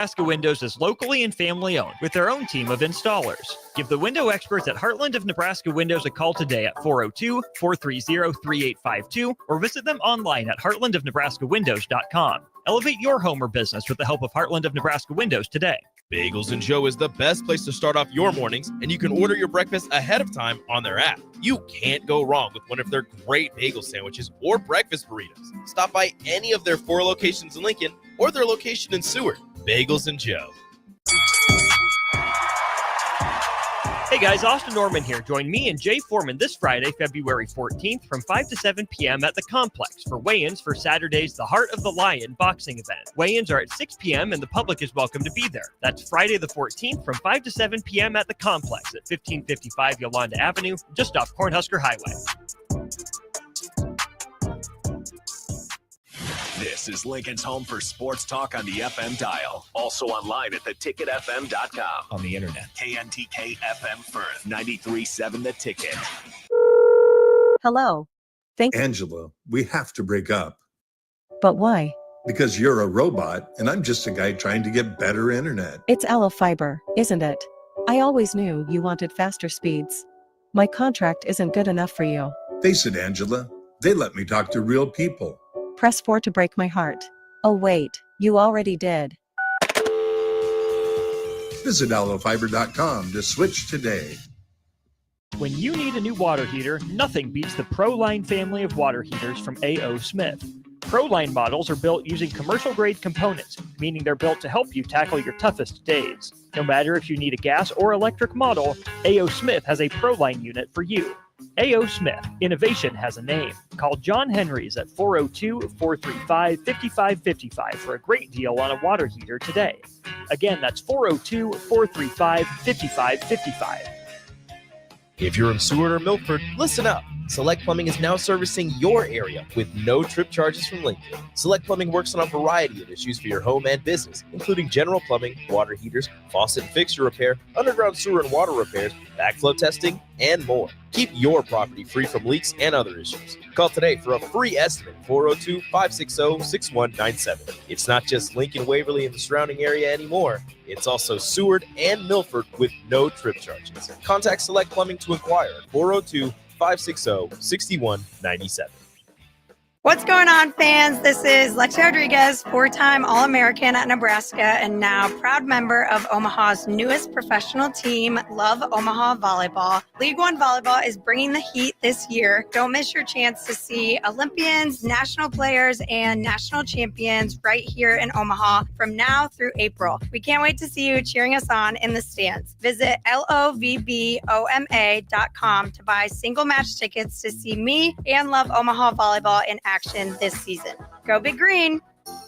Nebraska Windows is locally and family owned with their own team of installers. Give the window experts at Heartland of Nebraska Windows a call today at 402-430-3852 or visit them online at heartlandofnebraskawindows.com. Elevate your home or business with the help of Heartland of Nebraska Windows today. Bagels and Joe is the best place to start off your mornings, and you can order your breakfast ahead of time on their app. You can't go wrong with one of their great bagel sandwiches or breakfast burritos. Stop by any of their 4 locations in Lincoln or their location in Seward. Bagels and Joe. Hey guys, Austin Norman here. Join me and Jay Foreman this Friday, February 14th from 5 to 7 p.m. at the Complex for weigh-ins for Saturday's The Heart of the Lion boxing event. Weigh-ins are at 6 p.m. and the public is welcome to be there. That's Friday the 14th from 5 to 7 p.m. at the Complex at 1555 Yolanda Avenue, just off Cornhusker Highway. This is Lincoln's home for sports talk on the FM dial. Also online at theticketfm.com. On the internet. KNTK FM Firth, 93.7 The Ticket. Hello. Angela, we have to break up. But why? Because you're a robot and I'm just a guy trying to get better internet. It's Allo Fiber, isn't it? I always knew you wanted faster speeds. My contract isn't good enough for you. Face it, Angela. They let me talk to real people. Press 4 to break my heart. Oh wait, you already did. Visit allofiber.com to switch today. When you need a new water heater, nothing beats the ProLine family of water heaters from A.O. Smith. ProLine models are built using commercial-grade components, meaning they're built to help you tackle your toughest days. No matter if you need a gas or electric model, A.O. Smith has a ProLine unit for you. A.O. Smith, innovation has a name. Call John Henrys at 402-435-5555 for a great deal on a water heater today. Again, that's 402-435-5555. If you're in Seward or Milford, listen up. Select Plumbing is now servicing your area with no trip charges from Lincoln. Select Plumbing works on a variety of issues for your home and business, including general plumbing, water heaters, faucet and fixture repair, underground sewer and water repairs, backflow testing, and more. Keep your property free from leaks and other issues. Call today for a free estimate, 402-560-6197. It's not just Lincoln, Waverly, and the surrounding area anymore. It's also Seward and Milford with no trip charges. Contact Select Plumbing to inquire at 402-560-6197. What's going on, fans? This is Lexi Rodriguez, 4-time All-American at Nebraska and now proud member of Omaha's newest professional team, Love Omaha Volleyball. League One Volleyball is bringing the heat this year. Don't miss your chance to see Olympians, national players, and national champions right here in Omaha from now through April. We can't wait to see you cheering us on in the stands. Visit lovboma.com to buy single match tickets to see me and Love Omaha Volleyball in action this season. Go Big Green!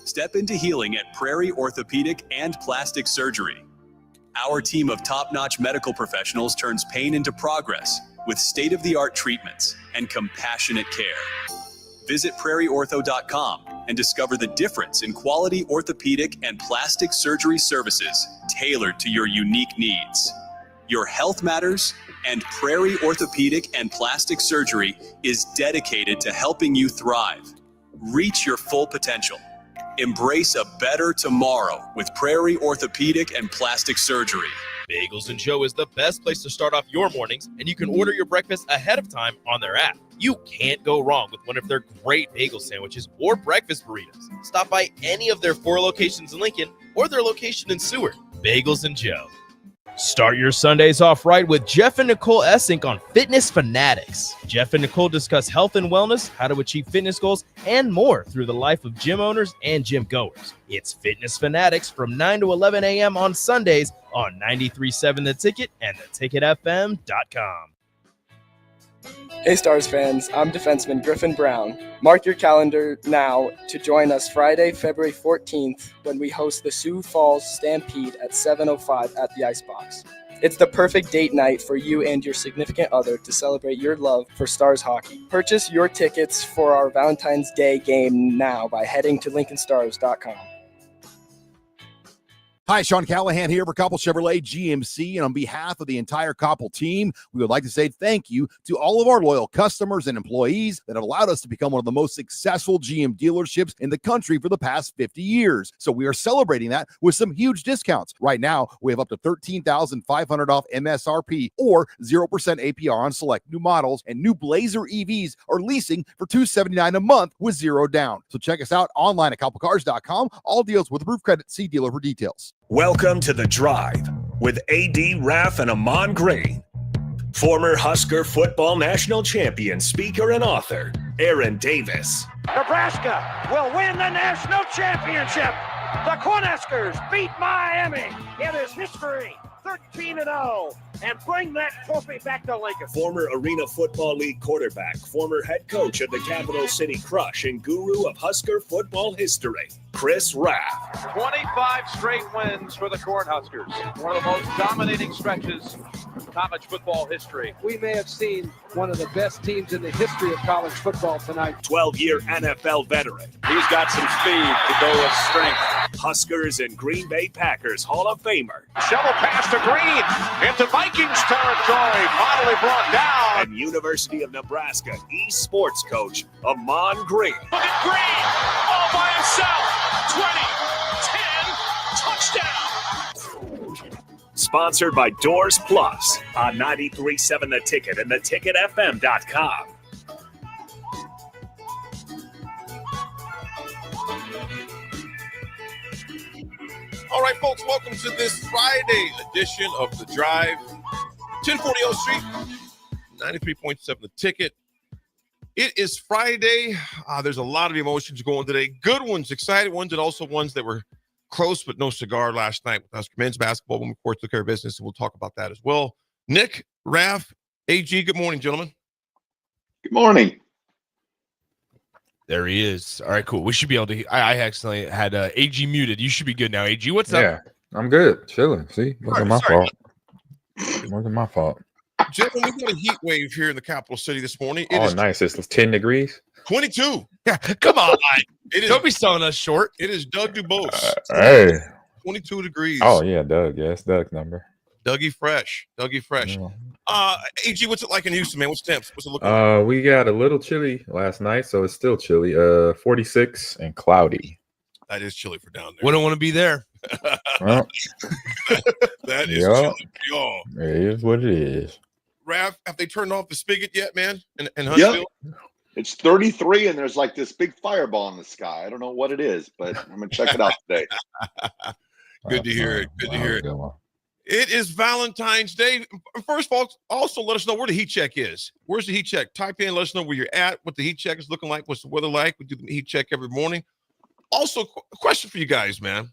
Step into healing at Prairie Orthopedic and Plastic Surgery. Our team of top-notch medical professionals turns pain into progress with state-of-the-art treatments and compassionate care. Visit prairieortho.com and discover the difference in quality orthopedic and plastic surgery services tailored to your unique needs. Your health matters, and Prairie Orthopedic and Plastic Surgery is dedicated to helping you thrive. Reach your full potential. Embrace a better tomorrow with Prairie Orthopedic and Plastic Surgery. Bagels and Joe is the best place to start off your mornings, and you can order your breakfast ahead of time on their app. You can't go wrong with one of their great bagel sandwiches or breakfast burritos. Stop by any of their 4 locations in Lincoln or their location in Seward. Bagels and Joe. Start your Sundays off right with Jeff and Nicole Essink on Fitness Fanatics. Jeff and Nicole discuss health and wellness, how to achieve fitness goals, and more through the life of gym owners and gym goers. It's Fitness Fanatics from 9 to 11 a.m. on Sundays on 93.7 The Ticket and theticketfm.com. Hey Stars fans, I'm defenseman Griffin Brown. Mark your calendar now to join us Friday, February 14th when we host the Sioux Falls Stampede at 7:05 at the Icebox. It's the perfect date night for you and your significant other to celebrate your love for Stars hockey. Purchase your tickets for our Valentine's Day game now by heading to LincolnStars.com. Hi, Sean Callahan here for Koppel Chevrolet GMC, and on behalf of the entire Koppel team, we would like to say thank you to all of our loyal customers and employees that have allowed us to become one of the most successful GM dealerships in the country for the past 50 years. So we are celebrating that with some huge discounts. Right now, we have up to $13,500 off MSRP or 0% APR on select new models, and new Blazer EVs are leasing for $279 a month with zero down. So check us out online at koppelcars.com. All deals with approved credit. See dealer for details. Welcome to The Drive with AD, Raff, and Ahman Green. Former Husker football national champion, speaker, and author, Aaron Davis. Nebraska will win the national championship. The Cornhuskers beat Miami. It is history, 13-0, and bring that trophy back to Lincoln. Former Arena Football League quarterback, former head coach of the Capital City Crush, and guru of Husker football history, Chris Raff. 25 straight wins for the Cornhuskers. One of the most dominating stretches in college football history. We may have seen one of the best teams in the history of college football tonight. 12-year NFL veteran. He's got some speed to go with strength. Huskers and Green Bay Packers Hall of Famer. Shovel pass to Green into Vikings territory. Finally brought down. And University of Nebraska eSports coach, Ahman Green. Look at Green all by himself. 20, 10, touchdown. Sponsored by Doors Plus on 93.7 The Ticket and theticketfm.com. All right, folks, welcome to this Friday edition of The Drive. 1040 O Street, 93.7 The Ticket. It is Friday. There's a lot of emotions going today. Good ones, excited ones, and also ones that were close but no cigar last night with Husker men's basketball. When we, of course, took care of business, and we'll talk about that as well. Nick, Raff, AG, good morning, gentlemen. Good morning. There he is. All right, cool. We should be able to. I accidentally had AG muted. You should be good now, AG. What's up? Yeah, I'm good. Chilling. See, wasn't my fault. Wasn't my fault. Gentlemen, we got a heat wave here in the capital city this morning. It is nice. It's 10 degrees. 22. Yeah, come on. Don't be selling us short. It is Doug Dubose. Hey. 22 degrees. Oh, yeah, Doug. Yeah, it's Doug's number. Dougie Fresh. Yeah. AG, what's it like in Houston, man? What's temps? What's it looking like? We got a little chilly last night, so it's still chilly. 46 and cloudy. That is chilly for down there. We don't want to be there. Well, that is chilly for y'all. It is what it is. Raff, have they turned off the spigot yet, man? In Huntsville? Yep. It's 33, and there's like this big fireball in the sky. I don't know what it is, but I'm going to check it out today. Good to hear it. Good to hear it. It is Valentine's Day. First of all, also let us know where the heat check is. Where's the heat check? Type in, let us know where you're at, what the heat check is looking like, what's the weather like. We do the heat check every morning. Also, a question for you guys, man.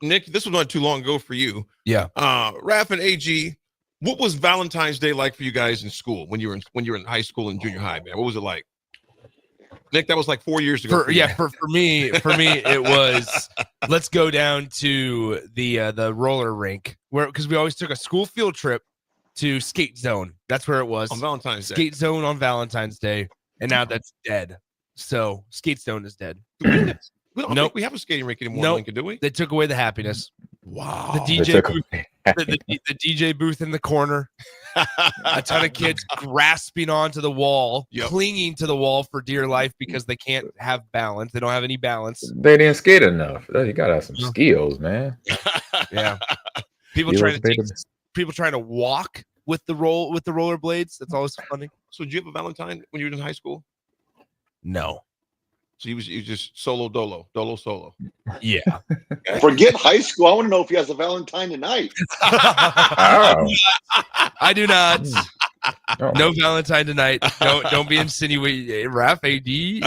Nick, this was not too long ago for you. Yeah. Raff and AG, what was Valentine's Day like for you guys in school when you were in high school and junior high, man? What was it like? Nick, that was like 4 years ago. For me, it was let's go down to the roller rink because we always took a school field trip to Skate Zone. That's where it was on Valentine's Day. Skate Zone on Valentine's Day, and now that's dead. So Skate Zone is dead. We don't think we have a skating rink anymore in Lincoln, do we? They took away the happiness. Wow. The DJ booth, the DJ booth in the corner. A ton of kids grasping onto the wall, clinging to the wall for dear life because they can't have balance. They don't have any balance. They didn't skate enough. You gotta have some skills, man. Yeah. People trying to walk with the rollerblades. That's always funny. So did you have a Valentine when you were in high school? No. So you was just solo solo. Yeah. Forget high school. I want to know if he has a Valentine tonight. I do not. No Valentine tonight. Don't be insinuating. Raff, AD, easy.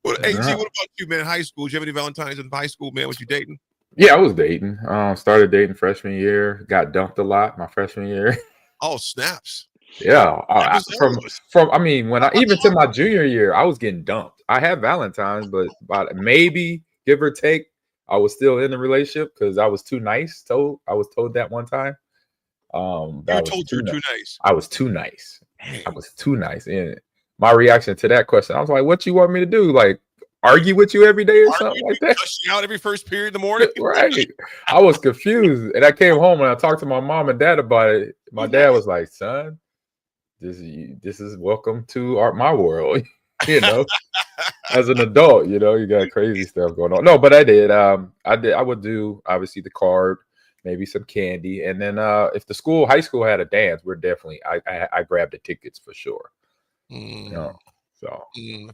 Well, AG, what about you, man? High school? Did you have any Valentines in high school, man? Was you dating? Yeah, I was dating. Started dating freshman year. Got dumped a lot my freshman year. Oh, snaps. Yeah, even to my junior year, I was getting dumped. I had Valentine's, but maybe give or take, I was still in the relationship because I was too nice. I was told that one time. You were told you were too nice. I was too nice. I was too nice. And my reaction to that question, I was like, "What you want me to do? Like, argue with you every day or something like that? Cuss you out every first period in the morning. Right. I was confused. And I came home and I talked to my mom and dad about it. My dad was like, son, this is welcome to my world. You know, as an adult, you know, you got crazy stuff going on. No, but I did. I would do obviously the card, maybe some candy. And then if the high school had a dance, we're definitely I grabbed the tickets for sure. You know, so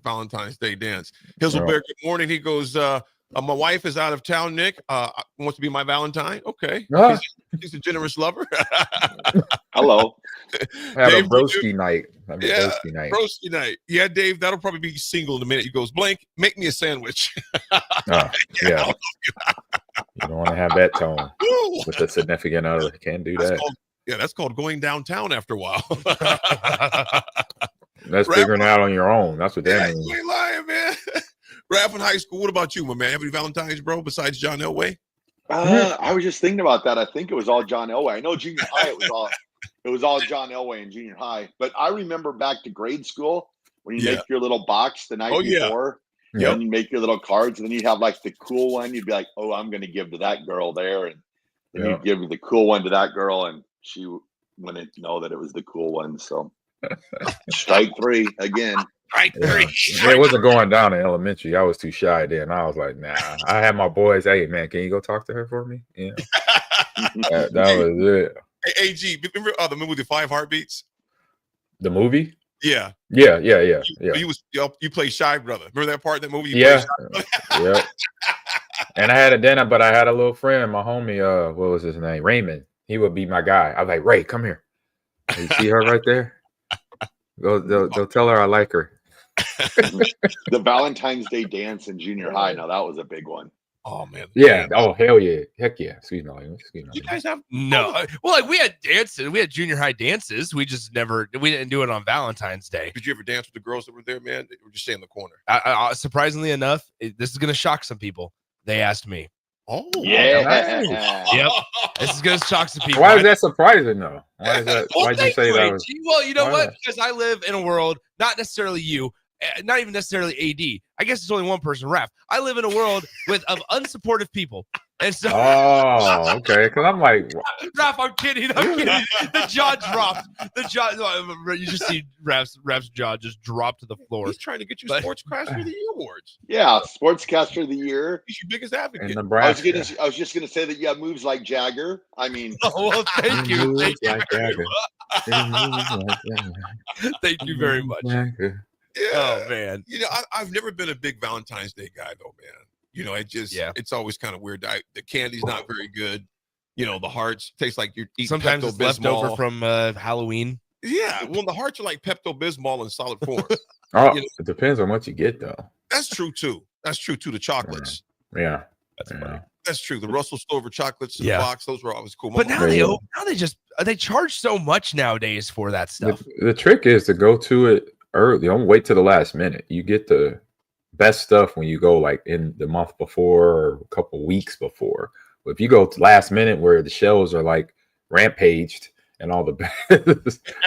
Valentine's Day dance. Hizzlebear, good morning. He goes, my wife is out of town, Nick. Wants to be my Valentine. Okay. He's a generous lover. Hello. Have Dave, a broski night. Broski night. Yeah, Dave, that'll probably be single in a minute. He goes, Blank, make me a sandwich. Yeah. You don't want to have that tone with a significant other. Can't do that. That's called going downtown after a while. That's figuring it out on your own. That's what that means. You ain't lying, man. Raff in high school. What about you, my man? Have any Valentine's, bro, besides John Elway? I was just thinking about that. I think it was all John Elway. I know junior high it was all John Elway in junior high. But I remember back to grade school when you make your little box the night before. Yeah. And you make your little cards, and then you'd have like the cool one. You'd be like, "Oh, I'm going to give to that girl there," and then you'd give the cool one to that girl, and she wouldn't know that it was the cool one. So, strike three again. It wasn't going down in elementary. I was too shy then. I was like, nah. I had my boys. Hey, man, can you go talk to her for me? Yeah, that was it. Hey, AG, remember the movie The 5 Heartbeats? The movie? Yeah. You played Shy Brother. Remember that part in that movie? Yeah. And I had a little friend, my homie, what was his name? Raymond. He would be my guy. I was like, Ray, come here. You see her right there? Go tell her I like her. The Valentine's Day dance in junior high. Now that was a big one. Oh man. Yeah. Oh hell yeah. Heck yeah. Sweet no. You guys have no. Well, like we had dances. We had junior high dances. We just we didn't do it on Valentine's Day. Did you ever dance with the girls that were there, man? Or just stay in the corner? Surprisingly enough, this is gonna shock some people. They asked me. Oh yeah. Yep. This is gonna shock some people. Why is that surprising though? Why is that? Why'd you say that? Well, you know what? Because I live in a world, not necessarily you, not even necessarily AD. I guess it's only one person, Raff. I live in a world of unsupportive people. And so okay. Because I'm like, Raff, I'm kidding. The jaw dropped. You just see Raff's jaw just drop to the floor. He's trying to get you Sportscaster of the Year awards. Yeah, Sportscaster of the Year. He's your biggest advocate. I was just gonna say that you have moves like Jagger. I mean, well, thank you. Thank you very much. Yeah. Oh man. You know, I've never been a big Valentine's Day guy though, man. You know, it's always kind of weird. The candy's not very good. You know, the hearts taste like you're eating sometimes it's left over from Halloween. Yeah, well, the hearts are like Pepto-Bismol in solid form. It depends on what you get though. That's true too. The chocolates. Yeah. That's true. The Russell Stover chocolates in the box, those were always cool. But now they charge so much nowadays for that stuff. The trick is to go to it early. Don't wait till the last minute. You get the best stuff when you go like in the month before or a couple weeks before. But if you go to last minute where the shelves are like rampaged and all the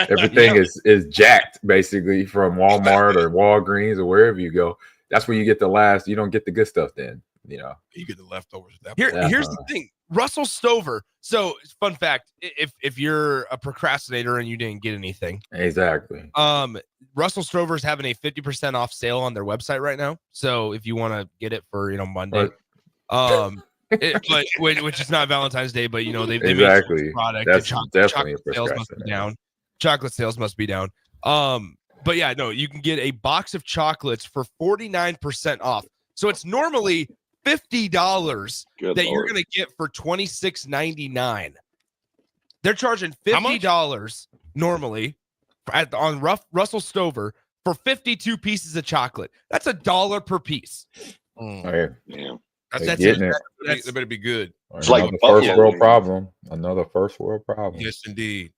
everything is jacked basically from Walmart or Walgreens or wherever you go, that's where you get the last. You don't get the good stuff then. You know, you get the leftovers. Here's the thing. Russell Stover. So, fun fact: if you're a procrastinator and you didn't get anything, exactly. Russell Stover's having a 50% off sale on their website right now. So, if you want to get it for Monday, which is not Valentine's Day, but they made a product. That's definitely chocolate sales must be down. Chocolate sales must be down. But yeah, no, you can get a box of chocolates for 49% off. So it's normally $50 you're going to get for $26.99. They're charging $50 normally on Russell Stover for 52 pieces of chocolate. That's $1 per piece. Yeah. That's it. That better be good. It's like first world problem. Another first world problem. Yes, indeed.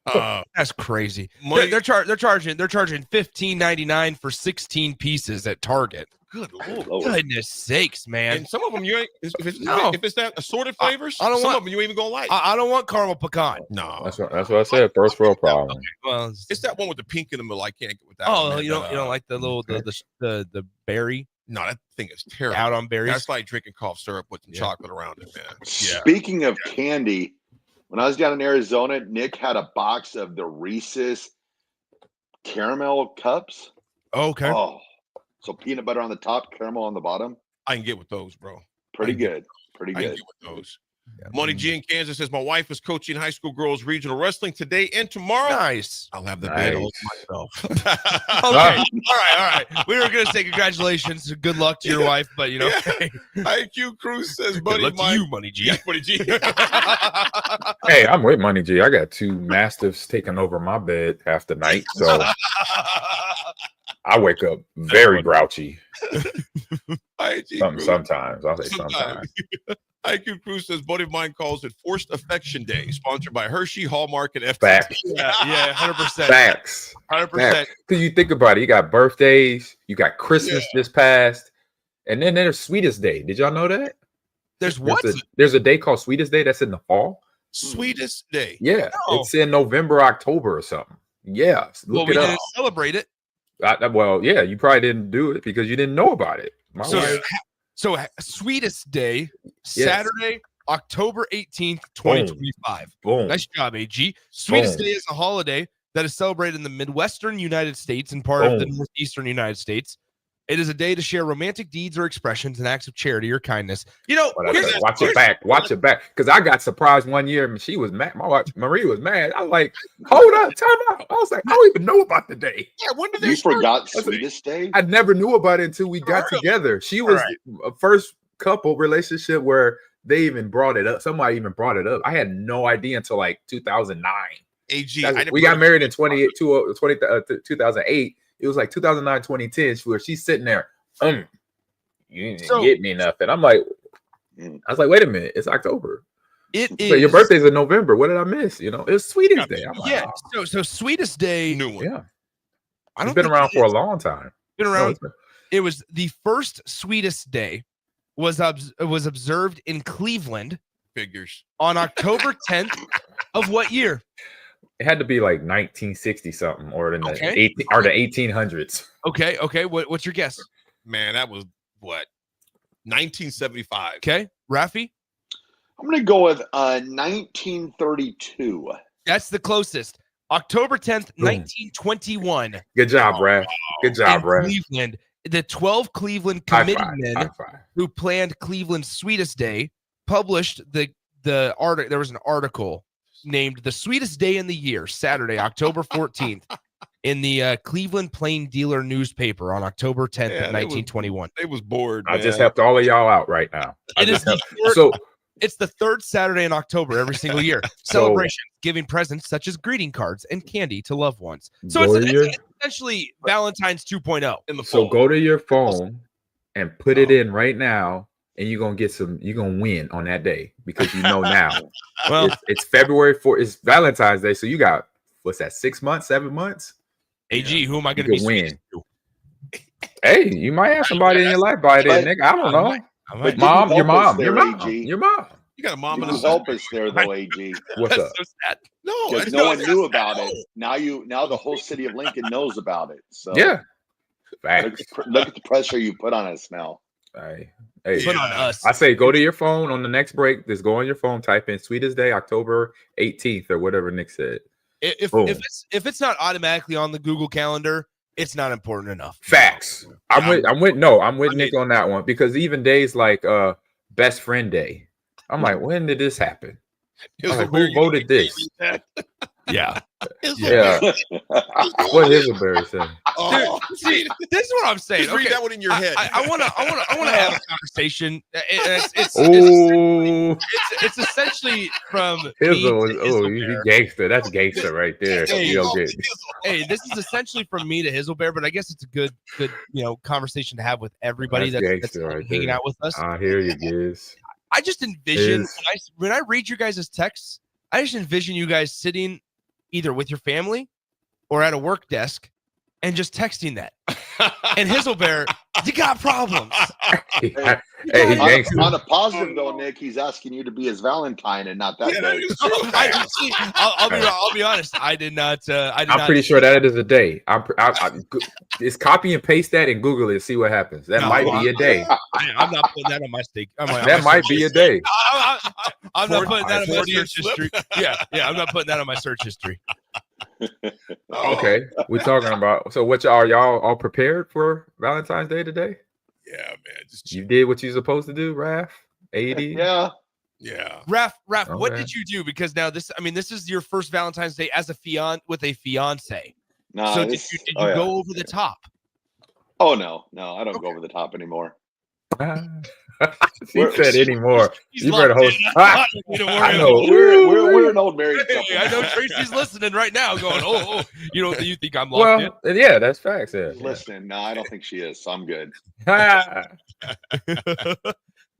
That's crazy. They're charging $15.99 for 16 pieces at Target. Good Lord. Goodness sakes, man. And some of them you ain't if it's that assorted flavors, some of them you ain't even gonna like. I don't want caramel pecan. No. That's what I said. First world problem. Okay. Well, it's that one with the pink in the middle. I can't get with that. Oh, you don't like the little the berry? No, that thing is terrible. Out on berries. That's like drinking cough syrup with some chocolate around it, man. Yeah. Speaking of candy, when I was down in Arizona, Nick had a box of the Reese's caramel cups. Okay. Oh, so peanut butter on the top, caramel on the bottom. I can get with those, bro. Pretty good. Pretty I can good. get with those. Money G in Kansas says, my wife is coaching high school girls regional wrestling today and tomorrow. Nice. I'll have the bed all to myself. Okay. All right. We were going to say congratulations. Good luck to your wife, but, hey. IQ Cruz says, Good buddy, luck to you, Money G. Yeah, Money G. Hey, I'm with Money G. I got 2 mastiffs taking over my bed half the night, so I wake up very grouchy. Sometimes. I'll say sometimes. IQ Cruz says, buddy of mine calls it Forced Affection Day, sponsored by Hershey, Hallmark, and FT. Facts. Yeah, 100%. Facts. 100%. Because you think about it, you got birthdays, you got Christmas just passed, and then there's Sweetest Day. Did y'all know that? There's what? There's a day called Sweetest Day that's in the fall. Sweetest Day. Yeah, it's in November, October, or something. Yeah, look we it up. didn't celebrate it. Well, yeah, you probably didn't do it because you didn't know about it. So Sweetest Day, Saturday, October 18th, 2025. Boom. Nice job, AG. Sweetest Day is a holiday that is celebrated in the Midwestern United States and part of the Northeastern United States. It is a day to share romantic deeds or expressions and acts of charity or kindness. Watch it back. Because I got surprised one year and she was mad. My wife, Marie, was mad. I was like, hold up, time out. I was like, I don't even know about the day. Yeah, when did You forgot Sweetest Day? I never knew about it until we got together. She was a first couple relationship where they even brought it up. Somebody even brought it up. I had no idea until like 2009. AG, We got married in 2008. It was like 2009, 2010, where she's sitting there, you didn't get me nothing. I'm like, I was like, wait a minute, it's October. It is. So your birthday's in November. What did I miss? It's Sweetest Day. I'm like, So Sweetest Day. New one. Yeah. It's been around for a long time. Been around. It was the first Sweetest Day was observed in Cleveland. Figures. On October 10th of what year? It had to be like 1960 something or the 1800s. Okay. What's your guess? Man, that was what? 1975. Okay. Raffi? I'm going to go with 1932. That's the closest. October 10th, 1921. Good job, Raff. Good job, Raff. Cleveland. The 12 Cleveland committee men who planned Cleveland's Sweetest Day published the article. There was an article named The Sweetest Day in the Year, Saturday, October 14th, in the Cleveland Plain Dealer newspaper on October 10th of 1921. They was bored, I just helped all of y'all out right now. It's the third Saturday in October every single year. Celebrations, giving presents such as greeting cards and candy to loved ones. So it's essentially Valentine's 2.0 in the fall. So go to your phone and put it in right now, and you're gonna win on that day because you know now. Well, it's February 4th. It's Valentine's Day, so you got what's that? 6 months, 7 months. AG, who am I gonna be win? Hey, you might have somebody in your life by then, nigga. I don't know. But your mom. You got a mom and a help us there, though, AG. What's up? So sad. No, no one knew about it. Now the whole city of Lincoln knows about it. So yeah, look at the pressure you put on us now. Hey, put on us. I say go to your phone on the next break. Just go on your phone, type in Sweetest Day, October 18th, or whatever Nick said. If it's not automatically on the Google Calendar, it's not important enough. Facts. I'm with Nick on that one because even days like Best Friend Day, I'm like, when did this happen? Like, who voted this? Yeah. What Hazelberry say? Dude, see, this is what I'm saying. Just read that one in your head. I want to have a conversation. It's essentially from you gangster. That's gangster right there. Hey, this is essentially from me to Hazelbear, but I guess it's a good conversation to have with everybody that's right hanging out with us. I hear you, Giz. I just envision when I read you guys' texts, I just envision you guys sitting either with your family or at a work desk and just texting that. And Hizzlebear, you got problems. On a positive though, Nick, he's asking you to be his Valentine and not that day. I'll be honest. I did not. I'm pretty sure that is a day. It's copy and paste that and Google it and see what happens. That might be a day. I'm not putting that on my steak. That might be a day. I'm not putting that on my search history. Yeah, I'm not putting that on my search history. Okay, we're talking about. So, what y'all all prepared for Valentine's Day today? Yeah, man. You did what you're supposed to do, Raff. 80. Yeah. Raff, what did you do? Because now this is your first Valentine's Day as a with a fiance. No, so did you go over the top? Oh no, I don't go over the top anymore. She said anymore. You better host. I know. We're an old married couple. I know Tracy's listening right now, going, "Oh, you think I'm locked in?" Yeah, that's facts. Yeah. Listen, no, I don't think she is. So I'm good. Yeah,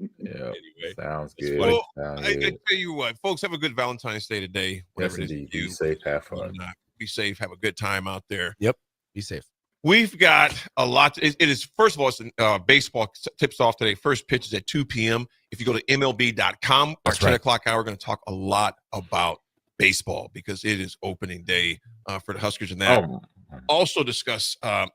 Anyway, sounds good. Well, I tell you what, folks, have a good Valentine's Day today. Yes, indeed. Be safe, have fun. Be safe, have a good time out there. Yep, be safe. We've got a lot. It is, first of all, it's baseball tips off today. First pitch is at 2 p.m. If you go to MLB.com, our 10 o'clock hour, we're going to talk a lot about baseball because it is opening day for the Huskers and that. Also discuss a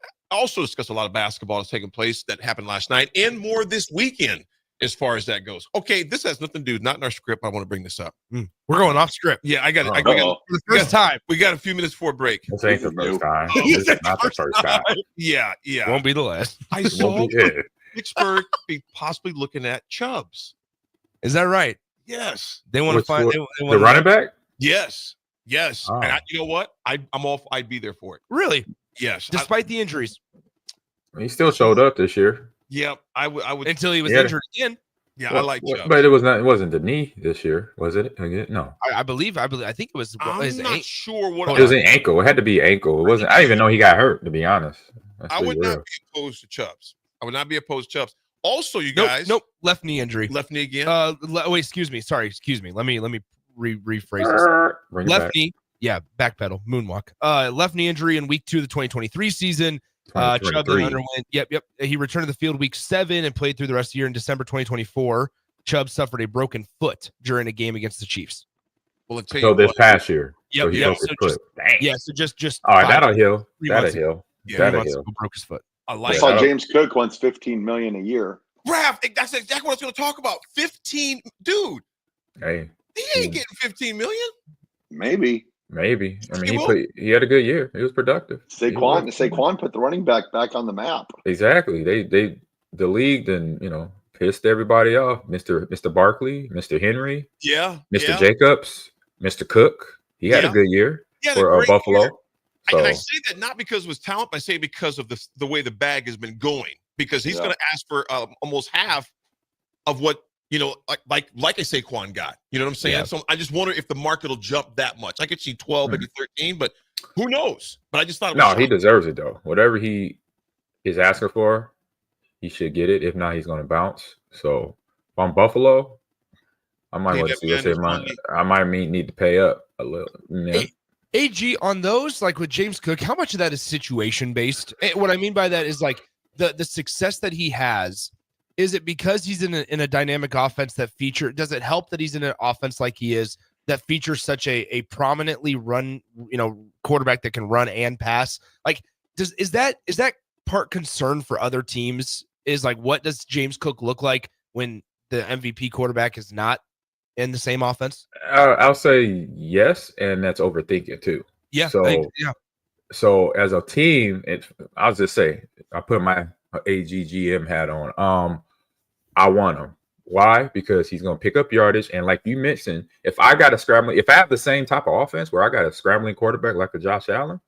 lot of basketball that's taking place that happened last night and more this weekend as far as that goes. Okay, this has nothing to do, not in our script. I want to bring this up. We're going off script. Yeah, I got it. For the first time. We got a few minutes before break. This ain't the first time. This is not the first time. Yeah. Won't be the last. I saw Pittsburgh be possibly looking at Chubbs. Is that right? Yes. They want to find the running back? Yes. Oh. And you know what? I'm off. I'd be there for it. Really? Yes. Despite the injuries. He still showed up this year. Yeah, I would until he was injured again. Yeah, I like Chubbs. But it wasn't the knee this year, was it? No. I believe I think it was I'm not sure what it was an ankle. It had to be ankle. It wasn't. I didn't even know he got hurt, to be honest. I would not be opposed to Chubbs. Also, you guys. Nope. Left knee injury. Left knee again. Wait, excuse me. Sorry, excuse me. Let me rephrase this. Left knee. Yeah, backpedal, moonwalk. Left knee injury in week 2 of the 2023 season. Chubb underwent. Yep. He returned to the field week 7 and played through the rest of the year. In December 2024, Chubb suffered a broken foot during a game against the Chiefs. Well, let's tell you this past year. Yep. So just. All right, that'll heal. Broke his foot. I saw James Cook wants $15 million a year. Raff, that's exactly what I was going to talk about. 15, dude. Hey, he ain't getting 15 million. Maybe. I mean, he had a good year. He was productive. Saquon put the running back on the map. Exactly. The league then pissed everybody off. Mr. Barkley, Mr. Henry, Mr. Jacobs, Mr. Cook. He had a good year for Buffalo. Year. So. And I say that not because it was talent, but I say because of the way the bag has been going. Because he's going to ask for almost half of what. Like a Saquon got. You know what I'm saying? Yeah. So I just wonder if the market will jump that much. I could see 12, maybe 13, but who knows? But I just thought he deserves it though. Whatever he is asking for, he should get it. If not, he's going to bounce. So if I'm Buffalo, I might want to see. I might need to pay up a little. AG on those, like with James Cook, how much of that is situation based? What I mean by that is like the success that he has. Is it because he's in a dynamic offense that does it help that he's in an offense like he is that features such a prominently run, quarterback that can run and pass? Like, is that part concern for other teams? Is like, what does James Cook look like when the MVP quarterback is not in the same offense? I'll say yes, and that's overthinking too. Yeah. So as a team, I'll just say I put my AGGM hat on. I want him. Why? Because he's going to pick up yardage. And like you mentioned, if I have the same type of offense where I got a scrambling quarterback like a Josh Allen,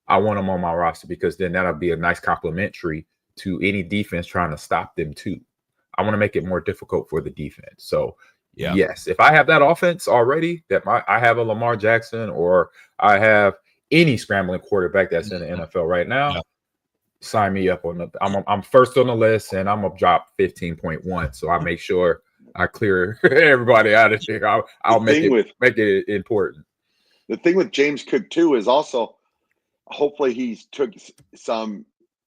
I want him on my roster because then that'll be a nice complementary to any defense trying to stop them too. I want to make it more difficult for the defense. So yes, if I have that offense already, I have a Lamar Jackson or I have any scrambling quarterback that's in the NFL right now. Sign me up on I'm first on the list and I'm gonna drop 15.1. So I make sure I clear everybody out of here. I'll make it important. The thing with James Cook too is also hopefully he's took some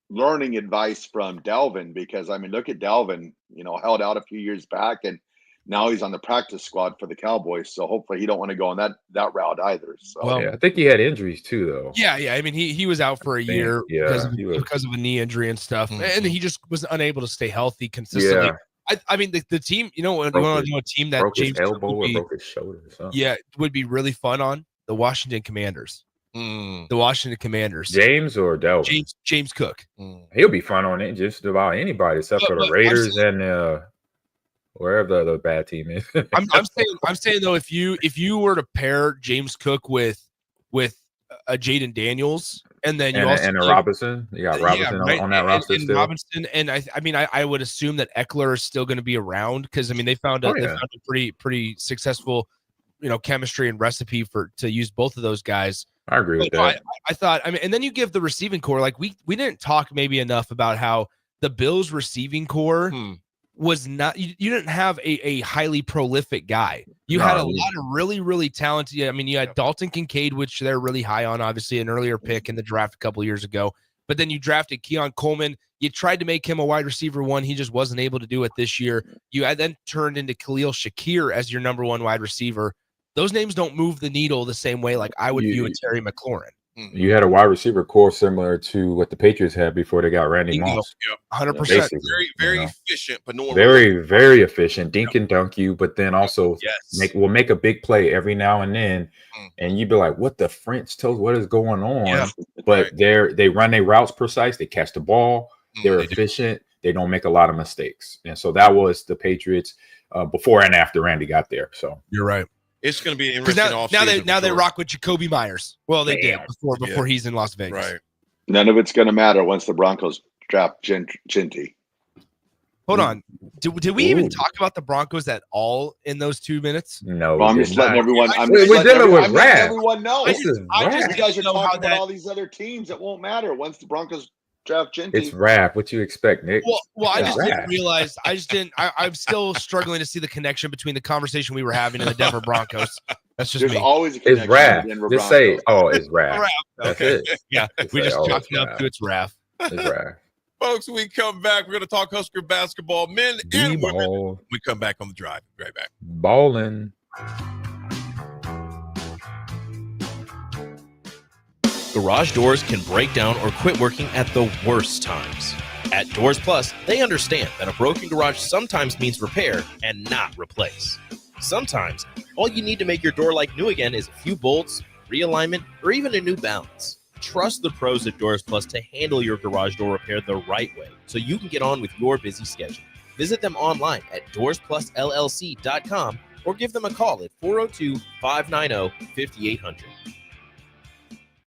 learning advice from Dalvin, because I mean, look at Dalvin, held out a few years back, and now he's on the practice squad for the Cowboys. So hopefully he don't want to go on that route either. So yeah, I think he had injuries too, though. Yeah. I mean, he was out for a year because of a knee injury and stuff, and he just was unable to stay healthy consistently. Yeah. I mean, the team, you want to know a team that broke James his elbow would be, or broke his shoulder or something. Yeah, would be really fun on the Washington Commanders. The Washington Commanders. James or Delvin? James Cook. He'll be fun on it, just about anybody except for the Raiders and wherever the bad team is. I'm saying though, if you were to pair James Cook with Jaden Daniels, and then you also Robinson, you got Robinson on that roster still. Robinson, and I would assume that Eckler is still going to be around, because I mean they found a pretty successful chemistry and recipe to use both of those guys. I agree with that. I thought, and then you give the receiving core, like we didn't talk maybe enough about how the Bills receiving core was not, you didn't have a highly prolific guy. You had a lot of really, really talented. I mean, you had Dalton Kincaid, which they're really high on, obviously an earlier pick in the draft a couple of years ago, but then you drafted Keon Coleman. You tried to make him a wide receiver one. He just wasn't able to do it this year. You had then turned into Khalil Shakir as your number one wide receiver. Those names don't move the needle the same way like I would view a Terry McLaurin. You had a wide receiver core similar to what the Patriots had before they got Randy Moss. 100%. Very, very efficient, but no one very, very efficient. Dink and dunk you, but then also will make a big play every now and then, and you'd be like, "What the French toast? What is going on?" Yeah. But they run their routes precise. They catch the ball. They're efficient. They don't make a lot of mistakes, and so that was the Patriots before and after Randy got there. So you're right. It's going to be an interesting offseason. Now they rock with Jacoby Myers. Well, they did before he's in Las Vegas. Right. None of it's going to matter once the Broncos draft Ginty. Hold on. Did we even talk about the Broncos at all in those 2 minutes? No. Well, I'm just letting everyone. We're dealing with Raff. Everyone know. This is Raff. You guys are talking about all these other teams. It won't matter once the Broncos draft Ginty. It's Raff. What you expect, Nick? Well, I just didn't realize. I'm still struggling to see the connection between the conversation we were having and the Denver Broncos. That's just There's me. always a connection. It's Raff. Denver Just Broncos. say, "Oh, it's Raff." Raff. That's Okay. it. Yeah, we just say, chalked it up to it's Raff. It's Raff. Folks, we come back. We're going to talk Husker basketball, men and women. We come back on the drive. Be right back. Ballin'. Garage doors can break down or quit working at the worst times. At Doors Plus, they understand that a broken garage sometimes means repair and not replace. Sometimes, all you need to make your door like new again is a few bolts, realignment, or even a new balance. Trust the pros at Doors Plus to handle your garage door repair the right way so you can get on with your busy schedule. Visit them online at doorsplusllc.com or give them a call at 402-590-5800.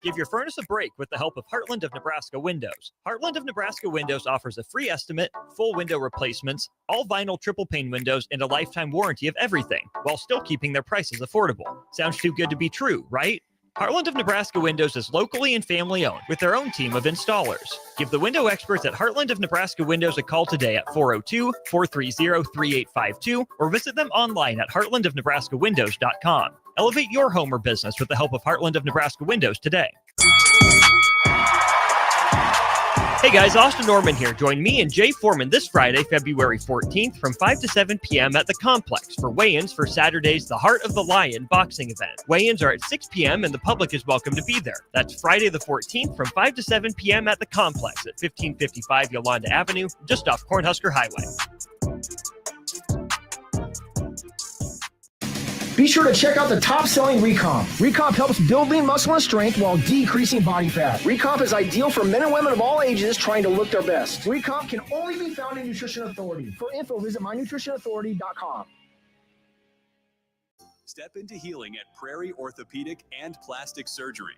Give your furnace a break with the help of Heartland of Nebraska Windows. Heartland of Nebraska Windows offers a free estimate, full window replacements, all vinyl triple pane windows, and a lifetime warranty of everything, while still keeping their prices affordable. Sounds too good to be true, right? Heartland of Nebraska Windows is locally and family owned with their own team of installers. Give the window experts at Heartland of Nebraska Windows a call today at 402-430-3852 or visit them online at heartlandofnebraskawindows.com. Elevate your home or business with the help of Heartland of Nebraska Windows today. Hey guys, Austin Norman here. Join me and Jay Foreman this Friday, February 14th from 5 to 7 p.m. at the Complex for weigh-ins for Saturday's The Heart of the Lion boxing event. Weigh-ins are at 6 p.m. and the public is welcome to be there. That's Friday the 14th from 5 to 7 p.m. at the Complex at 1555 Yolanda Avenue, just off Cornhusker Highway. Be sure to check out the top-selling Recomp. Recomp helps build lean muscle and strength while decreasing body fat. Recomp is ideal for men and women of all ages trying to look their best. Recomp can only be found in Nutrition Authority. For info, visit mynutritionauthority.com. Step into healing at Prairie Orthopedic and Plastic Surgery.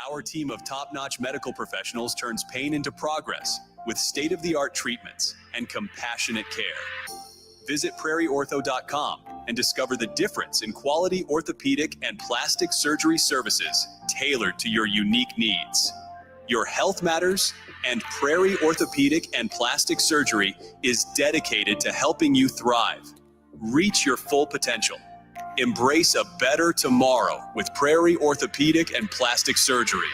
Our team of top-notch medical professionals turns pain into progress with state-of-the-art treatments and compassionate care. Visit prairieortho.com and discover the difference in quality orthopedic and plastic surgery services tailored to your unique needs. Your health matters, and Prairie Orthopedic and Plastic Surgery is dedicated to helping you thrive. Reach your full potential. Embrace a better tomorrow with Prairie Orthopedic and Plastic Surgery.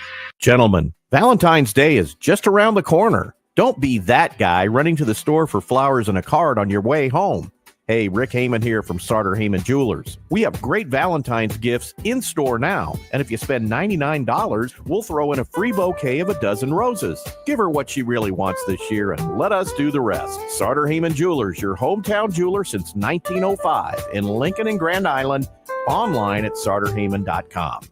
Gentlemen, Valentine's Day is just around the corner. Don't be that guy running to the store for flowers and a card on your way home. Hey, Rick Heyman here from Sartor Heyman Jewelers. We have great Valentine's gifts in store now, and if you spend $99, we'll throw in a free bouquet of a dozen roses. Give her what she really wants this year, and let us do the rest. Sartor Heyman Jewelers, your hometown jeweler since 1905 in Lincoln and Grand Island, online at sartorheyman.com.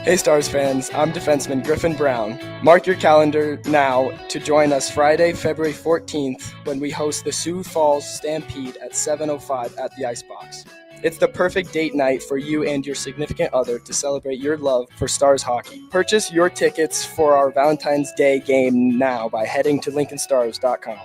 Hey Stars fans, I'm defenseman Griffin Brown. Mark your calendar now to join us Friday, February 14th when we host the Sioux Falls Stampede at 7:05 at the Icebox. It's the perfect date night for you and your significant other to celebrate your love for Stars hockey. Purchase your tickets for our Valentine's Day game now by heading to LincolnStars.com.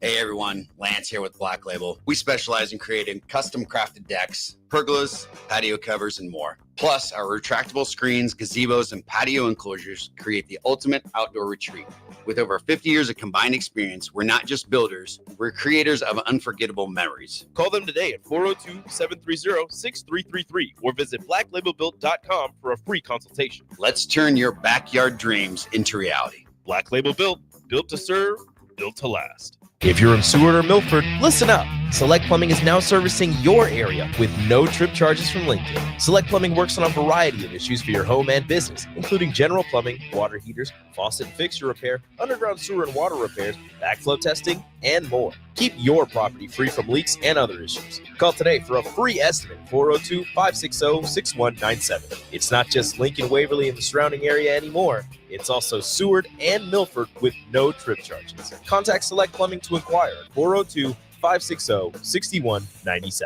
Hey everyone, Lance here with Black Label. We specialize in creating custom crafted decks, pergolas, patio covers, and more. Plus, our retractable screens, gazebos, and patio enclosures create the ultimate outdoor retreat. With over 50 years of combined experience, we're not just builders, we're creators of unforgettable memories. Call them today at 402-730-6333 or visit blacklabelbuilt.com for a free consultation. Let's turn your backyard dreams into reality. Black Label Built, built to serve, built to last. If you're in Seward or Milford, listen up. Select Plumbing is now servicing your area with no trip charges from Lincoln. Select Plumbing works on a variety of issues for your home and business, including general plumbing, water heaters, faucet and fixture repair, underground sewer and water repairs, backflow testing, and more. Keep your property free from leaks and other issues. Call today for a free estimate, 402-560-6197. It's not just Lincoln, Waverly, and the surrounding area anymore. It's also Seward and Milford with no trip charges. Contact Select Plumbing to inquire at 402-560-6197.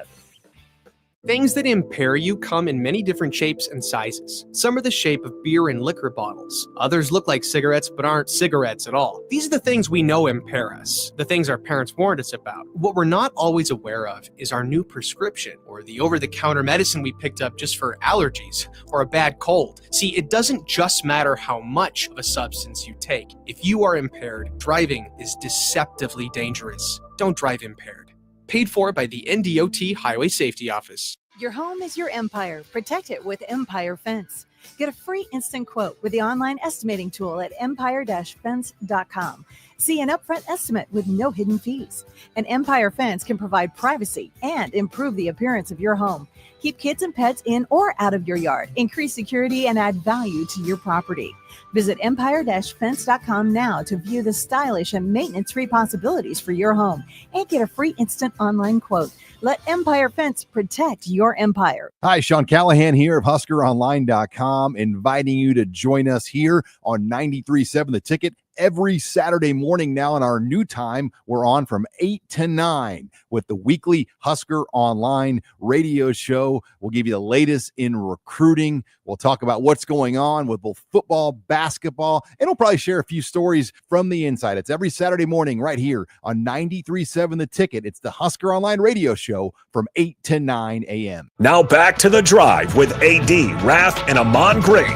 Things that impair you come in many different shapes and sizes. Some are the shape of beer and liquor bottles. Others look like cigarettes but aren't cigarettes at all. These are the things we know impair us, the things our parents warned us about. What we're not always aware of is our new prescription or the over-the-counter medicine we picked up just for allergies or a bad cold. See, it doesn't just matter how much of a substance you take. If you are impaired, driving is deceptively dangerous. Don't drive impaired. Paid for by the NDOT Highway Safety Office. Your home is your empire. Protect it with Empire Fence. Get a free instant quote with the online estimating tool at empire-fence.com. See an upfront estimate with no hidden fees. An Empire Fence can provide privacy and improve the appearance of your home. Keep kids and pets in or out of your yard. Increase security and add value to your property. Visit empire-fence.com now to view the stylish and maintenance-free possibilities for your home and get a free instant online quote. Let Empire Fence protect your empire. Hi, Sean Callahan here of HuskerOnline.com, inviting you to join us here on 93.7 The Ticket every Saturday morning now. In our new time, we're on from 8 to 9 with the weekly Husker Online radio show. We'll give you the latest in recruiting. We'll talk about what's going on with both football, basketball, and we'll probably share a few stories from the inside. It's every Saturday morning right here on 93.7 The Ticket. It's the Husker Online radio show from 8 to 9 a.m. Now back to The Drive with AD, Raff, and Ahman Gray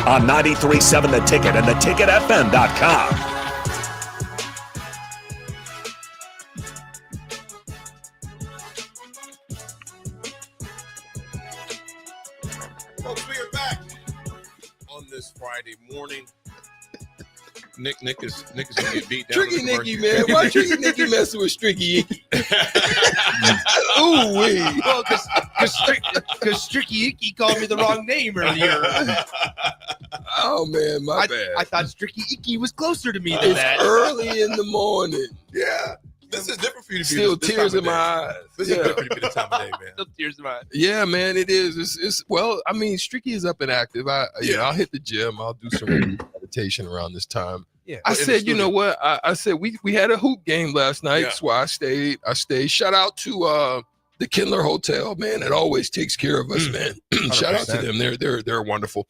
on 93.7 The Ticket and theticketfm.com. Folks, we are back on this Friday morning. Nick is gonna get beat down. Tricky Nicky, man. Why Tricky Nicky messing with Stricky Icky? Ooh wee. Well, because Stricky Icky called me the wrong name earlier. Oh man, my bad. I thought Stricky Icky was closer to me than it's that. Early in the morning. Yeah. This is different for you to be still this tears time in my eyes. This is different to be this time of day, man. Still tears in my eyes. Yeah, man, it is. It's well, I mean, Stricky is up and active. I'll hit the gym. I'll do some meditation around this time. Yeah. I said, you know what? I said we had a hoop game last night, so I stayed. Shout out to the Kindler Hotel, man. It always takes care of us, man. Shout out to them. They're wonderful.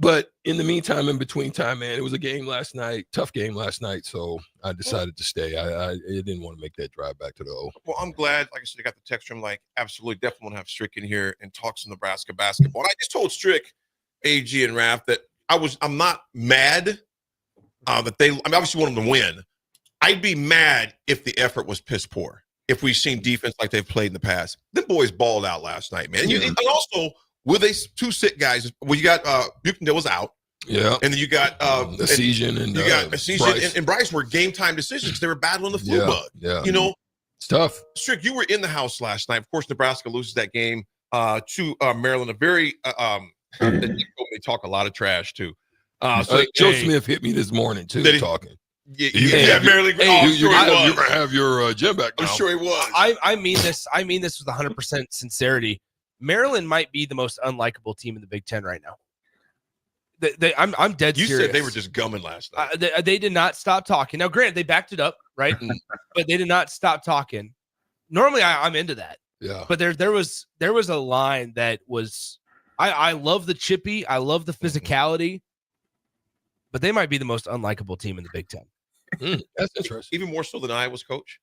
But in the meantime, in between time, man, it was a game last night, tough game last night. So I decided to stay. I didn't want to make that drive back to the O. Well, I'm glad. Like I said, I got the text from absolutely definitely want to have Strick in here and talk some Nebraska basketball. And I just told Strick, AG, and Raff that I'm not mad that obviously want them to win. I'd be mad if the effort was piss poor. if we've seen defense like they've played in the past. The boys balled out last night, man. And also, with they two sick guys, well, you got Buchanan was out. Yeah. And then you got Asian and you got Bryce. And Bryce were game time decisions because they were battling the flu bug. Yeah. You know, it's tough. Strick, you were in the house last night. Of course, Nebraska loses that game to Maryland. A very they talk a lot lot too. Joe Smith hit me this morning too, talking. Yeah, Maryland. You're gonna have your gym back now. I'm sure he was. I mean this with 100% sincerity. Maryland might be the most unlikable team in the Big Ten right now. I'm dead serious. You said they were just gumming last night. They did not stop talking. Now, granted, they backed it up, right? But they did not stop talking. Normally, I'm into that. Yeah. But there was a line that was. I love the chippy. I love the physicality. But they might be the most unlikable team in the Big Ten. That's interesting. Even more so than Iowa's coach.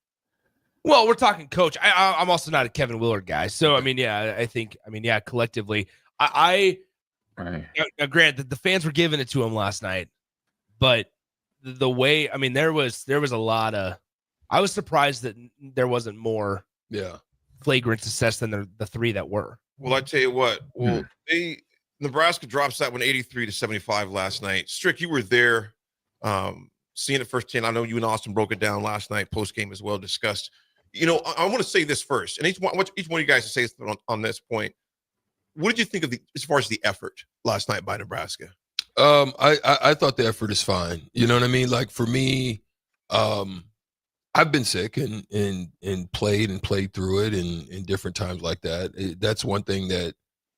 Well, we're talking coach. I'm also not a Kevin Willard guy. So, I mean, yeah, I think, collectively, now, granted, the fans were giving it to him last night, but the way, I mean, there was a lot of, I was surprised that there wasn't more flagrant success than the three that were. Well, I tell you what, Nebraska drops that one 83-75 last night. Strick, you were there, seeing it firsthand. I know you and Austin broke it down last night, post game as well, discussed. You know, I want to say this first, and I want each one of you guys to say on this point. What did you think of as far as the effort last night by Nebraska? I thought the effort is fine. You know what I mean? Like for me, I've been sick and played through it in different times like that. That's one thing that,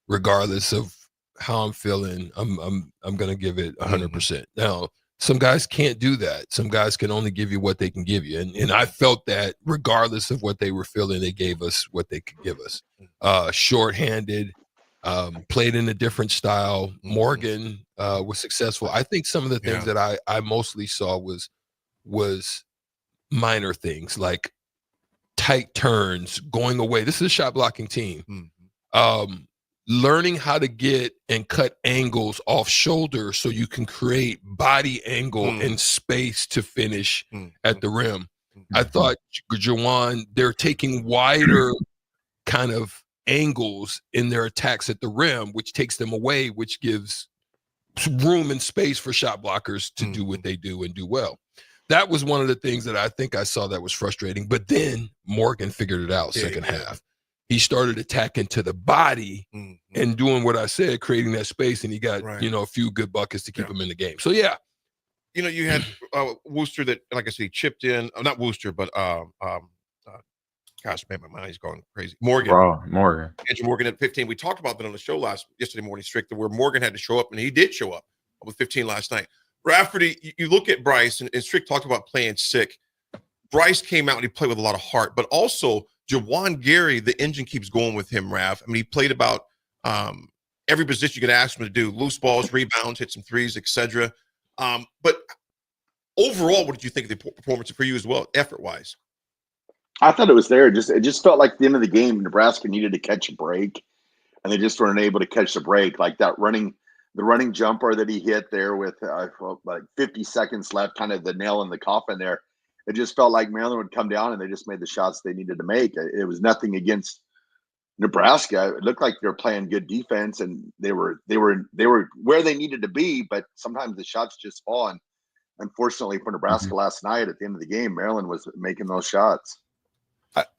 regardless of how I'm feeling, I'm gonna give it 100%. Now, some guys can't do that. Some guys can only give you what they can give you. And I felt that regardless of what they were feeling, they gave us what they could give us. Shorthanded, played in a different style. Morgan was successful. I think some of the things that I mostly saw was minor things like tight turns, going away. This is a shot blocking team. Learning how to get and cut angles off shoulder so you can create body angle and space to finish at the rim. I thought Jawan, they're taking wider kind of angles in their attacks at the rim, which takes them away, which gives room and space for shot blockers to do what they do and do well. That was one of the things that I think I saw that was frustrating. But then Morgan figured it out second half. He started attacking to the body and doing what I said, creating that space, and he got a few good buckets to keep him in the game. So you had Wooster that, like I said, he chipped in. Not Wooster, but gosh, man, my mind's going crazy. Morgan, Andrew Morgan at 15. We talked about that on the show yesterday morning, Strick, where Morgan had to show up, and he did show up with 15 last night. Rafferty, you look at Bryce, and Strick talked about playing sick. Bryce came out and he played with a lot of heart, but also Jawan Gary, the engine keeps going with him, Raff. I mean, he played about every position you could ask him to do: loose balls, rebounds, hit some threes, etc. But overall, what did you think of the performance for you as well, effort-wise? I thought it was there. It just felt like the end of the game, Nebraska needed to catch a break, and they just weren't able to catch the break. Like the running jumper that he hit there with like 50 seconds left, kind of the nail in the coffin there. It just felt like Maryland would come down and they just made the shots they needed to make. It was nothing against Nebraska. It looked like they were playing good defense and they were where they needed to be, but sometimes the shots just fall. And unfortunately for Nebraska last night, at the end of the game, Maryland was making those shots.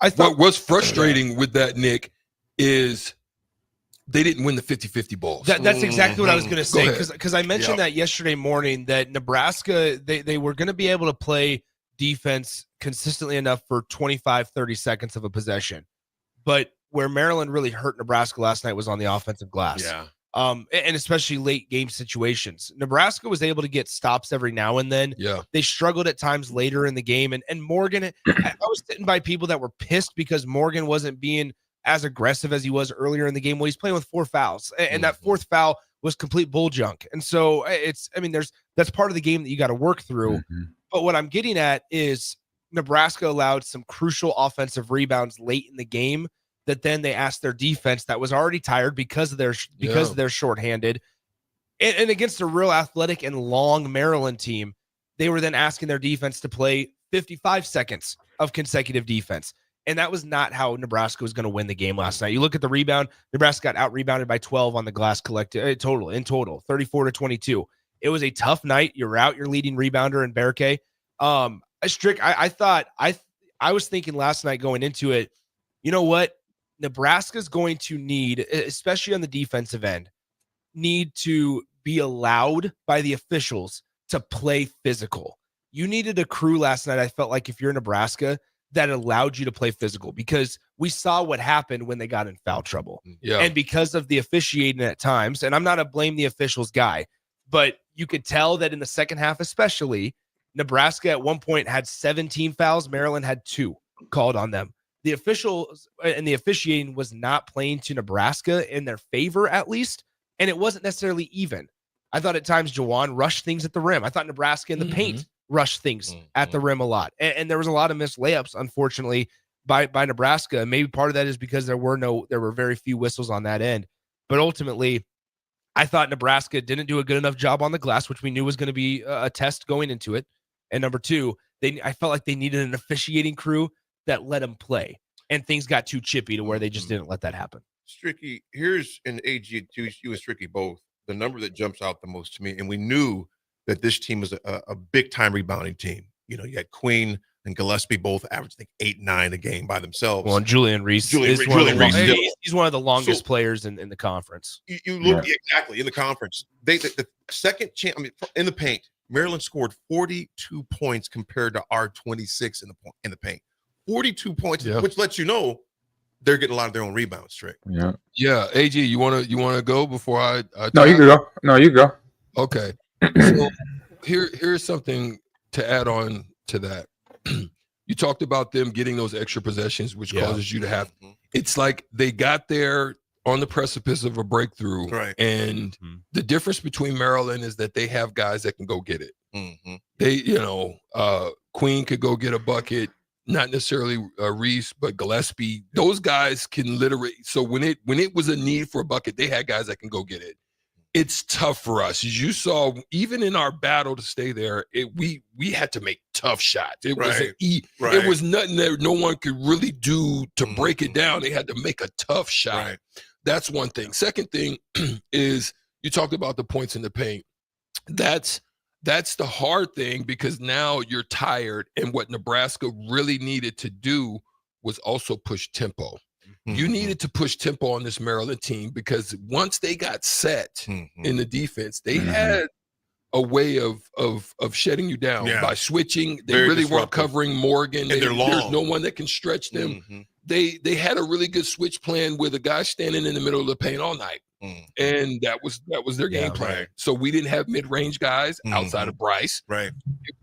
I thought what was frustrating with that, Nick, is they didn't win the 50-50 balls. That's exactly what I was going to say, because I mentioned that yesterday morning, that Nebraska, they were going to be able to play defense consistently enough for 25, 30 seconds of a possession. But where Maryland really hurt Nebraska last night was on the offensive glass. And especially late game situations. Nebraska was able to get stops every now and then. They struggled at times later in the game. And Morgan, I was sitting by people that were pissed because Morgan wasn't being as aggressive as he was earlier in the game. Well, he's playing with 4 fouls. And that fourth foul was complete bull junk. And so that's part of the game that you got to work through. But what I'm getting at is Nebraska allowed some crucial offensive rebounds late in the game that then they asked their defense that was already tired because of their shorthanded. And against a real athletic and long Maryland team, they were then asking their defense to play 55 seconds of consecutive defense. And that was not how Nebraska was going to win the game last night. You look at the rebound, Nebraska got out-rebounded by 12 on the glass collective in total, 34-22. It was a tough night. You're out your leading rebounder in Berke. Strick, I thought I was thinking last night going into it, you know what? Nebraska's going to need, especially on the defensive end, need to be allowed by the officials to play physical. You needed a crew last night, I felt like, if you're Nebraska, that allowed you to play physical, because we saw what happened when they got in foul trouble. Yeah. And because of the officiating at times, and I'm not a blame the officials guy, but you could tell that in the second half especially, Nebraska at one point had 17 fouls. Maryland had 2 called on them. The officials and the officiating was not playing to Nebraska in their favor, at least, and it wasn't necessarily even. I thought at times Jawan rushed things at the rim. I thought Nebraska in the paint rushed things at the rim a lot. And there was a lot of missed layups, unfortunately, by Nebraska. Maybe part of that is because there were very few whistles on that end. But ultimately, I thought Nebraska didn't do a good enough job on the glass, which we knew was going to be a test going into it. And number 2, I felt like they needed an officiating crew that let them play. And things got too chippy to where they just didn't let that happen. Stricky, here's an AG, you and Stricky both, the number that jumps out the most to me. And we knew that this team was a big-time rebounding team. You know, you had Queen and Gillespie both averaged, I think, 8-9 a game by themselves. Well, and Julian Reese is he's one of the longest players in the conference. You look exactly in the conference. The second chance, in the paint, Maryland scored 42 points compared to our 26 in the paint. 42 points, which lets you know they're getting a lot of their own rebounds, Strick. Yeah. AG, you wanna go before I No, you can go. No, you go. Okay. So here's something to add on to that. You talked about them getting those extra possessions, which causes you to have. It's like they got there on the precipice of a breakthrough, right? And the difference between Maryland is that they have guys that can go get it. They, Queen could go get a bucket. Not necessarily Reese, but Gillespie. Those guys can literally. So when it was a need for a bucket, they had guys that can go get it. It's tough for us. As you saw, even in our battle to stay there, we had to make tough shots. It was it was nothing that no one could really do to break it down. They had to make a tough shot. Right. That's one thing. Second thing is you talked about the points in the paint. That's the hard thing, because now you're tired, and what Nebraska really needed to do was also push tempo. You needed to push tempo on this Maryland team, because once they got set in the defense, they had a way of shutting you down by switching. They Very really disruptive. weren't covering Morgan. And they're long. There's no one that can stretch them. They had a really good switch plan with a guy standing in the middle of the paint all night. And that was their game plan. Right. So we didn't have mid-range guys outside of Bryce. Right.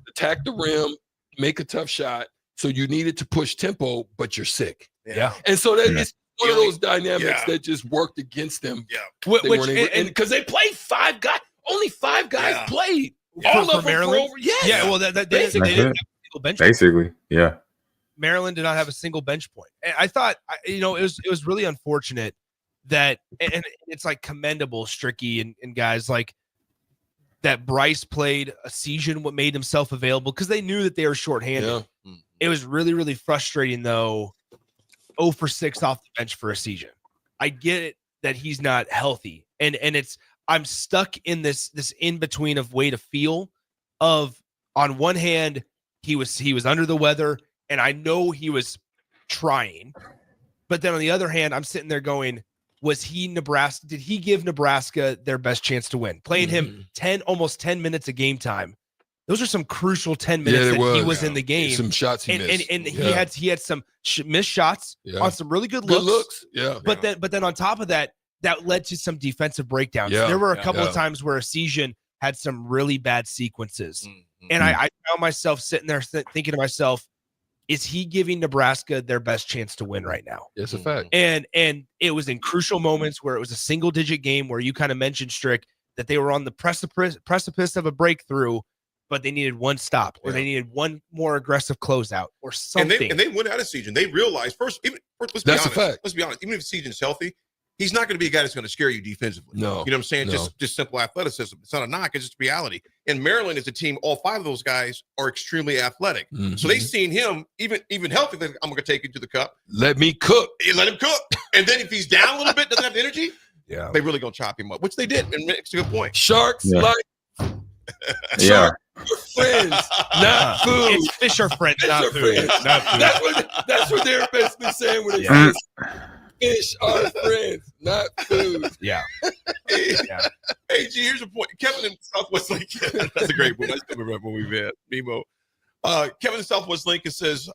Attack the rim, make a tough shot. So you needed to push tempo, but you're sick. Yeah. And so that it's one of those dynamics that just worked against them. Yeah. Because they played 5 guys. Only 5 guys played. All for of them Maryland? For over. Yeah. Yeah, well, they didn't have a single bench point. Basically, yeah. Maryland did not have a single bench point. And I thought, it was really unfortunate that, and it's like commendable, Stricky and guys, like that Bryce played a season, what made himself available, because they knew that they were shorthanded. Yeah. It was really, really frustrating, though, 0 for 6 off the bench for a season. I get it that he's not healthy, and I'm stuck in this in between of way to feel of, on one hand, he was under the weather, and I know he was trying, but then on the other hand, I'm sitting there going, was he Nebraska? Did he give Nebraska their best chance to win? Playing him almost 10 minutes of game time. Those are some crucial 10 minutes that he was in the game. Some shots he missed. And he had some missed shots on some really good looks. Yeah. But then on top of that, that led to some defensive breakdowns. Yeah. There were a couple of times where Esiason had some really bad sequences. And I found myself sitting there thinking to myself, is he giving Nebraska their best chance to win right now? It's a fact. And it was in crucial moments where it was a single-digit game where you kind of mentioned, Strick, that they were on the precipice of a breakthrough, but they needed one stop, or they needed one more aggressive closeout, or something. And they went out of season. They realized first, let's be honest. Let's be honest. Even if Season's healthy, he's not going to be a guy that's going to scare you defensively. No. You know what I'm saying? No. Just simple athleticism. It's not a knock. It's just reality. And Maryland is a team, all 5 of those guys are extremely athletic. So they've seen him, even healthy, I'm going to take you to the cup. Let me cook. Let him cook. And then if he's down a little bit, doesn't have the energy, yeah, they really going to chop him up, which they did. And it's a good point. Sharks like Yeah. friends, not food. It's fish are friends, Fish not are food. friends. Not food. That's what they're basically saying when they Yeah. say fish are friends, not food. Yeah. Hey, G, here's a point. Kevin in Southwest Lincoln. That's a great one. I still remember when we met Mimo. Kevin in Southwest Lincoln says,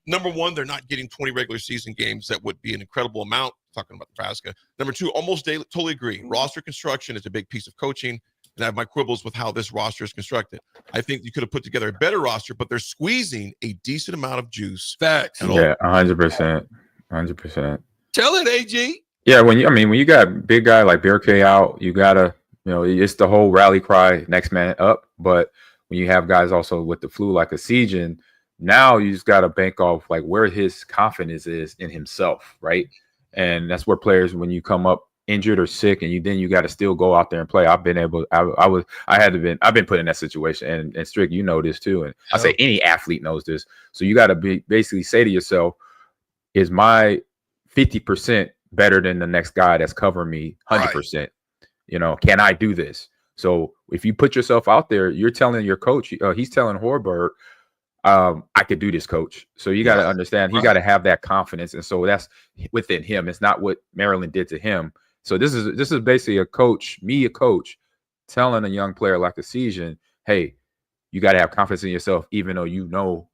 number 1, they're not getting 20 regular season games. That would be an incredible amount. Talking about Nebraska. Number 2, almost daily, totally agree. Roster construction is a big piece of coaching. And I have my quibbles with how this roster is constructed. I think you could have put together a better roster, but they're squeezing a decent amount of juice. Facts. Yeah, 100%. 100%. Tell it, AG. Yeah, when you got big guy like Bear K out, you gotta, it's the whole rally cry, next man up. But when you have guys also with the flu like a Sejan, now you just gotta bank off like where his confidence is in himself, right? And that's where players, when you come up injured or sick, and you got to still go out there and play. I've been put in that situation, and Strick, you know this too, and I say any athlete knows this. So you got to basically say to yourself, is my 50% better than the next guy that's covering me 100%? Can I do this? So if you put yourself out there, you're telling your coach, he's telling Horberg, I could do this, coach. So you got to understand, he got to have that confidence, and so that's within him. It's not what Maryland did to him. So this is basically a coach telling a young player like a Sejan, hey, you got to have confidence in yourself, even though you're not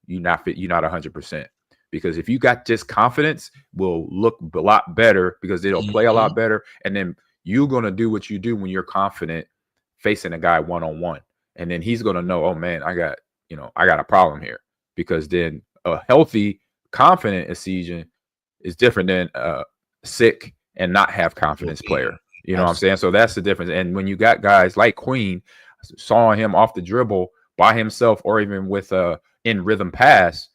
100%. Because if you got just confidence, will look a lot better because it'll play a lot better, and then you're gonna do what you do when you're confident facing a guy one-on-one, and then he's gonna know, oh man, I got a problem here. Because then a healthy, confident Sejan is different than sick and not have confidence player. You know what I'm saying? So that's the difference. And when you got guys like Queen, saw him off the dribble by himself, or even with a in rhythm pass,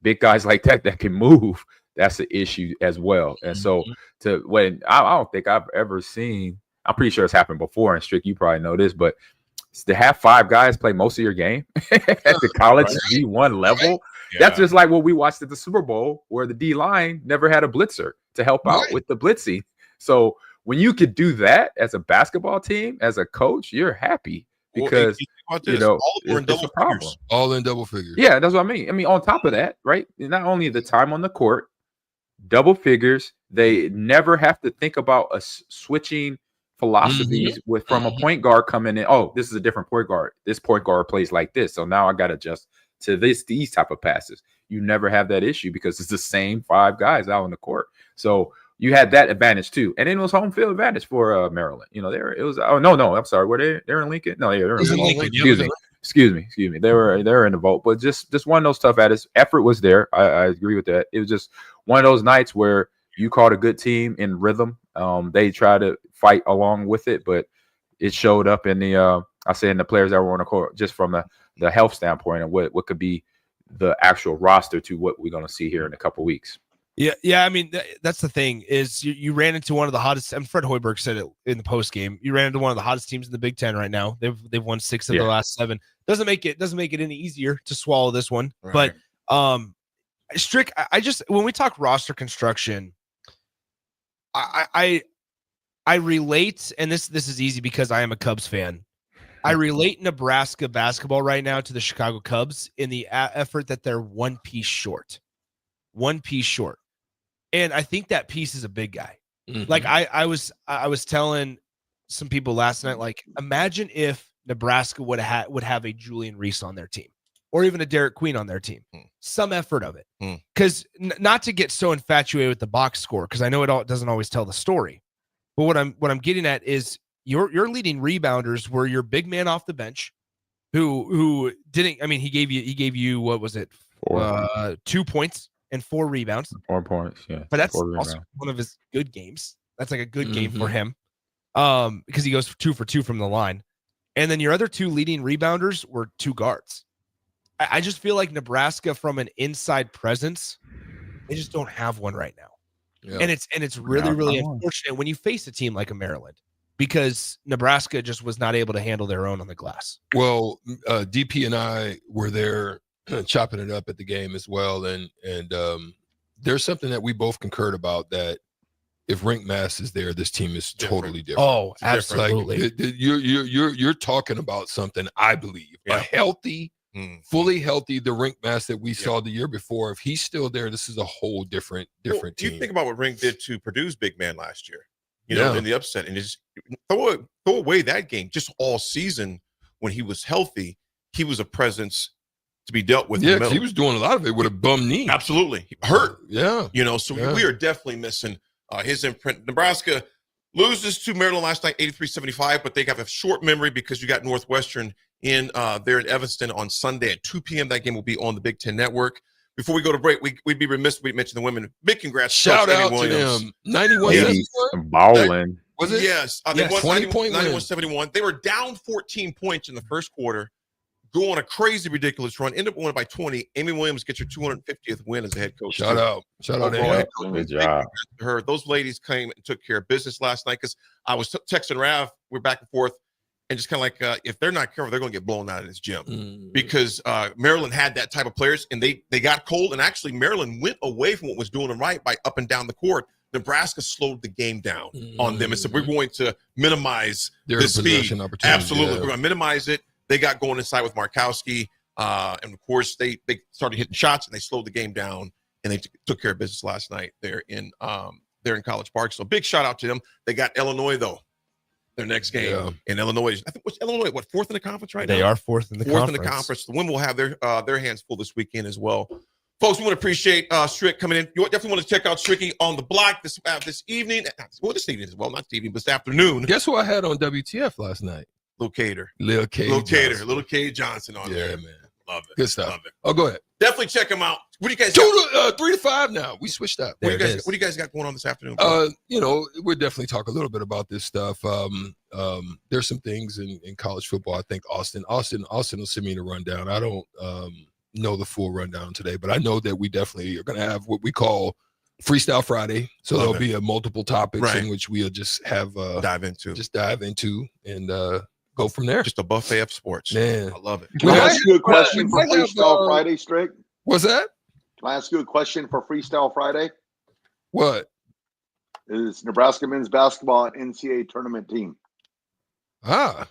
big guys like that can move, that's an issue as well. And so I don't think I've ever seen, I'm pretty sure it's happened before, and Strick, you probably know this, but to have 5 guys play most of your game at the college D1 level, that's just like what we watched at the Super Bowl, where the D line never had a blitzer to help out with the blitzing. So when you could do that as a basketball team, as a coach, you're happy because it's a problem. All in double figures. Yeah, that's what I mean. I mean, on top of that, right? Not only the time on the court, double figures. They never have to think about switching philosophies from a point guard coming in. Oh, this is a different point guard. This point guard plays like this, so now I got to adjust to these type of passes. You never have that issue because it's the same 5 guys out on the court. So you had that advantage too, and then it was home field advantage for Maryland. I'm sorry, they're in Lincoln. No, they're in Lincoln. Excuse me. They were in the vote, but just one of those tough at it. Effort was there. I agree with that. It was just one of those nights where you caught a good team in rhythm. They tried to fight along with it, but it showed up in the in the players that were on the court, just from the health standpoint and what could be the actual roster to what we're going to see here in a couple weeks. Yeah. I mean, that's the thing is you ran into one of the hottest. And Fred Hoiberg said it in the post game. You ran into one of the hottest teams in the Big Ten right now. They've won 6 of the last 7. Doesn't make it any easier to swallow this one. Right. But Strick, I just, when we talk roster construction, I relate, and this is easy because I am a Cubs fan. I relate Nebraska basketball right now to the Chicago Cubs in the effort that they're one piece short. And I think that piece is a big guy. Like I was telling some people last night, like, imagine if Nebraska would have a Julian Reese on their team, or even a Derek Queen on their team. Some effort of it. Because not to get so infatuated with the box score, because I know it doesn't always tell the story. But what I'm getting at is your leading rebounders were your big man off the bench, who didn't. I mean, he gave you what was it? 2 points and 4 rebounds. 4 points, yeah. But that's also one of his good games. That's like a good game for him, because he goes 2 for 2 from the line. And then your other 2 leading rebounders were 2 guards. I just feel like Nebraska, from an inside presence, they just don't have one right now. Yeah. And it's really, really unfortunate when you face a team like a Maryland, because Nebraska just was not able to handle their own on the glass. Well, DP and I were there chopping it up at the game as well, and there's something that we both concurred about, that if Rink Mass is there, this team is totally different. Oh, absolutely. Like, you're talking about something, I believe, a healthy, fully healthy, the Rink Mass that we saw the year before. If he's still there, this is a whole different team. You think about what Rink did to Purdue's big man last year, you know, in the upset, and just throw away that game. Just all season when he was healthy, he was a presence to be dealt with. Yeah, 'cause he was doing a lot of it with a bum knee. Absolutely. Hurt. Yeah. You know, so we are definitely missing his imprint. Nebraska loses to Maryland last night, 83-75, but they have a short memory because you got Northwestern there in Evanston on Sunday at 2 p.m. That game will be on the Big Ten Network. Before we go to break, we'd be remiss if we mention the women. Big congrats. Shout Coach out Eddie Williams. to them. 91 balling. Was it? Yes. They won 20-point 91-71. They were down 14 points in the first quarter, go on a crazy, ridiculous run, end up winning by 20. Amy Williams gets her 250th win as a head coach. Shout out to Amy. Good job. Her. Those ladies came and took care of business last night, because I was texting Raff. We're back and forth, and just kind of like, if they're not careful, they're going to get blown out of this gym, because Maryland had that type of players, and they got cold, and actually Maryland went away from what was doing them right by up and down the court. Nebraska slowed the game down on them and said, we're going to minimize their the speed. Absolutely. Yeah. We're going to minimize it. They got going inside with Markowski. And of course, they started hitting shots, and they slowed the game down, and they took care of business last night there in College Park. So big shout out to them. They got Illinois, though, their next game. In Illinois, I think, what's Illinois, fourth in the conference right now? They are fourth in the conference. The women will have their hands full this weekend as well. Folks, we want to appreciate Strick coming in. You definitely want to check out Stricky on the block this evening. Well, this evening as well, not this evening, but this afternoon. Guess who I had on WTF last night? Lil Cater. Lil K Johnson on there. there. Man. Love it. Good stuff. Love it. Oh, go ahead. Definitely check them out. What do you guys 3 to 5 now. We switched up. What do you guys got going on this afternoon? We'll definitely talk a little bit about this stuff. There's some things in college football. I think Austin will send me the rundown. I don't know the full rundown today, but I know that we definitely are going to have what we call Freestyle Friday. So there'll be multiple topics in which we'll just have dive into and go from there. Just a buffet of sports. Man, I love it. Can I ask you a question for Freestyle Friday, Strick? What's that? Can I ask you a question for Freestyle Friday? What? Is Nebraska men's basketball an NCAA tournament team? What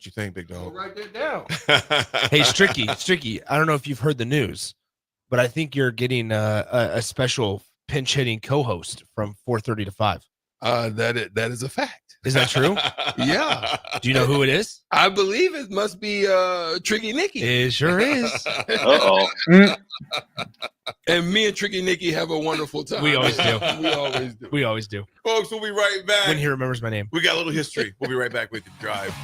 you think, big dog? I'll write that down. Hey, Stricky, I don't know if you've heard the news, but I think you're getting a special pinch hitting co-host from 4:30 to 5. That is a fact. Is that true? Yeah. Do you know who it is? I believe it must be Tricky Nicky. It sure is. Uh-oh. And me and Tricky Nicky have a wonderful time. We always do. We always do. Folks, we'll be right back. When he remembers my name. We got a little history. We'll be right back with the drive.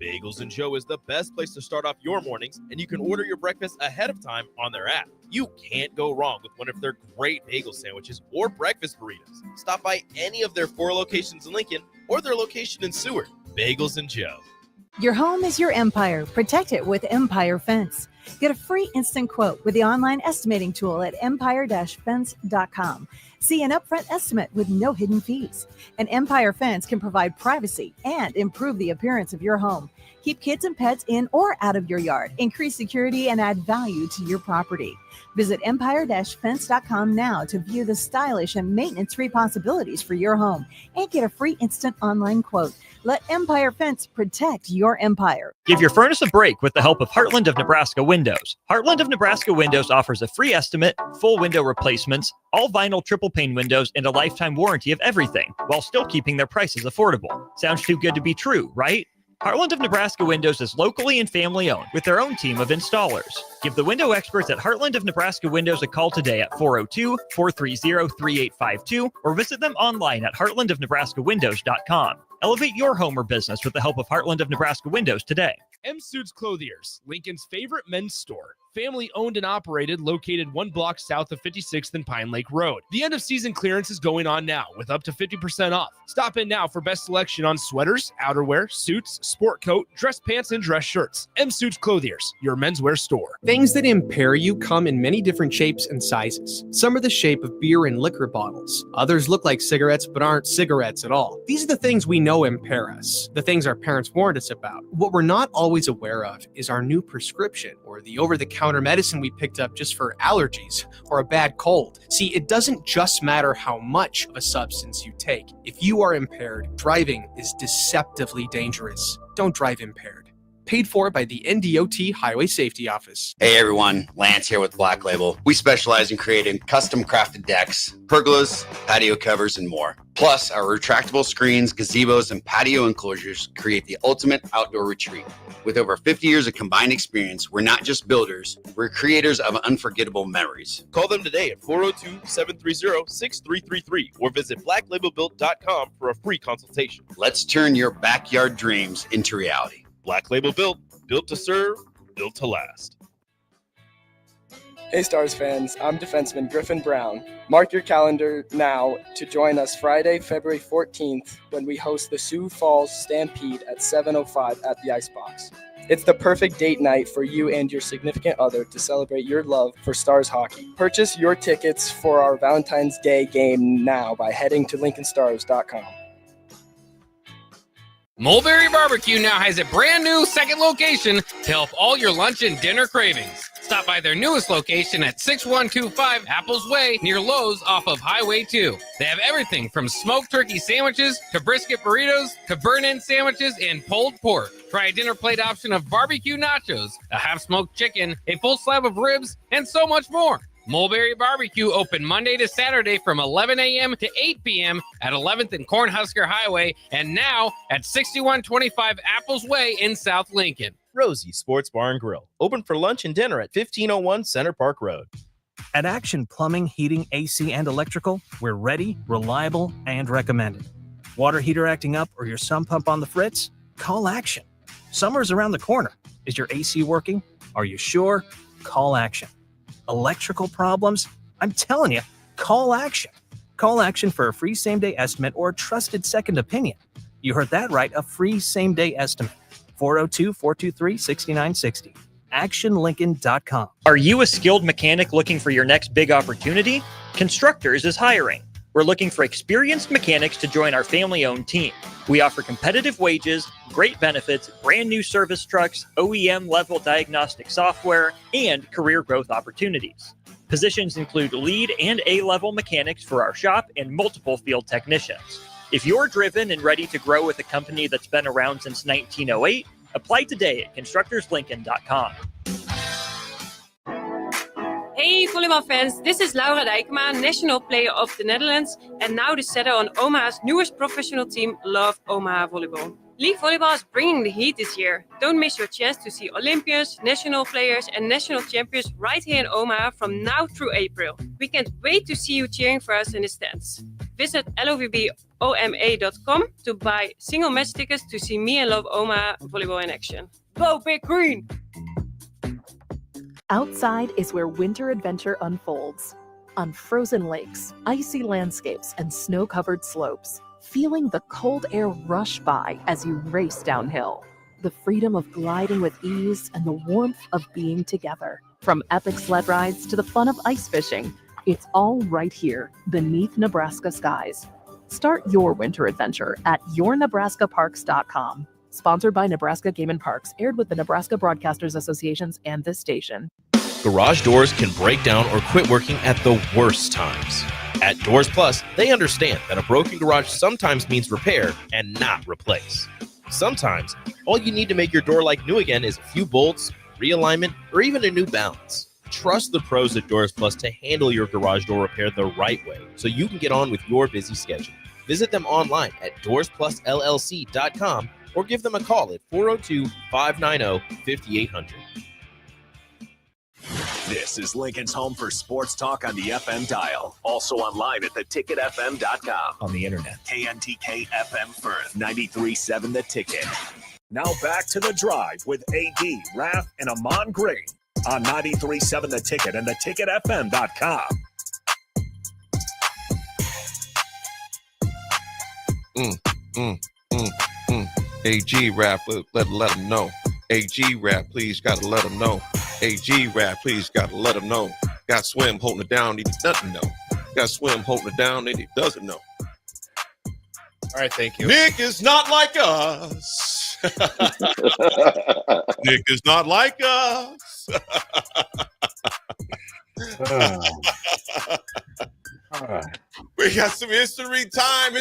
Bagels and Joe is the best place to start off your mornings, and you can order your breakfast ahead of time on their app. You can't go wrong with one of their great bagel sandwiches or breakfast burritos. Stop by any of their 4 locations in Lincoln or their location in Seward. Bagels and Joe. Your home is your empire. Protect it with Empire Fence. Get a free instant quote with the online estimating tool at empire-fence.com. See an upfront estimate with no hidden fees. An Empire Fence can provide privacy and improve the appearance of your home. Keep kids and pets in or out of your yard. Increase security and add value to your property. Visit empire-fence.com now to view the stylish and maintenance-free possibilities for your home and get a free instant online quote. Let Empire Fence protect your empire. Give your furnace a break with the help of Heartland of Nebraska Windows. Heartland of Nebraska Windows offers a free estimate, full window replacements, all vinyl triple pane windows, and a lifetime warranty of everything, while still keeping their prices affordable. Sounds too good to be true, right? Heartland of Nebraska Windows is locally and family owned with their own team of installers. Give the window experts at Heartland of Nebraska Windows a call today at 402-430-3852 or visit them online at heartlandofnebraskawindows.com. Elevate your home or business with the help of Heartland of Nebraska Windows today. M Suits Clothiers, Lincoln's favorite men's store. family owned and operated, located 1 block south of 56th and Pine Lake Road. The end of season clearance is going on now with up to 50% off. Stop in now for best selection on sweaters, outerwear, suits, sport coat, dress pants, and dress shirts. M Suits Clothiers, your menswear store. Things that impair you come in many different shapes and sizes. Some are the shape of beer and liquor bottles. Others look like cigarettes but aren't cigarettes at all. These are the things we know impair us, the things our parents warned us about. What we're not always aware of is our new prescription or the over-the-counter medicine we picked up just for allergies or a bad cold. See, it doesn't just matter how much of a substance you take. If you are impaired, driving is deceptively dangerous. Don't drive impaired. Paid for by the NDOT Highway Safety Office. Hey everyone, Lance here with Black Label. We specialize in creating custom crafted decks, pergolas, patio covers, and more. Plus, our retractable screens, gazebos, and patio enclosures create the ultimate outdoor retreat. With over 50 years of combined experience, we're not just builders, we're creators of unforgettable memories. Call them today at 402-730-6333 or visit blacklabelbuilt.com for a free consultation. Let's turn your backyard dreams into reality. Black Label Built, built to serve, built to last. Hey Stars fans, I'm defenseman Griffin Brown. Mark your calendar now to join us Friday, February 14th when we host the Sioux Falls Stampede at 7:05 at the Icebox. It's the perfect date night for you and your significant other to celebrate your love for Stars hockey. Purchase your tickets for our Valentine's Day game now by heading to LincolnStars.com. Mulberry Barbecue now has a brand new second location to help all your lunch and dinner cravings. Stop by their newest location at 6125 Apples Way near Lowe's off of Highway 2. They have everything from smoked turkey sandwiches to brisket burritos to burn-in sandwiches and pulled pork. Try a dinner plate option of barbecue nachos, a half-smoked chicken, a full slab of ribs, and so much more. Mulberry Barbecue open Monday to Saturday from 11 a.m. to 8 p.m. at 11th and Cornhusker Highway and now at 6125 Apples Way in South Lincoln. Rosie Sports Bar and Grill, open for lunch and dinner at 1501 Center Park Road. At Action Plumbing, Heating, AC, and Electrical, we're ready, reliable, and recommended. Water heater acting up or your sump pump on the fritz? Call Action. Summer's around the corner. Is your AC working? Are you sure? Call Action. Electrical problems? I'm telling you, call Action. Call Action for a free same-day estimate or a trusted second opinion. You heard that right, a free same-day estimate. 402-423-6960. ActionLincoln.com. Are you a skilled mechanic looking for your next big opportunity? Constructors is hiring. We're looking for experienced mechanics to join our family-owned team. We offer competitive wages, great benefits, brand new service trucks, OEM-level diagnostic software, and career growth opportunities. Positions include lead and A-level mechanics for our shop and multiple field technicians. If you're driven and ready to grow with a company that's been around since 1908, apply today at constructorslincoln.com. Hey volleyball fans, this is Laura Dijkema, national player of the Netherlands and now the setter on Omaha's newest professional team, Love Omaha Volleyball. League volleyball is bringing the heat this year. Don't miss your chance to see Olympians, national players and national champions right here in Omaha from now through April. We can't wait to see you cheering for us in the stands. Visit lovboma.com to buy single match tickets to see me and Love Omaha Volleyball in action. Go Big Green! Outside is where winter adventure unfolds. On frozen lakes, icy landscapes, and snow-covered slopes. Feeling the cold air rush by as you race downhill. The freedom of gliding with ease and the warmth of being together. From epic sled rides to the fun of ice fishing, it's all right here beneath Nebraska skies. Start your winter adventure at yournebraskaparks.com. Sponsored by Nebraska Game and Parks, aired with the Nebraska Broadcasters Associations and this station. Garage doors can break down or quit working at the worst times. At Doors Plus, they understand that a broken garage sometimes means repair and not replace. Sometimes, all you need to make your door like new again is a few bolts, realignment, or even a new balance. Trust the pros at Doors Plus to handle your garage door repair the right way so you can get on with your busy schedule. Visit them online at doorsplusllc.com or give them a call at 402-590-5800. This is Lincoln's home for sports talk on the FM dial. Also online at theticketfm.com. On the internet. KNTK FM Firth, 93.7 The Ticket. Now back to The Drive with AD, Raff, and Ahman Green on 93.7 The Ticket and theticketfm.com. AG Raff, let him know. AG Raff, please gotta let him know. AG Raff, please gotta let him know. Got Swim holding it down, he doesn't know. Got Swim holding it down, and he doesn't know. All right, thank you. Nick is not like us. Nick is not like us. We got some history time.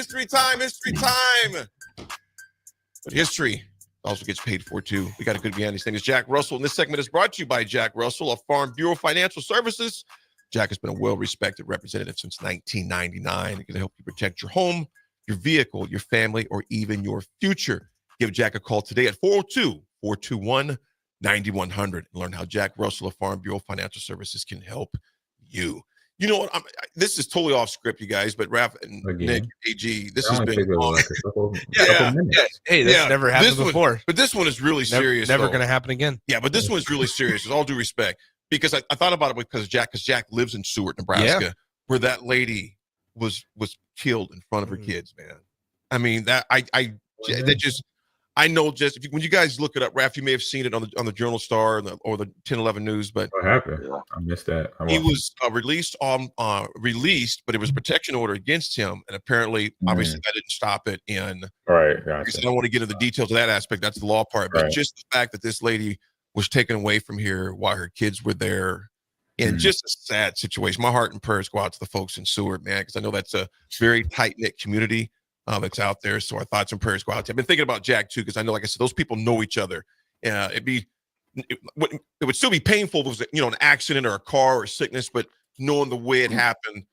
But history also gets paid for, too. We got a good man. His name is Jack Russell. And this segment is brought to you by Jack Russell of Farm Bureau Financial Services. Jack has been a well-respected representative since 1999. He can help you protect your home, your vehicle, your family, or even your future. Give Jack a call today at 402-421-9100 and learn how Jack Russell of Farm Bureau Financial Services can help you. You know what? This is totally off script, you guys, but Raff and Nick, AG, this has been long. Hey, that's never happened before. But this one is really serious. Never going to happen again. Yeah, but this one's really serious, with all due respect, because I thought about it because Jack lives in Seward, Nebraska, where that lady was killed in front of her kids, man. I mean, I know when you guys look it up, Raff, you may have seen it on the Journal Star or the 1011 News. But what happened? I missed that. He was released, but it was a protection order against him, and apparently, obviously, that didn't stop it. And right, gotcha. I don't want to get into the details of that aspect. That's the law part, but just the fact that this lady was taken away from here while her kids were there, and just a sad situation. My heart and prayers go out to the folks in Seward, man, because I know that's a very tight knit community. That's out there. So our thoughts and prayers go out to him. I've been thinking about Jack too, because I know, like I said, those people know each other. It would still be painful if it was, an accident or a car or sickness, but knowing the way it happened,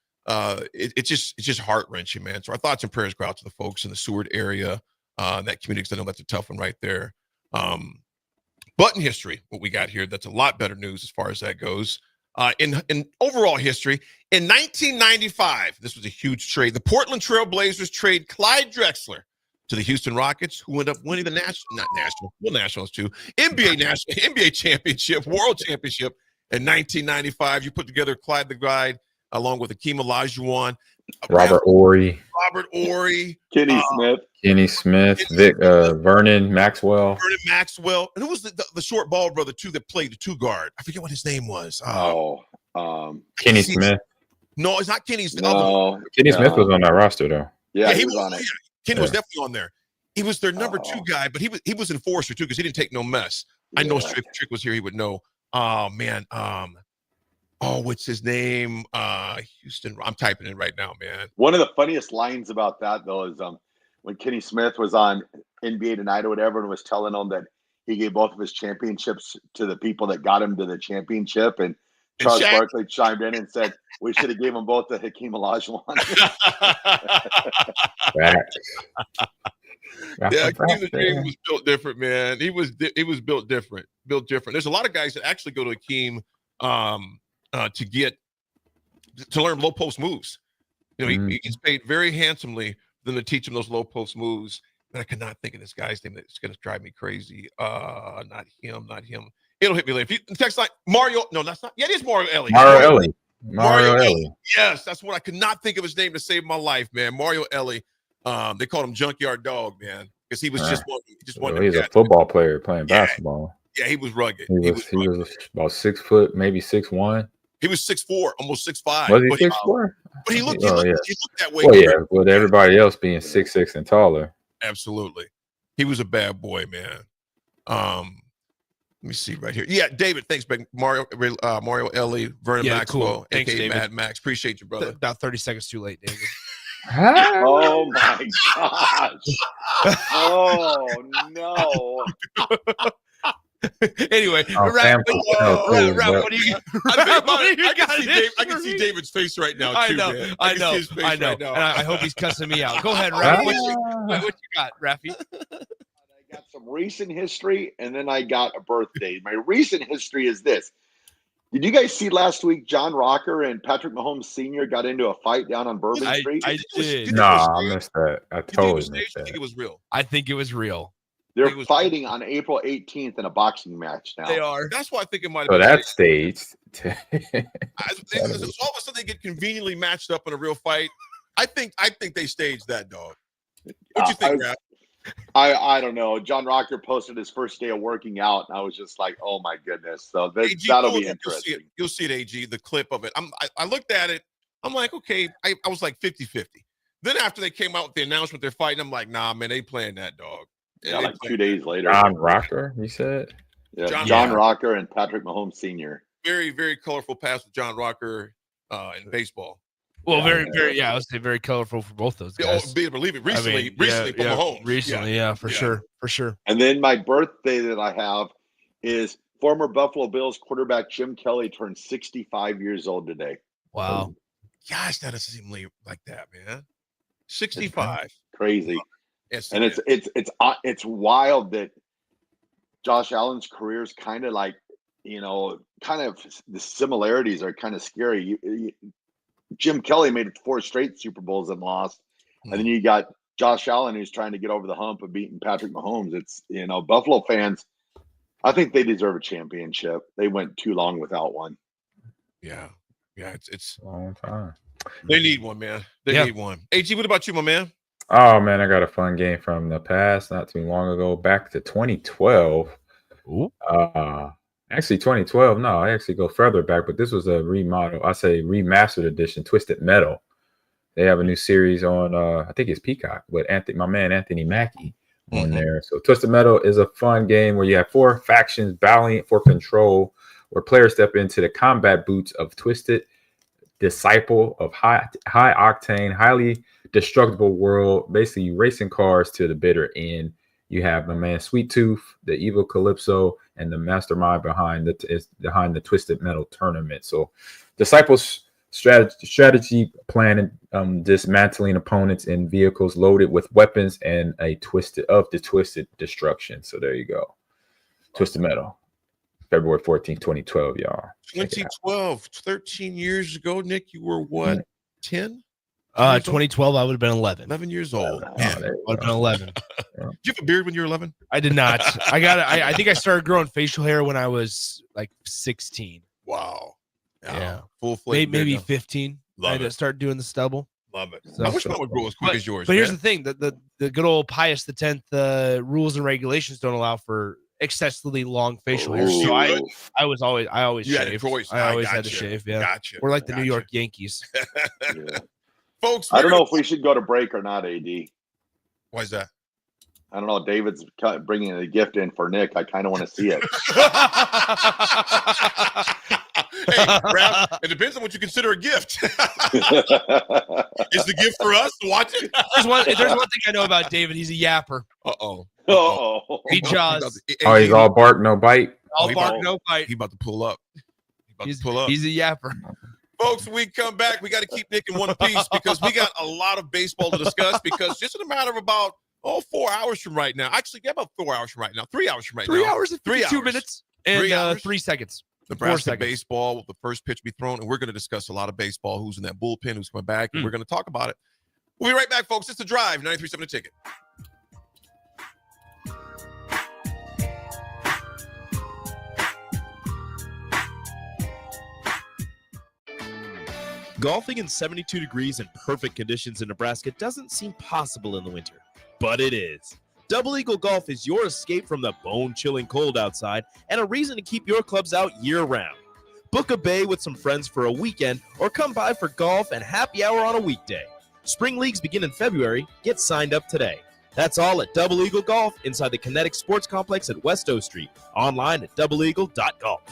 it's just heart wrenching, man. So our thoughts and prayers go out to the folks in the Seward area, that community, because I know that's a tough one right there. But in history, what we got here, that's a lot better news as far as that goes. In overall history, in 1995, this was a huge trade. The Portland Trail Blazers trade Clyde Drexler to the Houston Rockets, who ended up winning the Nationals too, NBA championship, world championship in 1995. You put together Clyde the Glide along with Hakeem Olajuwon, Robert Ory, Kenny Smith, Vernon Maxwell. And who was the short ball brother too that played the two guard? I forget what his name was. Kenny Smith. No, it's not Kenny's. Kenny Smith was on that roster though. Yeah, he was on it. Kenny was definitely on there. He was their number 2 guy, but he was enforcer too because he didn't take no mess. I know Trick was here; he would know. Oh man, what's his name? Houston. I'm typing it right now, man. One of the funniest lines about that though is when Kenny Smith was on NBA Tonight or whatever and was telling them that he gave both of his championships to the people that got him to the championship, and Charles Barkley chimed in and said, "We should have gave them both to Hakeem Olajuwon." Yeah, the Dream was built different, man. He was built different. There's a lot of guys that actually go to Hakeem to learn low post moves. He gets paid very handsomely for them to teach him those low post moves. And I could not think of this guy's name. That's going to drive me crazy. Not him. It'll hit me later. If you text like Mario, no, that's not. Yeah, it is Mario Ellie. Mario Ellie. Yes, that's what I could not think of his name to save my life, man. Mario Ellie. They called him Junkyard Dog, man, because he was just one. He's a football player playing basketball. Yeah, he was rugged. He was about 6 foot, maybe 6'1". He was 6'4", almost 6'5". Was he 6'4"? But he looked that way. Well, yeah, with everybody else being 6'6" and taller. Absolutely. He was a bad boy, man. Let me see right here. Yeah, David, thanks, man. Mario Ellie, Vernon Maxwell, cool. Thanks, aka David. Mad Max. Appreciate you, brother. About 30 seconds too late, David. Oh my gosh. Oh no. Anyway, Raff, what do you I can see David's face right now, too, man. I know. Right now. And I hope he's cussing me out. Go ahead, Raff. What you got, Raffy? I got some recent history, and then I got a birthday. My recent history is this. Did you guys see last week John Rocker and Patrick Mahomes Sr. got into a fight down on Bourbon Street? I did. No, I missed that. I totally missed that. I think it was real. I think it was real. They're fighting on April 18th in a boxing match now. They are. That's why I think it might have So been. that's staged. So all of a sudden they get conveniently matched up in a real fight. I think they staged that, dog. What you think, Raff? I don't know. John Rocker posted his first day of working out, and I was just like, oh my goodness. So that'll be interesting. You'll see it, AG, the clip of it. I looked at it. I'm like, okay. I was like 50-50. Then after they came out with the announcement they're fighting, I'm like, nah, man, they playing that, dog. Yeah, like 2 days later. John Rocker, you said? Yeah, John Rocker and Patrick Mahomes Sr. Very, very colorful pass with John Rocker in baseball. Well, very, I would say very colorful for both those guys. Oh, believe it. Recently, for Mahomes. Recently, for sure. And then my birthday that I have is former Buffalo Bills quarterback Jim Kelly turned 65 years old today. Wow. Gosh, that doesn't seem like that, man. 65. Crazy. Yes, and it's wild that Josh Allen's career is kind of like, kind of the similarities are kind of scary. Jim Kelly made it 4 straight Super Bowls and lost. And then you got Josh Allen, who's trying to get over the hump of beating Patrick Mahomes. It's, Buffalo fans, I think they deserve a championship. They went too long without one. Yeah. Yeah. It's a long time. They need one, man. They need one. AG, what about you, my man? Oh, man, I got a fun game from the past, not too long ago, back to 2012. Ooh. Actually, 2012. No, I actually go further back, but this was a remodel. I say remastered edition, Twisted Metal. They have a new series on, I think it's Peacock, with my man Anthony Mackie on there. So Twisted Metal is a fun game where you have 4 factions battling for control, where players step into the combat boots of Twisted, disciple of high octane, highly destructible world, basically racing cars to the bitter end. You have my man Sweet Tooth, the evil Calypso, and the mastermind behind the Twisted Metal tournament. So disciples strategy planning, dismantling opponents in vehicles loaded with weapons and the twisted destruction. So there you go. Twisted Metal, February 14th, 2012, y'all. 2012, 13 years ago. Nick, you were what, 10? 2012, I would have been 11. 11 years old. I would have been 11. Did you have a beard when you were 11? I did not. I think I started growing facial hair when I was like 16. Wow. Yeah. Full-fledged. Maybe 15. I had to start doing the stubble. Love it. I wish mine would grow as quick as yours. But here's the thing: the good old Pius X rules and regulations don't allow for excessively long facial hair. So I always you shaved. had a choice. I always had to shave. Yeah. Gotcha. We're like the New York Yankees. Folks, I don't know if we should go to break or not, AD. Why is that? I don't know. David's bringing a gift in for Nick. I kind of want to see it. Hey, Raff, it depends on what you consider a gift. Is the gift for us to watch it? There's one thing I know about David. He's a yapper. Uh-oh. He jaws. Oh, he's all bark, no bite. All bark, no bite. He about to pull up. He's a yapper. Folks, when we come back, we got to keep Nick in one piece because we got a lot of baseball to discuss because just in a matter of about 4 hours from right now. Actually, about 4 hours from right now. 3 hours from right now. 3 hours and 52 minutes and 3 seconds. Nebraska baseball will the first pitch be thrown, and we're going to discuss a lot of baseball, who's in that bullpen, who's coming back, and we're going to talk about it. We'll be right back, folks. It's The Drive, 93.7 The Ticket. Golfing in 72 degrees and perfect conditions in Nebraska doesn't seem possible in the winter, but it is. Double Eagle Golf is your escape from the bone-chilling cold outside and a reason to keep your clubs out year-round. Book a bay with some friends for a weekend or come by for golf and happy hour on a weekday. Spring leagues begin in February. Get signed up today. That's all at Double Eagle Golf inside the Kinetic Sports Complex at West O Street. Online at doubleeagle.golf.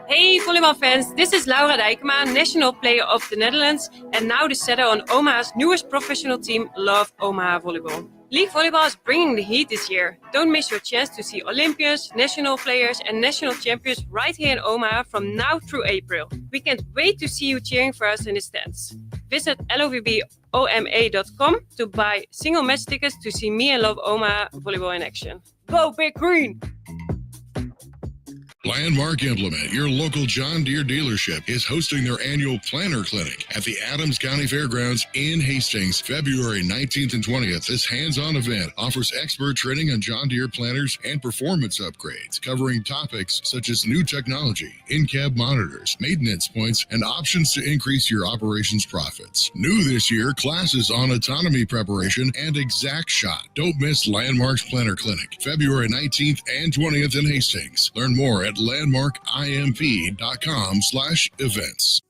Hey volleyball fans, this is Laura Dijkema, National Player of the Netherlands and now the setter on Omaha's newest professional team, Love Omaha Volleyball. League volleyball is bringing the heat this year. Don't miss your chance to see Olympians, national players and national champions right here in Omaha from now through April. We can't wait to see you cheering for us in the stands. Visit lovboma.com to buy single match tickets to see me and Love Omaha Volleyball in action. Go Big Green! Landmark Implement, your local John Deere dealership, is hosting their annual Planner Clinic at the Adams County Fairgrounds in Hastings, February 19th and 20th. This hands-on event offers expert training on John Deere planners and performance upgrades, covering topics such as new technology, in-cab monitors, maintenance points, and options to increase your operations profits. New this year, classes on autonomy preparation and exact shot. Don't miss Landmark's Planner Clinic, February 19th and 20th in Hastings. Learn more at landmarkimp.com/events.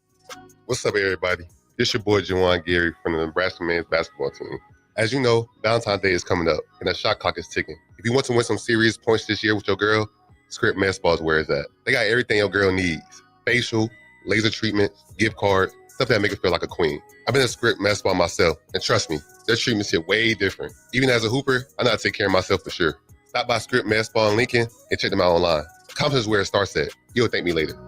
What's up, everybody? This your boy, Juwan Gary from the Nebraska men's basketball team. As you know, Valentine's Day is coming up, and the shot clock is ticking. If you want to win some serious points this year with your girl, Script Men's Ball is where it's at. They got everything your girl needs. Facial, laser treatment, gift card, stuff that make her feel like a queen. I've been a Script Men's Ball myself, and trust me, their treatments hit way different. Even as a hooper, I know how to take care of myself for sure. Stop by Script Men's Ball in Lincoln and check them out online. Confidence is where it starts at. You'll thank me later.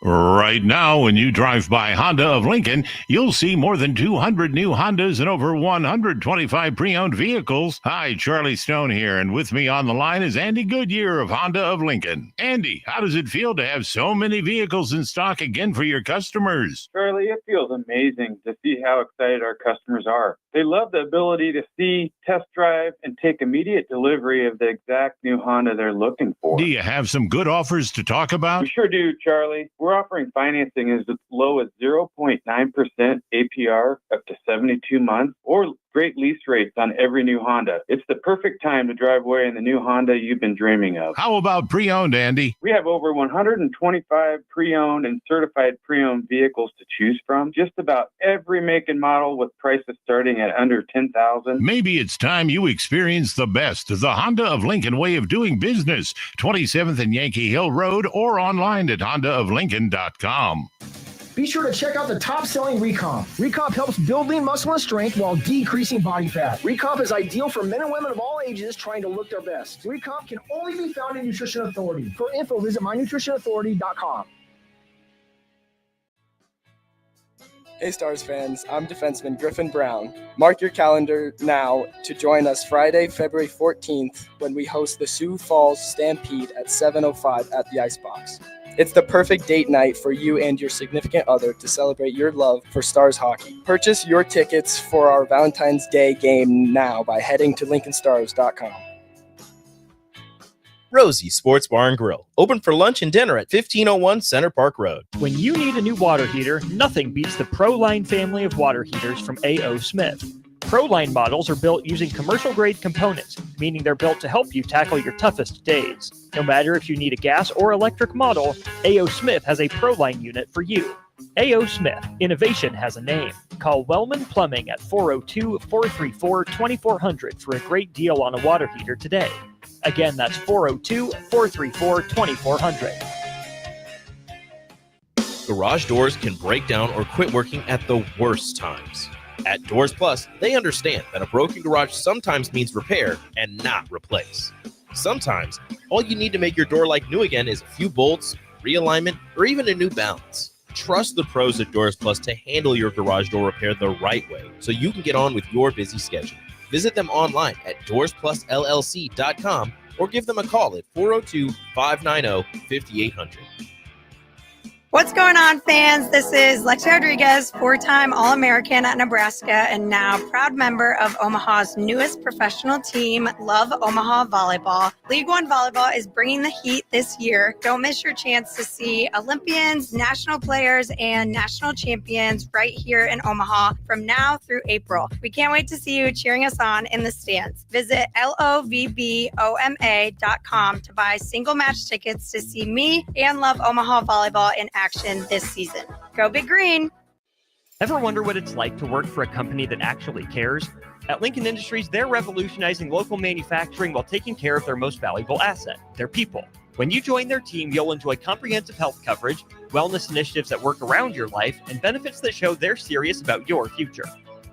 Right now, when you drive by Honda of Lincoln, you'll see more than 200 new Hondas and over 125 pre-owned vehicles. Hi, Charlie Stone here, and with me on the line is Andy Goodyear of Honda of Lincoln. Andy, how does it feel to have so many vehicles in stock again for your customers? Charlie, it feels amazing to see how excited our customers are. They love the ability to see, test drive, and take immediate delivery of the exact new Honda they're looking for. Do you have some good offers to talk about? We sure do, Charlie. We're offering financing as low as 0.9% APR up to 72 months, or great lease rates on every new Honda. It's the perfect time to drive away in the new Honda you've been dreaming of. How about pre-owned, Andy? We have over 125 pre-owned and certified pre-owned vehicles to choose from. Just about every make and model with prices starting at under $10,000. Maybe it's time you experience the best, the Honda of Lincoln way of doing business. 27th and Yankee Hill Road, or online at hondaoflincoln.com. Be sure to check out the top-selling Recomp. Recomp helps build lean muscle and strength while decreasing body fat. Recomp is ideal for men and women of all ages trying to look their best. Recomp can only be found in Nutrition Authority. For info, visit mynutritionauthority.com. Hey Stars fans, I'm defenseman Griffin Brown. Mark your calendar now to join us Friday, February 14th when we host the Sioux Falls Stampede at 7:05 at the Icebox. It's the perfect date night for you and your significant other to celebrate your love for Stars hockey. Purchase your tickets for our Valentine's Day game now by heading to LincolnStars.com. Rosie Sports Bar and Grill, open for lunch and dinner at 1501 Center Park Road. When you need a new water heater, nothing beats the ProLine family of water heaters from A.O. Smith. ProLine models are built using commercial-grade components, meaning they're built to help you tackle your toughest days. No matter if you need a gas or electric model, A.O. Smith has a ProLine unit for you. A.O. Smith, innovation has a name. Call Wellman Plumbing at 402-434-2400 for a great deal on a water heater today. Again, that's 402-434-2400. Garage doors can break down or quit working at the worst times. At Doors Plus, they understand that a broken garage sometimes means repair and not replace. Sometimes, all you need to make your door like new again is a few bolts, realignment, or even a new balance. Trust the pros at Doors Plus to handle your garage door repair the right way so you can get on with your busy schedule. Visit them online at doorsplusllc.com or give them a call at 402-590-5800. What's going on, fans? This is Lexi Rodriguez, four-time All-American at Nebraska and now proud member of Omaha's newest professional team, Love Omaha Volleyball. League One Volleyball is bringing the heat this year. Don't miss your chance to see Olympians, national players, and national champions right here in Omaha from now through April. We can't wait to see you cheering us on in the stands. Visit lovboma.com to buy single match tickets to see me and Love Omaha Volleyball in action this season. Go Big Green! Ever wonder what it's like to work for a company that actually cares? At Lincoln Industries, they're revolutionizing local manufacturing while taking care of their most valuable asset, their people. When you join their team, you'll enjoy comprehensive health coverage, wellness initiatives that work around your life, and benefits that show they're serious about your future.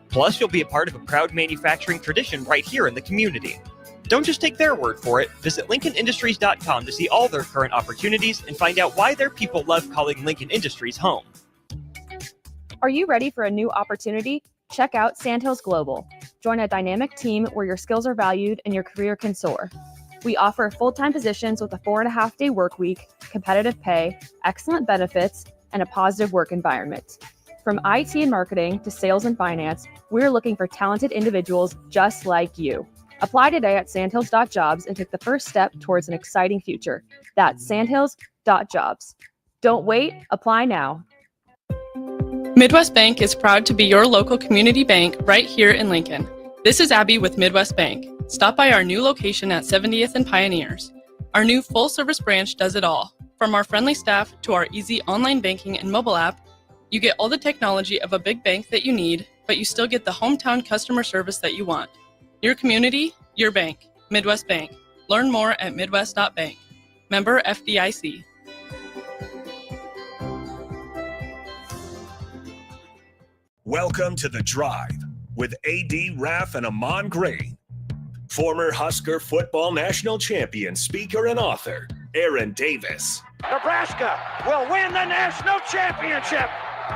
Plus, you'll be a part of a proud manufacturing tradition right here in the community. Don't just take their word for it. Visit LincolnIndustries.com to see all their current opportunities and find out why their people love calling Lincoln Industries home. Are you ready for a new opportunity? Check out Sandhills Global. Join a dynamic team where your skills are valued and your career can soar. We offer full-time positions with a 4.5-day work week, competitive pay, excellent benefits, and a positive work environment. From IT and marketing to sales and finance, we're looking for talented individuals just like you. Apply today at sandhills.jobs and take the first step towards an exciting future. That's sandhills.jobs. Don't wait, apply now. Midwest Bank is proud to be your local community bank right here in Lincoln. This is Abby with Midwest Bank. Stop by our new location at 70th and Pioneers. Our new full-service branch does it all. From our friendly staff to our easy online banking and mobile app, you get all the technology of a big bank that you need, but you still get the hometown customer service that you want. Your community, your bank. Midwest Bank. Learn more at midwest.bank. Member FDIC. Welcome to The Drive with AD Raff and Ahman Grain. Former Husker football national champion, speaker, and author, Aaron Davis. Nebraska will win the national championship.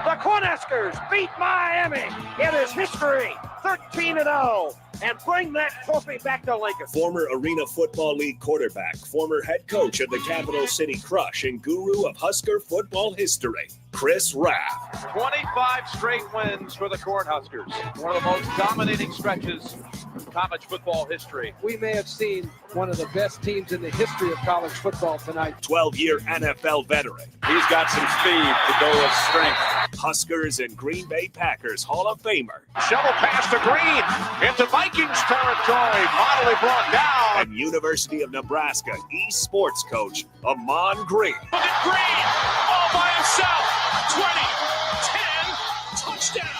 The Cornhuskers beat Miami. It is history, 13-0, and bring that trophy back to Lincoln. Former Arena Football League quarterback, former head coach of the Capital City Crush, and guru of Husker football history, Chris Raff. 25 straight wins for the Cornhuskers. One of the most dominating stretches in college football history. We may have seen one of the best teams in the history of college football tonight. 12-year NFL veteran. He's got some speed to go with strength. Huskers and Green Bay Packers Hall of Famer. Shovel pass to Green into Vikings territory. Bodily brought down. And University of Nebraska eSports coach, Ahman Grain. Look at Green all by himself. 20, 10, touchdown.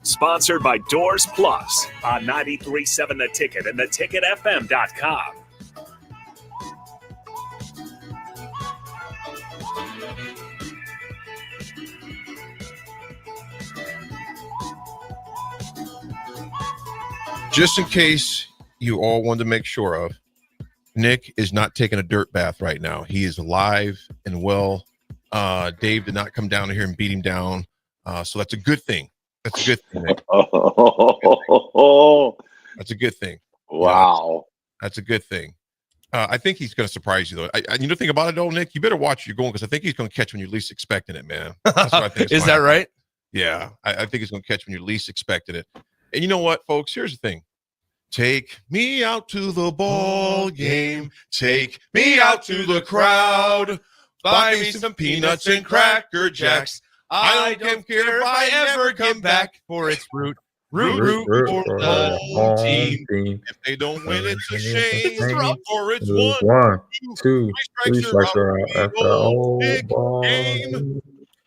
Sponsored by Doors Plus on 93.7 The Ticket and theticketfm.com. Just in case you all wanted to make sure of, Nick is not taking a dirt bath right now. He is alive and well. Dave did not come down here and beat him down. So that's a good thing. That's a good thing, Nick. That's a good thing. Wow. That's a good thing. I think he's going to surprise you, though. You know, think about it, though, Nick. You better watch where you're going because I think he's going to catch when you're least expecting it, man. That's what I think. Is that right? Yeah. I think he's going to catch when you're least expecting it. And you know what, folks? Here's the thing. Take me out to the ball game. Take me out to the crowd. Buy me some peanuts and Cracker Jacks. I don't care if I ever come back for its root for the whole team. If they don't win, it's a shame. Or it's 1, 2, 3 strikes are out after a whole ball game.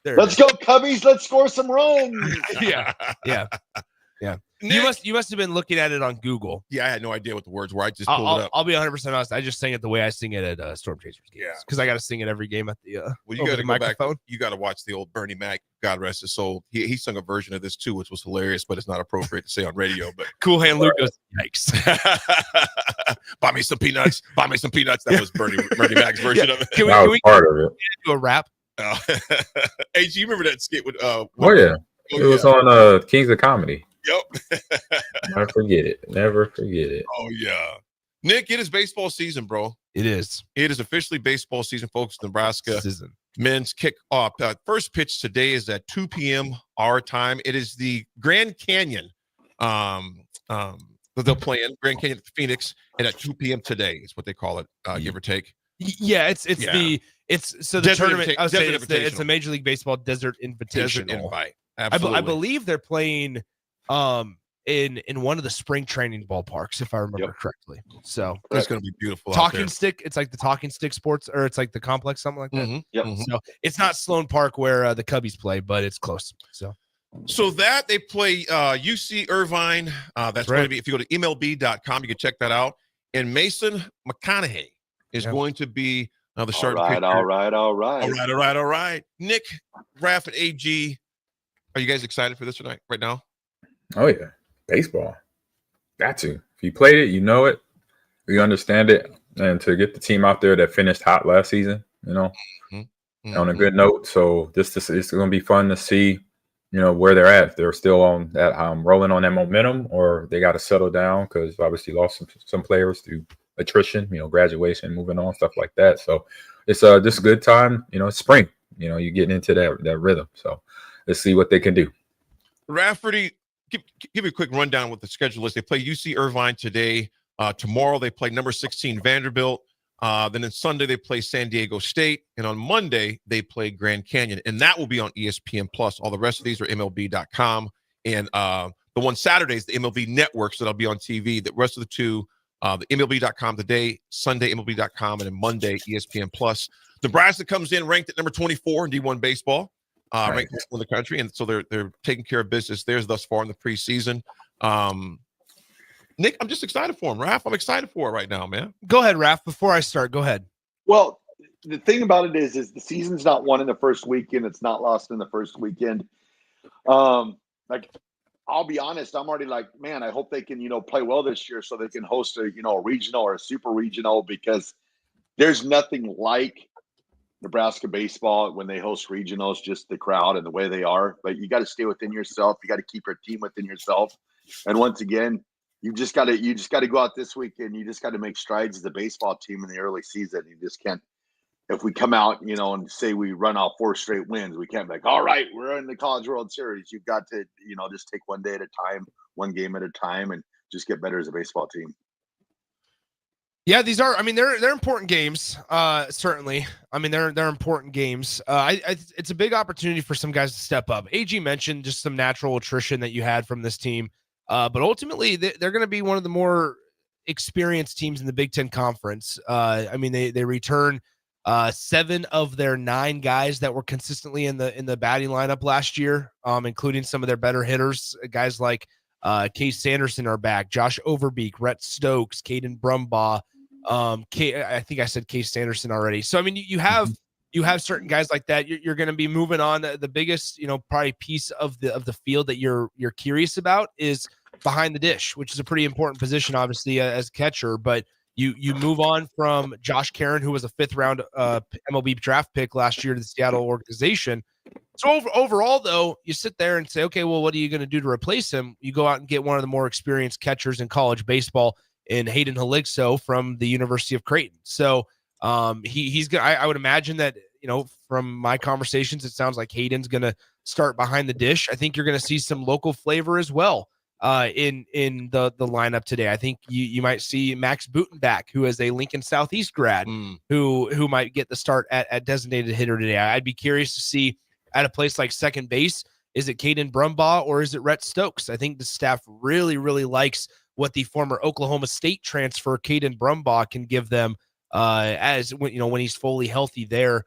Let's go, Cubbies. Let's score some runs. Yeah. You must have been looking at it on Google. Yeah, I had no idea what the words were. I just pulled it up. I'll be 100% honest. I just sang it the way I sing it at Storm Chasers games. Yeah, because I got to sing it every game at the. Well, you got to go microphone. Back. You got to watch the old Bernie Mac. God rest his soul. He sung a version of this too, which was hilarious, but it's not appropriate to say on radio. But Cool Hand Luke goes, yikes! Buy me some peanuts. Buy me some peanuts. That was Bernie Mac's version of it. Can we part of it. Do a rap? Hey, do you remember that skit with? Oh yeah, it was on Kings of Comedy. Yep. Never forget it. Never forget it. Oh yeah, Nick, it is baseball season, bro. It is. It is officially baseball season, folks. Nebraska men's kick off. First pitch today is at 2 p.m. our time. It is the Grand Canyon. That they'll play in Grand Canyon, Phoenix, and at 2 p.m. today is what they call it, give or take. Yeah, it's the tournament. I would say it's a Major League Baseball Desert Invitational. Desert Invite. Absolutely. I believe they're playing in one of the spring training ballparks, if I remember correctly. So it's going to be beautiful. Talking Stick. It's like the Talking Stick Sports, or it's like the complex, something like that. Mm-hmm. So it's not Sloan Park where the Cubbies play, but it's close. So that they play UC Irvine. That's going to be, if you go to MLB.com, you can check that out. And Mason McConaughey is going to be the starting pitcher. All right. Nick, Raff, and AG, are you guys excited for this tonight, right now? Oh yeah, baseball. Got to. If you played it, you know it. You understand it. And to get the team out there that finished hot last season, on a good note. So it's going to be fun to see. where they're at. If they're still on that rolling on that momentum, or they got to settle down because obviously lost some players through attrition, graduation, moving on, stuff like that. So it's just a good time. It's spring. You're getting into that rhythm. So let's see what they can do. Rafferty, give you a quick rundown with the schedule is. They play UC Irvine today. Tomorrow they play number 16 Vanderbilt. Then on Sunday they play San Diego State, and on Monday they play Grand Canyon, and that will be on ESPN Plus. All the rest of these are MLB.com, and the one Saturday is the MLB Network, so that'll be on TV. The rest of the two, the MLB.com today, Sunday MLB.com, and then Monday ESPN Plus. Nebraska comes in ranked at number 24 in D1 baseball, ranked in the country, and so they're taking care of business there thus far in the preseason. Nick, I'm just excited for him. Raff, I'm excited for it right now, man. Go ahead, Raff. Before I start, go ahead. Well, the thing about it is the season's not won in the first weekend. It's not lost in the first weekend. Like, I'll be honest, I'm already like, man, I hope they can, play well this year so they can host a, a regional or a super regional, because there's nothing like Nebraska baseball when they host regionals, just the crowd and the way they are. But you got to stay within yourself. You got to keep your team within yourself. And once again, you just got to go out this weekend. You just got to make strides as a baseball team in the early season. You just can't. If we come out, and say we run off 4 straight wins, we can't be like, all right, we're in the College World Series. You've got to, just take one day at a time, one game at a time, and just get better as a baseball team. Yeah, these are. I mean, they're important games. Certainly. I mean, they're important games. It's a big opportunity for some guys to step up. AG mentioned just some natural attrition that you had from this team. But ultimately, they're going to be one of the more experienced teams in the Big Ten Conference. I mean, they return 7 of their 9 guys that were consistently in the batting lineup last year, including some of their better hitters. Guys like Case Sanderson are back, Josh Overbeek, Rhett Stokes, Caden Brumbaugh. I think I said Case Sanderson already. So I mean, you have certain guys like that. You're going to be moving on. The biggest, probably piece of the field that you're curious about is behind the dish, which is a pretty important position, obviously, as catcher. But you move on from Josh Caron, who was a 5th round MLB draft pick last year to the Seattle organization. So overall, though, you sit there and say, okay, well, what are you going to do to replace him? You go out and get one of the more experienced catchers in college baseball in Hayden Haligso from the University of Creighton. So he's going. I would imagine that, from my conversations, it sounds like Hayden's going to start behind the dish. I think you're going to see some local flavor as well in the lineup today. I think you might see Max Butenbach, who is a Lincoln Southeast grad, who might get the start at designated hitter today. I'd be curious to see at a place like second base, is it Caden Brumbaugh or is it Rhett Stokes? I think the staff really, really likes what the former Oklahoma State transfer Caden Brumbaugh can give them when he's fully healthy there.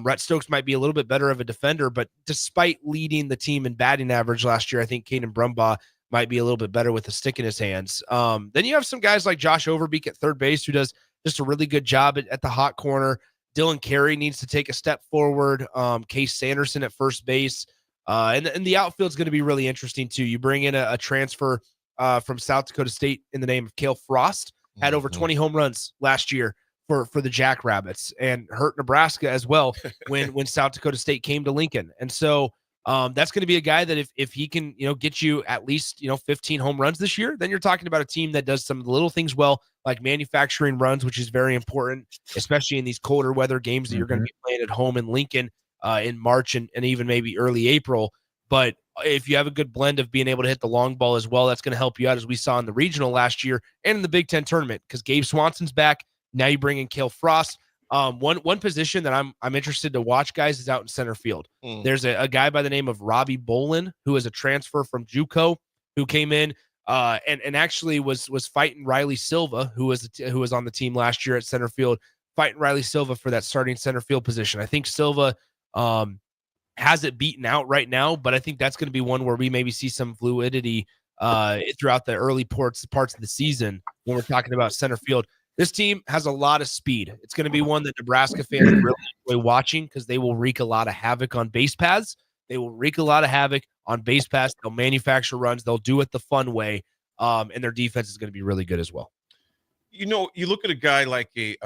Rhett Stokes might be a little bit better of a defender, but despite leading the team in batting average last year, I think Caden Brumbaugh might be a little bit better with a stick in his hands. Then you have some guys like Josh Overbeek at third base, who does just a really good job at the hot corner. Dylan Carey needs to take a step forward. Case Sanderson at first base. And the outfield's going to be really interesting too. You bring in a transfer from South Dakota State in the name of Cale Frost, had over 20 home runs last year for the Jackrabbits, and hurt Nebraska as well when South Dakota State came to Lincoln. And so that's going to be a guy that if he can, get you at least, 15 home runs this year, then you're talking about a team that does some of the little things well, like manufacturing runs, which is very important, especially in these colder weather games that you're going to be playing at home in Lincoln in March and even maybe early April. But if you have a good blend of being able to hit the long ball as well, that's going to help you out, as we saw in the regional last year and in the Big Ten tournament, because Gabe Swanson's back. Now you bring in Cale Frost. One position that I'm interested to watch, guys, is out in center field. There's a guy by the name of Robbie Bolin, who is a transfer from JUCO, who came in and actually was fighting Riley Silva, who was on the team last year at center field, fighting Riley Silva for that starting center field position. I think Silva has it beaten out right now, but I think that's going to be one where we maybe see some fluidity throughout the early parts of the season when we're talking about center field. This team has a lot of speed. It's going to be one that Nebraska fans really enjoy watching, because they will wreak a lot of havoc on base paths. They'll manufacture runs. They'll do it the fun way, and their defense is going to be really good as well. You look at a guy like a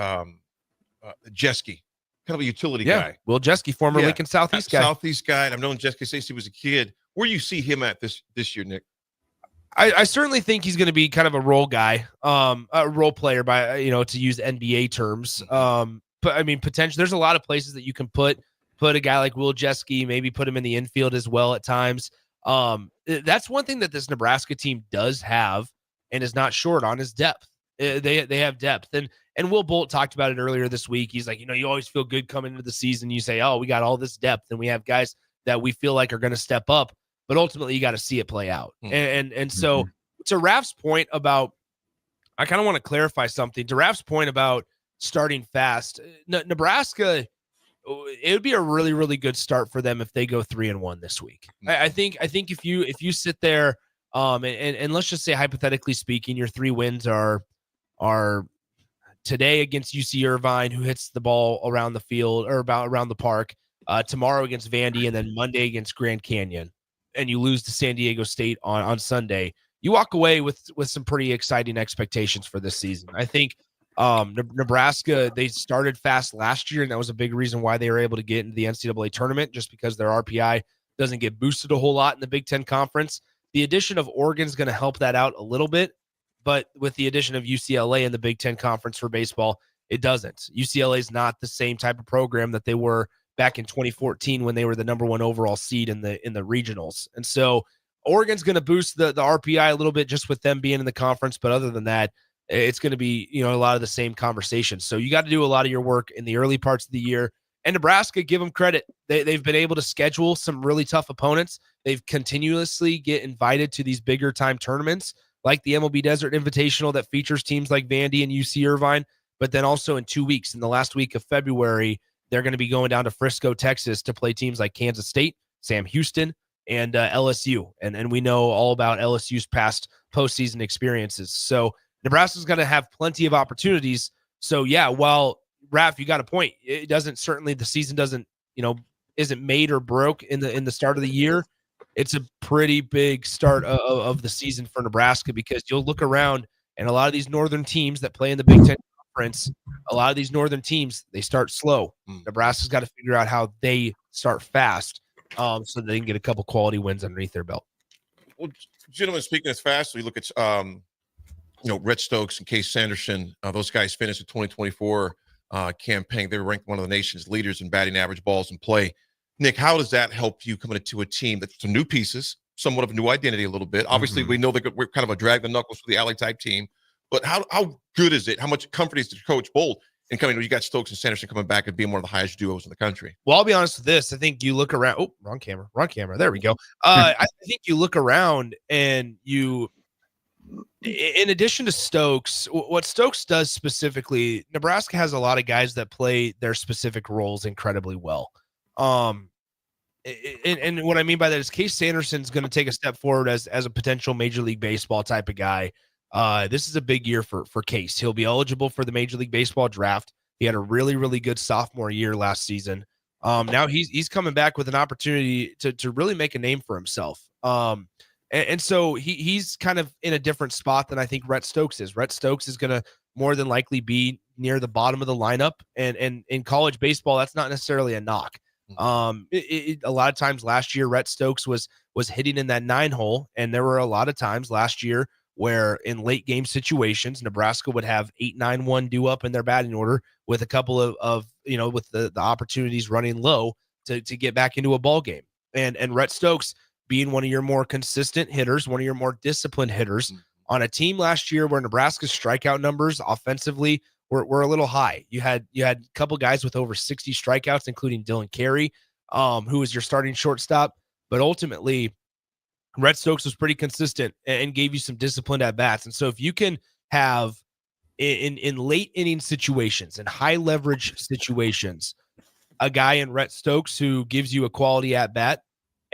Jeske, kind of a utility guy. Will Jeske, former Lincoln Southeast guy. Southeast guy. And I've known Jeske since he was a kid. Where you see him at this year, Nick? I certainly think he's going to be kind of a role guy, a role player by, to use NBA terms. But I mean, potentially there's a lot of places that you can put a guy like Will Jeske, maybe put him in the infield as well at times. That's one thing that this Nebraska team does have and is not short on is depth. They have depth. And Will Bolt talked about it earlier this week. He's like, you always feel good coming into the season. You say, oh, we got all this depth and we have guys that we feel like are going to step up, but ultimately you got to see it play out. And so to Raff's point about, I kind of want to clarify something. To Raff's point about starting fast, Nebraska, it would be a really, really good start for them if they go 3-1 this week. I think if you sit there, and let's just say hypothetically speaking, your 3 wins are today against UC Irvine, who hits the ball around the field or around the park, tomorrow against Vandy, and then Monday against Grand Canyon, and you lose to San Diego State on Sunday. You walk away with some pretty exciting expectations for this season. I think Nebraska, they started fast last year, and that was a big reason why they were able to get into the NCAA tournament, just because their RPI doesn't get boosted a whole lot in the Big Ten Conference. The addition of Oregon is going to help that out a little bit, but with the addition of UCLA in the Big Ten Conference for baseball, it doesn't. UCLA is not the same type of program that they were back in 2014 when they were the number 1 overall seed in the regionals. And so Oregon's going to boost the RPI a little bit just with them being in the conference, but other than that, it's going to be, a lot of the same conversations. So you got to do a lot of your work in the early parts of the year. And Nebraska, give them credit. They've been able to schedule some really tough opponents. They've continuously get invited to these bigger time tournaments like the MLB Desert Invitational that features teams like Vandy and UC Irvine. But then also in 2 weeks, in the last week of February, they're going to be going down to Frisco, Texas to play teams like Kansas State, Sam Houston, and LSU. And we know all about LSU's past postseason experiences. So Nebraska's going to have plenty of opportunities. So, yeah, while Raff, you got a point. It doesn't, certainly the season doesn't, isn't made or broke in the start of the year. It's a pretty big start of the season for Nebraska, because you'll look around and a lot of these northern teams that play in the Big Ten Conference, a lot of these northern teams, they start slow. Nebraska's got to figure out how they start fast, so they can get a couple quality wins underneath their belt. Well, gentlemen, speaking as fast, we look at Rhett Stokes and Case Sanderson. Those guys finished the 2024 campaign. They were ranked one of the nation's leaders in batting average, balls in play. Nick, how does that help you coming into a team that's some new pieces, somewhat of a new identity a little bit? Obviously, we know that we're kind of a drag the knuckles for the alley type team, but how good is it? How much comfort is the Coach Bolt in coming? You got Stokes and Sanderson coming back and being one of the highest duos in the country. Well, I'll be honest with this. I think you look around. Oh, wrong camera. There we go. I think you look around and in addition to Stokes, what Stokes does specifically, Nebraska has a lot of guys that play their specific roles incredibly well. And what I mean by that is Case Sanderson's going to take a step forward as a potential Major League Baseball type of guy. This is a big year for Case. He'll be eligible for the Major League Baseball draft. He had a really, really good sophomore year last season. Now he's coming back with an opportunity to really make a name for himself. And so he's kind of in a different spot than I think Rhett Stokes is. Rhett Stokes is going to more than likely be near the bottom of the lineup. And in college baseball, that's not necessarily a knock. A lot of times last year, Rhett Stokes was hitting in that 9 hole. And there were a lot of times last year where in late game situations, Nebraska would have 8-9-1 due up in their batting order with a couple of with the opportunities running low to get back into a ball game. And Rhett Stokes, being one of your more consistent hitters, one of your more disciplined hitters on a team last year where Nebraska's strikeout numbers offensively were a little high. You had a couple guys with over 60 strikeouts, including Dylan Carey, who was your starting shortstop. But ultimately, Rhett Stokes was pretty consistent and gave you some disciplined at bats. And so if you can have in late inning situations and high leverage situations, a guy in Rhett Stokes who gives you a quality at bat,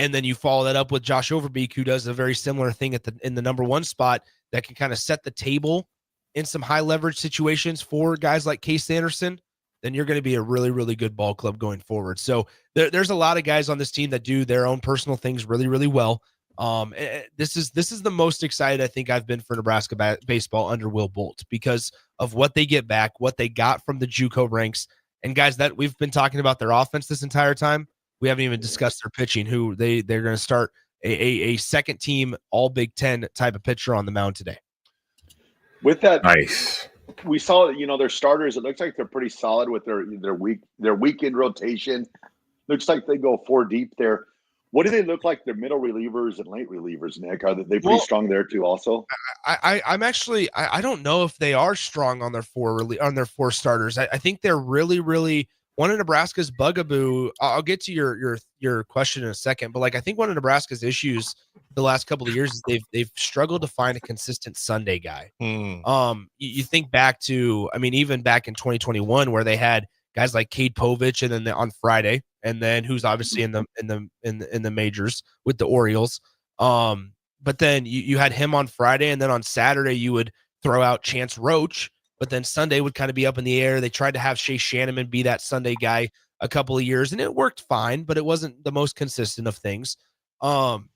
and then you follow that up with Josh Overbeek, who does a very similar thing in the number 1 spot that can kind of set the table in some high leverage situations for guys like Case Sanderson, then you're going to be a really, really good ball club going forward. So there's a lot of guys on this team that do their own personal things really, really well. This is the most excited I think I've been for Nebraska baseball under Will Bolt because of what they get back, what they got from the JUCO ranks, and guys that we've been talking about their offense this entire time. We haven't even discussed their pitching, who they're going to start a second team all Big Ten type of pitcher on the mound today. With that, nice. We saw, their starters. It looks like they're pretty solid with their weekend rotation. Looks like they go 4 deep there. What do they look like? Their middle relievers and late relievers, Nick. Are they pretty strong there too? Also, I'm actually I don't know if they are strong on their four starters. I think they're really one of Nebraska's bugaboo. I'll get to your question in a second, but I think one of Nebraska's issues the last couple of years is they've struggled to find a consistent Sunday guy. You think back to, even back in 2021 where they had guys like Cade Povich and then on Friday, and then who's obviously in the majors with the Orioles. But then you had him on Friday, and then on Saturday you would throw out Chance Roach, but then Sunday would kind of be up in the air. They tried to have Shea Shanneman be that Sunday guy a couple of years, and it worked fine, but it wasn't the most consistent of things. And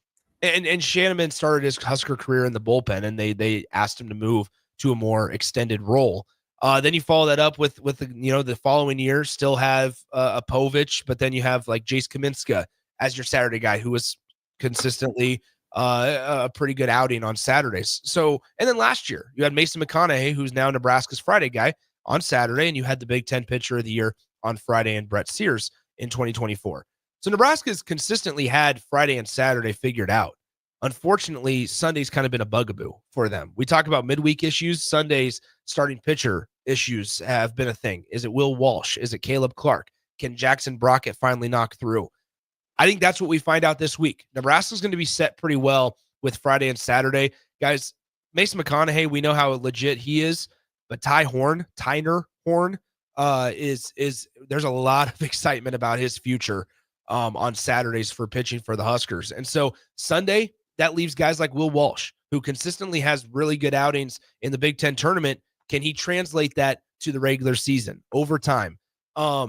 Shanneman started his Husker career in the bullpen, and they asked him to move to a more extended role. Then you follow that up with the following year, still have a Povich, but then you have like Jace Kaminska as your Saturday guy, who was consistently a pretty good outing on Saturdays. So, and then last year you had Mason McConaughey, who's now Nebraska's Friday guy, on Saturday, and you had the Big Ten pitcher of the year on Friday and Brett Sears in 2024. So Nebraska's consistently had Friday and Saturday figured out. Unfortunately, Sunday's kind of been a bugaboo for them. We talk about midweek issues. Sunday's starting pitcher issues have been a thing. Is it Will Walsh? Is it Caleb Clark? Can Jackson Brockett finally knock through? I think that's what we find out this week. Nebraska's going to be set pretty well with Friday and Saturday. Guys, Mason McConaughey, we know how legit he is, but Tyner Horn, is there's a lot of excitement about his future on Saturdays for pitching for the Huskers. And so Sunday, that leaves guys like Will Walsh, who consistently has really good outings in the Big Ten tournament. Can he translate that to the regular season over time?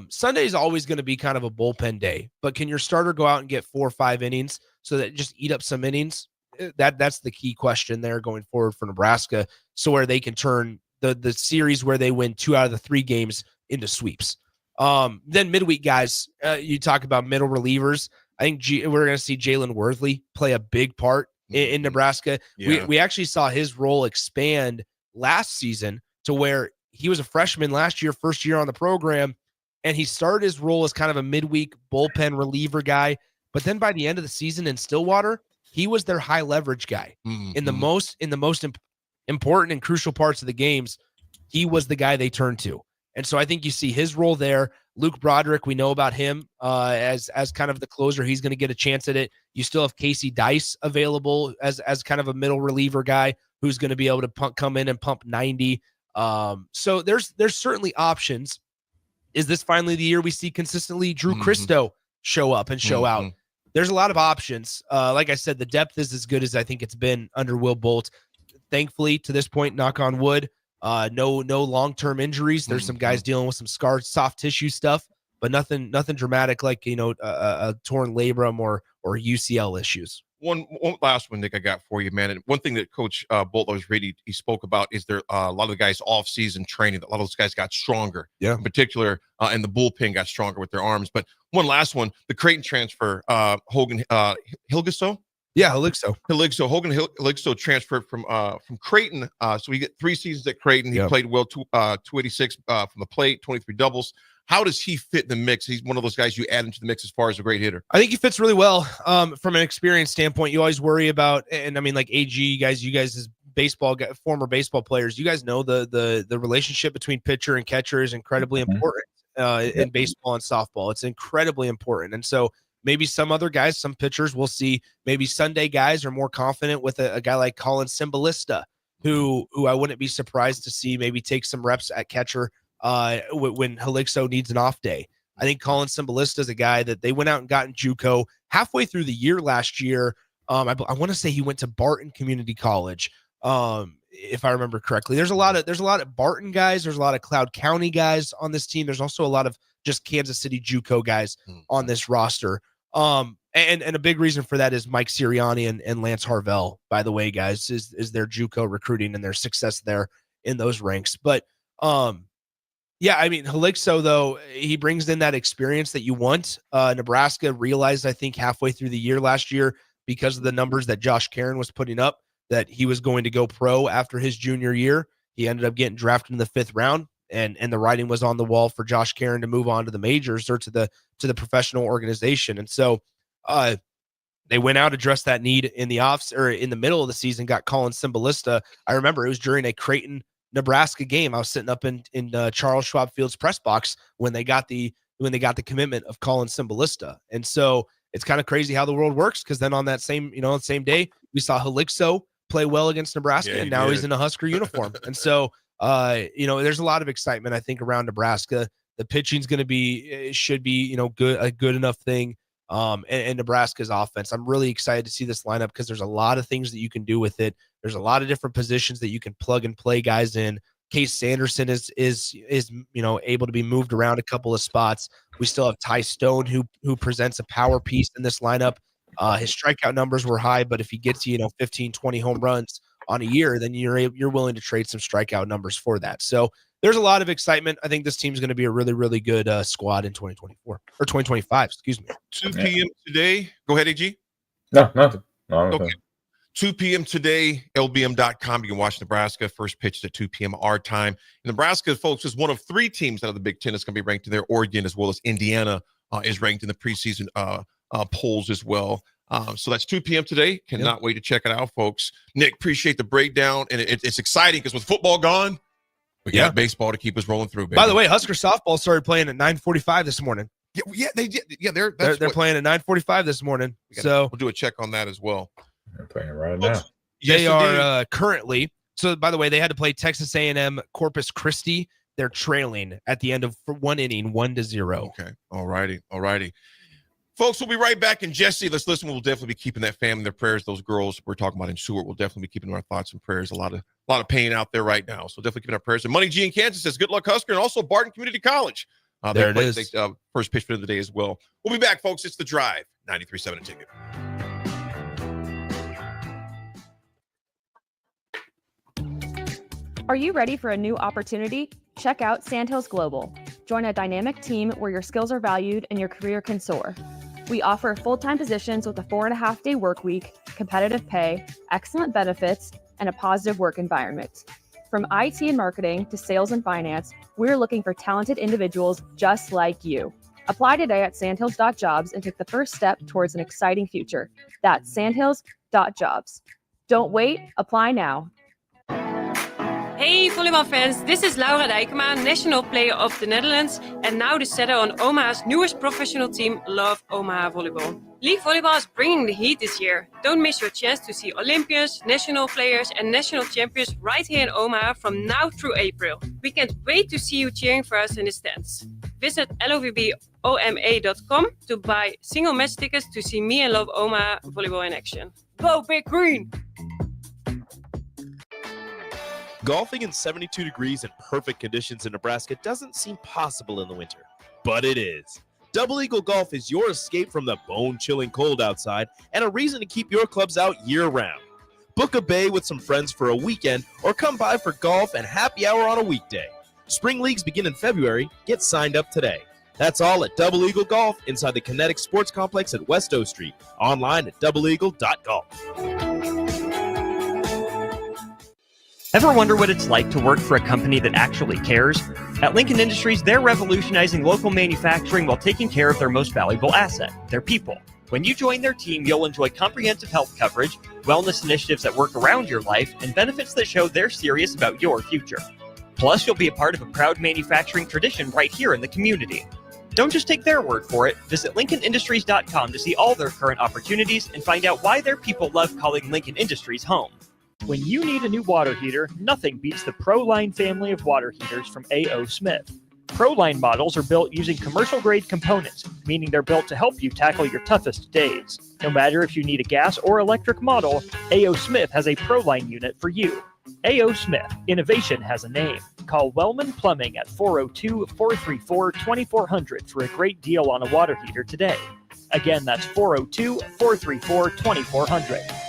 Sunday is always going to be kind of a bullpen day, but can your starter go out and get 4 or 5 innings so that just eat up some innings? That's the key question there going forward for Nebraska, so where they can turn the series where they win 2 out of the 3 games into sweeps. Then midweek guys, you talk about middle relievers. I think we're going to see Jalen Worthley play a big part in Nebraska. Yeah. We actually saw his role expand last season to where he was a freshman last year, first year on the program, and he started his role as kind of a midweek bullpen reliever guy. But then by the end of the season in Stillwater, he was their high leverage guy. In the most important and crucial parts of the games. He was the guy they turned to. And so I think you see his role there. Luke Broderick, we know about him as kind of the closer. He's going to get a chance at it. You still have Casey Dice available as kind of a middle reliever guy who's going to be able to come in and pump 90. So there's certainly options. Is this finally the year we see consistently Drew Christo show up and show out? There's a lot of options. Like I said, the depth is as good as I think it's been under Will Bolt. Thankfully, to this point, knock on wood, no long-term injuries. There's some guys dealing with some scarred soft tissue stuff, but nothing dramatic like a torn labrum or UCL issues. One last one, Nick, I got for you, man. And one thing that Coach Bolt always he spoke about is there a lot of the guys off-season training. A lot of those guys got stronger. Yeah. In particular, and the bullpen got stronger with their arms. But one last one, the Creighton transfer, Hogan Hilgso. Yeah, Hilgso. Hogan Hilgso transferred from Creighton. So we get 3 seasons at Creighton. He played well, 286 from the plate, 23 doubles. How does he fit in the mix? He's one of those guys you add into the mix as far as a great hitter. I think he fits really well. From an experience standpoint, you always worry about, and I mean, like AG, you guys as former baseball players, you guys know the relationship between pitcher and catcher is incredibly important in baseball and softball. It's incredibly important. And so maybe some other guys, some pitchers, we'll see maybe Sunday guys are more confident with a guy like Colin Cymbalista, who I wouldn't be surprised to see maybe take some reps at catcher when Hilgso needs an off day. I think Colin Cymbalista is a guy that they went out and got in JUCO halfway through the year last year. I want to say he went to Barton Community College, if I remember correctly. There's a lot of Barton guys. There's a lot of Cloud County guys on this team. There's also a lot of just Kansas City JUCO guys on this roster. And a big reason for that is Mike Sirianni and Lance Harvell, by the way, guys, is their JUCO recruiting and their success there in those ranks. But yeah, I mean, Hilgso, though, he brings in that experience that you want. Nebraska realized, I think, halfway through the year last year because of the numbers that Josh Caron was putting up, that he was going to go pro after his junior year. He ended up getting drafted in the 5th round, and the writing was on the wall for Josh Caron to move on to the majors or to the professional organization. And so they went out, addressed that need in the middle of the season, got Colin Cymbalista. I remember it was during a Creighton, Nebraska game. I was sitting up in Charles Schwab Field's press box when they got the commitment of Colin Cymbalista. And so it's kind of crazy how the world works, because then on that same day, we saw Helixo play well against Nebraska, and now he's in a Husker uniform. And so, there's a lot of excitement, I think, around Nebraska. The pitching's should be a good enough thing. And Nebraska's offense, I'm really excited to see this lineup, because there's a lot of things that you can do with it. There's a lot of different positions that you can plug and play guys in. Case Sanderson is able to be moved around a couple of spots. We still have Ty Stone, who presents a power piece in this lineup. His strikeout numbers were high, but if he gets 15, 20 home runs on a year, then you're willing to trade some strikeout numbers for that. So there's a lot of excitement. I think this team's going to be a really, really good squad in 2024 or 2025. Excuse me. 2 p.m. today. Go ahead, AG. No, nothing. No, okay. 2 p.m. today, lbm.com. You can watch Nebraska. First pitch at 2 p.m. our time. Nebraska, folks, is one of 3 teams out of the Big Ten that's going to be ranked in there. Oregon, as well as Indiana, is ranked in the preseason polls as well. So that's 2 p.m. today. Cannot wait to check it out, folks. Nick, appreciate the breakdown. And it's exciting because with football gone, we got baseball to keep us rolling through, baby. By the way, Husker softball started playing at 9:45 this morning. Yeah, they did. Yeah, they're playing at 9:45 this morning. So we'll do a check on that as well. They're playing right now. They are currently. So, by the way, they had to play Texas A&M Corpus Christi. They're trailing at the end of 1 inning, 1-0. Okay. All righty. Folks, we'll be right back. And Jesse, let's listen. We'll definitely be keeping that family in their prayers. Those girls we're talking about in Seward, we'll definitely be keeping our thoughts and prayers. A lot of pain out there right now. So definitely keeping our prayers. And Money G in Kansas says, good luck, Husker. And also Barton Community College. There it is. First pitch for the day as well. We'll be back, folks. It's The Drive, 93.7 A Ticket. Are you ready for a new opportunity? Check out Sandhills Global. Join a dynamic team where your skills are valued and your career can soar. We offer full-time positions with a 4.5-day work week, competitive pay, excellent benefits, and a positive work environment. From IT and marketing to sales and finance, we're looking for talented individuals just like you. Apply today at sandhills.jobs and take the first step towards an exciting future. That's sandhills.jobs. Don't wait, apply now. Hey volleybalfans, this is Laura Dijkema, national player of the Netherlands and now the setter on Omaha's newest professional team, Love Omaha Volleyball. League volleyball is bringing the heat this year. Don't miss your chance to see Olympians, national players and national champions right here in Omaha from now through April. We can't wait to see you cheering for us in the stands. Visit lovboma.com to buy single match tickets to see me and Love Omaha Volleyball in action. Go Big Green! Golfing in 72 degrees and perfect conditions in Nebraska doesn't seem possible in the winter, but it is. Double Eagle Golf is your escape from the bone-chilling cold outside and a reason to keep your clubs out year-round. Book a bay with some friends for a weekend or come by for golf and happy hour on a weekday. Spring leagues begin in February. Get signed up today. That's all at Double Eagle Golf inside the Kinetic Sports Complex at West O Street. Online at doubleeagle.golf. Ever wonder what it's like to work for a company that actually cares? At Lincoln Industries, they're revolutionizing local manufacturing while taking care of their most valuable asset, their people. When you join their team, you'll enjoy comprehensive health coverage, wellness initiatives that work around your life, and benefits that show they're serious about your future. Plus, you'll be a part of a proud manufacturing tradition right here in the community. Don't just take their word for it. Visit LincolnIndustries.com to see all their current opportunities and find out why their people love calling Lincoln Industries home. When you need a new water heater, nothing beats the ProLine family of water heaters from A.O. Smith. ProLine models are built using commercial-grade components, meaning they're built to help you tackle your toughest days. No matter if you need a gas or electric model, A.O. Smith has a ProLine unit for you. A.O. Smith, innovation has a name. Call Wellman Plumbing at 402-434-2400 for a great deal on a water heater today. Again, that's 402-434-2400.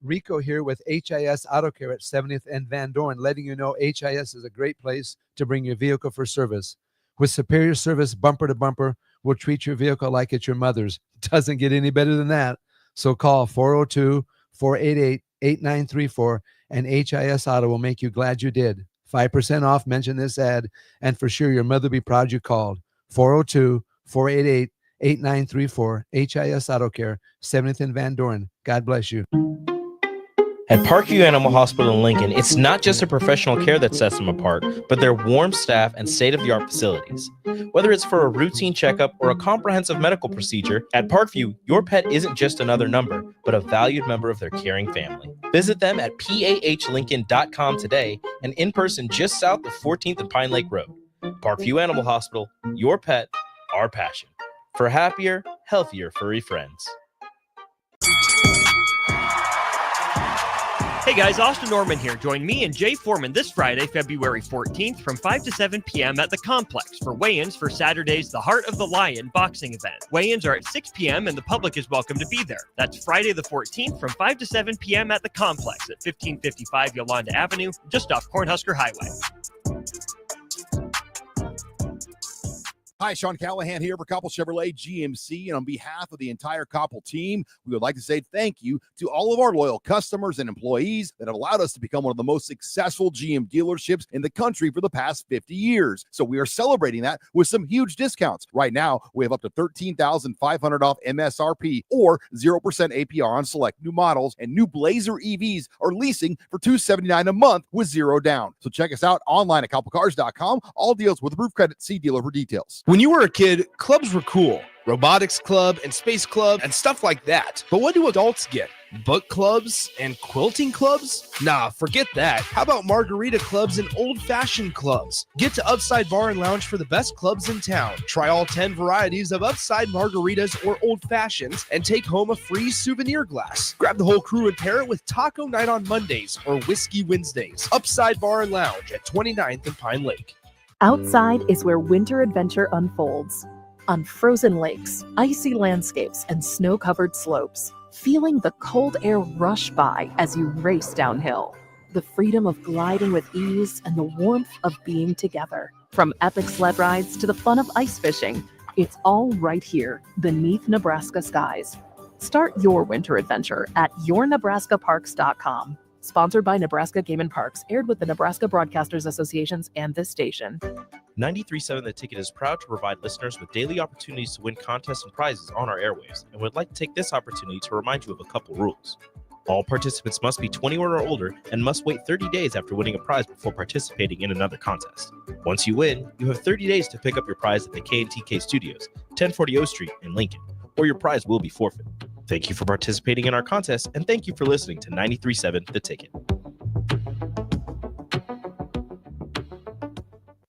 Rico here with HIS Auto Care at 70th and Van Dorn, letting you know HIS is a great place to bring your vehicle for service. With superior service bumper to bumper, we'll treat your vehicle like it's your mother's. Doesn't get any better than that. So call 402-488-8934 and HIS Auto will make you glad you did. 5% off, mention this ad, and for sure your mother will be proud you called. 402-488-8934, HIS Auto Care, 70th and Van Doren. God bless you. At Parkview Animal Hospital in Lincoln, it's not just their professional care that sets them apart, but their warm staff and state-of-the-art facilities. Whether it's for a routine checkup or a comprehensive medical procedure, at Parkview, your pet isn't just another number, but a valued member of their caring family. Visit them at pahlincoln.com today and in person just south of 14th and Pine Lake Road. Parkview Animal Hospital, your pet, our passion. For happier, healthier furry friends. Hey guys, Austin Norman here. Join me and Jay Foreman this Friday, February 14th from 5 to 7 p.m. at the Complex for weigh-ins for Saturday's The Heart of the Lion boxing event. Weigh-ins are at 6 p.m. and the public is welcome to be there. That's Friday the 14th from 5 to 7 p.m. at the Complex at 1555 Yolanda Avenue, just off Cornhusker Highway. Hi, Sean Callahan here for Koppel Chevrolet GMC, and on behalf of the entire Koppel team, we would like to say thank you to all of our loyal customers and employees that have allowed us to become one of the most successful GM dealerships in the country for the past 50 years. So we are celebrating that with some huge discounts. Right now, we have up to $13,500 off MSRP or 0% APR on select new models, and new Blazer EVs are leasing for $279 a month with zero down. So check us out online at koppelcars.com. All deals with approved credit. See dealer for details. When you were a kid, clubs were cool. Robotics club and space club and stuff like that. But what do adults get? Book clubs and quilting clubs? Nah, forget that. How about margarita clubs and old-fashioned clubs? Get to Upside Bar and Lounge for the best clubs in town. Try all 10 varieties of Upside margaritas or old fashions and take home a free souvenir glass. Grab the whole crew and pair it with taco night on Mondays or whiskey Wednesdays. Upside Bar and Lounge at 29th and Pine Lake. Outside is where winter adventure unfolds. On frozen lakes, icy landscapes, and snow-covered slopes, feeling the cold air rush by as you race downhill. The freedom of gliding with ease and the warmth of being together. From epic sled rides to the fun of ice fishing, it's all right here beneath Nebraska skies. Start your winter adventure at yournebraskaparks.com. Sponsored by Nebraska Game and Parks, aired with the Nebraska Broadcasters Associations and this station. 93.7 The Ticket is proud to provide listeners with daily opportunities to win contests and prizes on our airwaves, and would like to take this opportunity to remind you of a couple rules. All participants must be 21 or older and must wait 30 days after winning a prize before participating in another contest. Once you win, you have 30 days to pick up your prize at the K&TK Studios, 1040 O Street in Lincoln, or your prize will be forfeited. Thank you for participating in our contest, and thank you for listening to 93.7 The Ticket.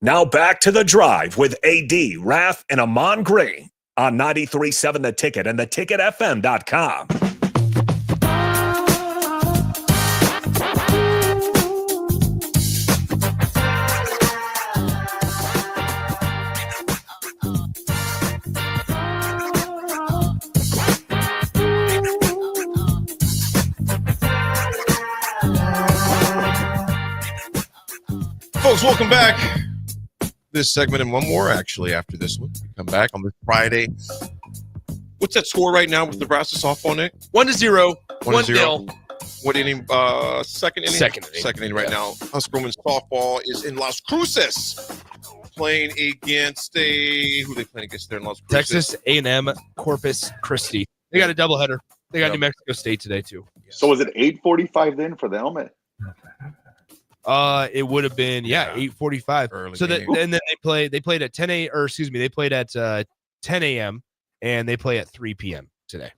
Now back to The Drive with AD, Raff, and Ahman Green on 93.7 The Ticket and theticketfm.com. Folks, welcome back. This segment and one more, actually, after this one. We come back on this Friday. What's that score right now with Nebraska softball, Nick? 1-0. 1-0. What inning? Second inning? Second inning. Second inning right now. Husker women's softball is in Las Cruces, playing against who are they playing against there in Las Cruces? Texas A&M Corpus Christi. They got a doubleheader. They got New Mexico State today, too. So was it 8:45 then for the helmet? It would have been 8:45. So that, and then they played at 10 a.m. and they play at 3 p.m. today.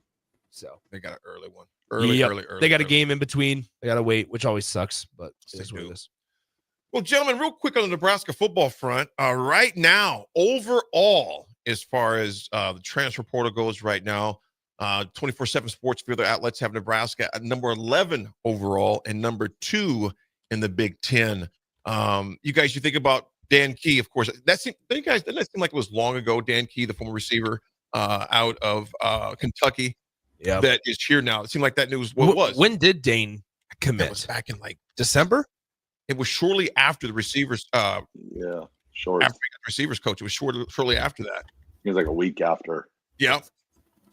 So they got an early one. Early. They got a game in between. They got to wait, which always sucks, but it is what it is. Well, gentlemen, real quick on the Nebraska football front, right now, overall, as far as the transfer portal goes right now, 24/7 Sports for other outlets have Nebraska at number 11 overall and number 2 in the Big Ten. You guys, you think about Dan Key, of course. Doesn't that seem like it was long ago? Dan Key, the former receiver out of Kentucky, that is here now. It seemed like that news. What was? When did Dane commit? It was back in like December. It was shortly after the receivers. Short. After he got the receivers coach, it was shortly after that. It was like a week after. Yeah.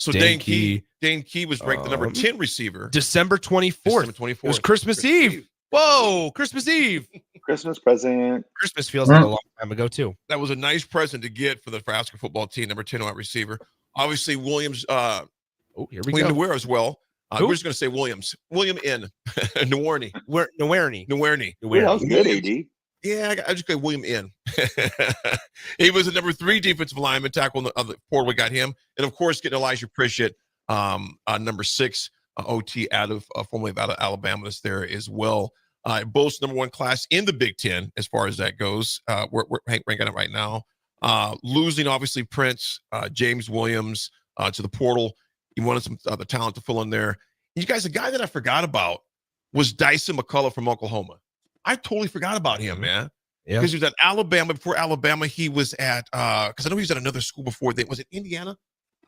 So Dane Key was ranked the number 10 receiver. December 24th. December 24th. It was Christmas Eve. Whoa, Christmas Eve. Christmas present. Christmas feels like a long time ago, too. That was a nice present to get for the Nebraska football team, number 10 wide receiver. Obviously, Williams, here we William go. Nowhere as well. We're just going to say Williams. William N. Nowerney. Nowerney. That was good, AD. Yeah, I just got William N. He was the number 3 defensive lineman tackle on the portal. We got him. And, of course, getting Elijah Pritchett, number 6 OT formerly out of Alabama that's there as well. Both number 1 class in the Big Ten as far as that goes. We're ranking it right now. Losing, obviously, Prince, James Williams to the portal. He wanted some other talent to fill in there. You guys, a guy that I forgot about was Dyson McCullough from Oklahoma. I totally forgot about him, man. Yeah. Because he was at Alabama. Before Alabama, he was at because I know he was at another school before that. Was it Indiana?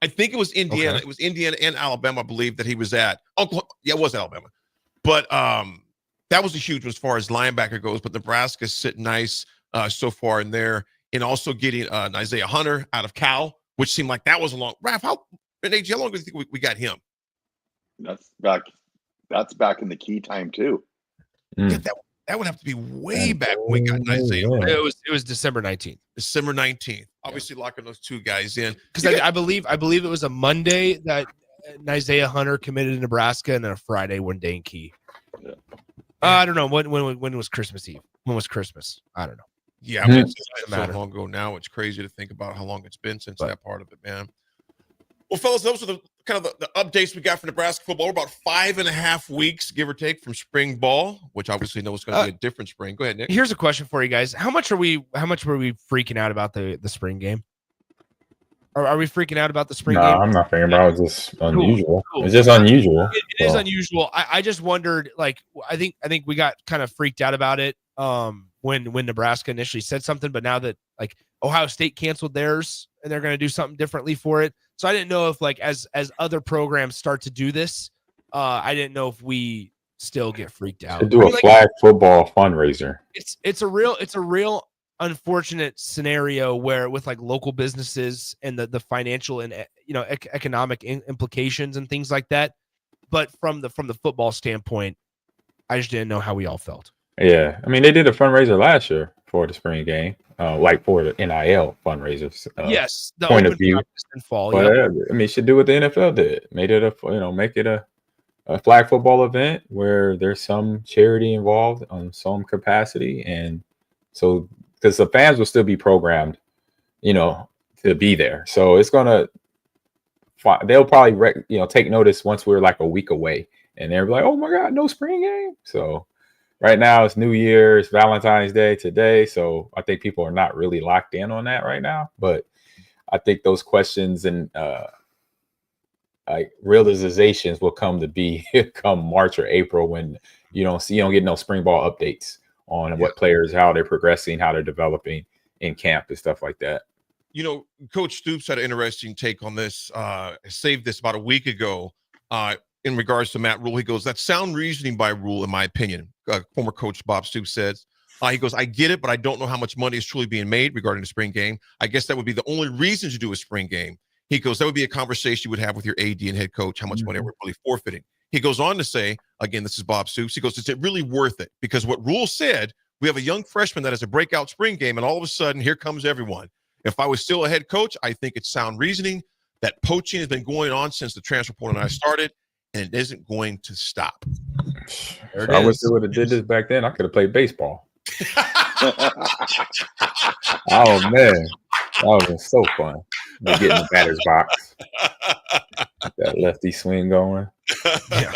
I think it was Indiana. Okay. It was Indiana and Alabama, I believe, that he was at. Oklahoma. Yeah, it was Alabama. But that was a huge one as far as linebacker goes. But Nebraska's sitting nice so far in there. And also getting Isaiah Hunter out of Cal, which seemed like that was a long. Raff, how long do you think we got him? That's back in the key time too. Yeah, that would have to be way back when we got Isaiah. It was December 19th. December 19th. Obviously locking those 2 guys in. Because I believe it was a Monday that Isaiah Hunter committed to Nebraska, and then a Friday when Dane Key. Yeah. I don't know when was Christmas Eve. When was Christmas? I don't know. Yeah, it's so long ago now. It's crazy to think about how long it's been since that part of it, man. Well, fellas, those are the kind of the updates we got for Nebraska football. We're about 5.5 weeks, give or take, from spring ball, which obviously know it's going to be a different spring. Go ahead, Nick. Here's a question for you guys: How much were we freaking out about the spring game? Are we freaking out about the spring game? I'm not thinking about it. It's just unusual. Cool. It's just unusual. It is unusual. I just wondered, like, I think we got kind of freaked out about it when Nebraska initially said something, but now that like Ohio State canceled theirs and they're going to do something differently for it. So I didn't know if like as other programs start to do this, I didn't know if we still get freaked out. To do a flag football fundraiser. It's a real unfortunate scenario where with like local businesses and the financial and economic implications and things like that. But from the football standpoint, I just didn't know how we all felt. Yeah, I mean they did a fundraiser last year for the spring game, like for the NIL fundraisers. Yes, the point of open view. practice and fall. But Yep. I mean, should do what the NFL did. Make it a flag football event where there's some charity involved on some capacity, and so because the fans will still be programmed, to be there. So it's gonna. They'll probably take notice once we're like a week away, and they're like, "Oh my God, no spring game!" So. Right now, it's New Year's, Valentine's Day today, so I think people are not really locked in on that right now. But I think those questions and like realizations will come March or April when you don't get no spring ball updates on what players, how they're progressing, how they're developing in camp and stuff like that. Coach Stoops had an interesting take on this. Saved this about a week ago. In regards to Matt Rule, he goes, that's sound reasoning by Rule, in my opinion. Former coach Bob Stoops says, he goes, I get it, but I don't know how much money is truly being made regarding the spring game. I guess that would be the only reason to do a spring game. He goes, that would be a conversation you would have with your AD and head coach, how much money we're really forfeiting. He goes on to say, again, this is Bob Stoops. He goes, is it really worth it? Because what Rule said, we have a young freshman that has a breakout spring game, and all of a sudden, here comes everyone. If I was still a head coach, I think it's sound reasoning. That poaching has been going on since the transfer portal and I started. And it isn't going to stop. I wish they would have did this back then. I could have played baseball. Oh man, that would have been so fun. Get in the batter's box, that lefty swing going. Yeah.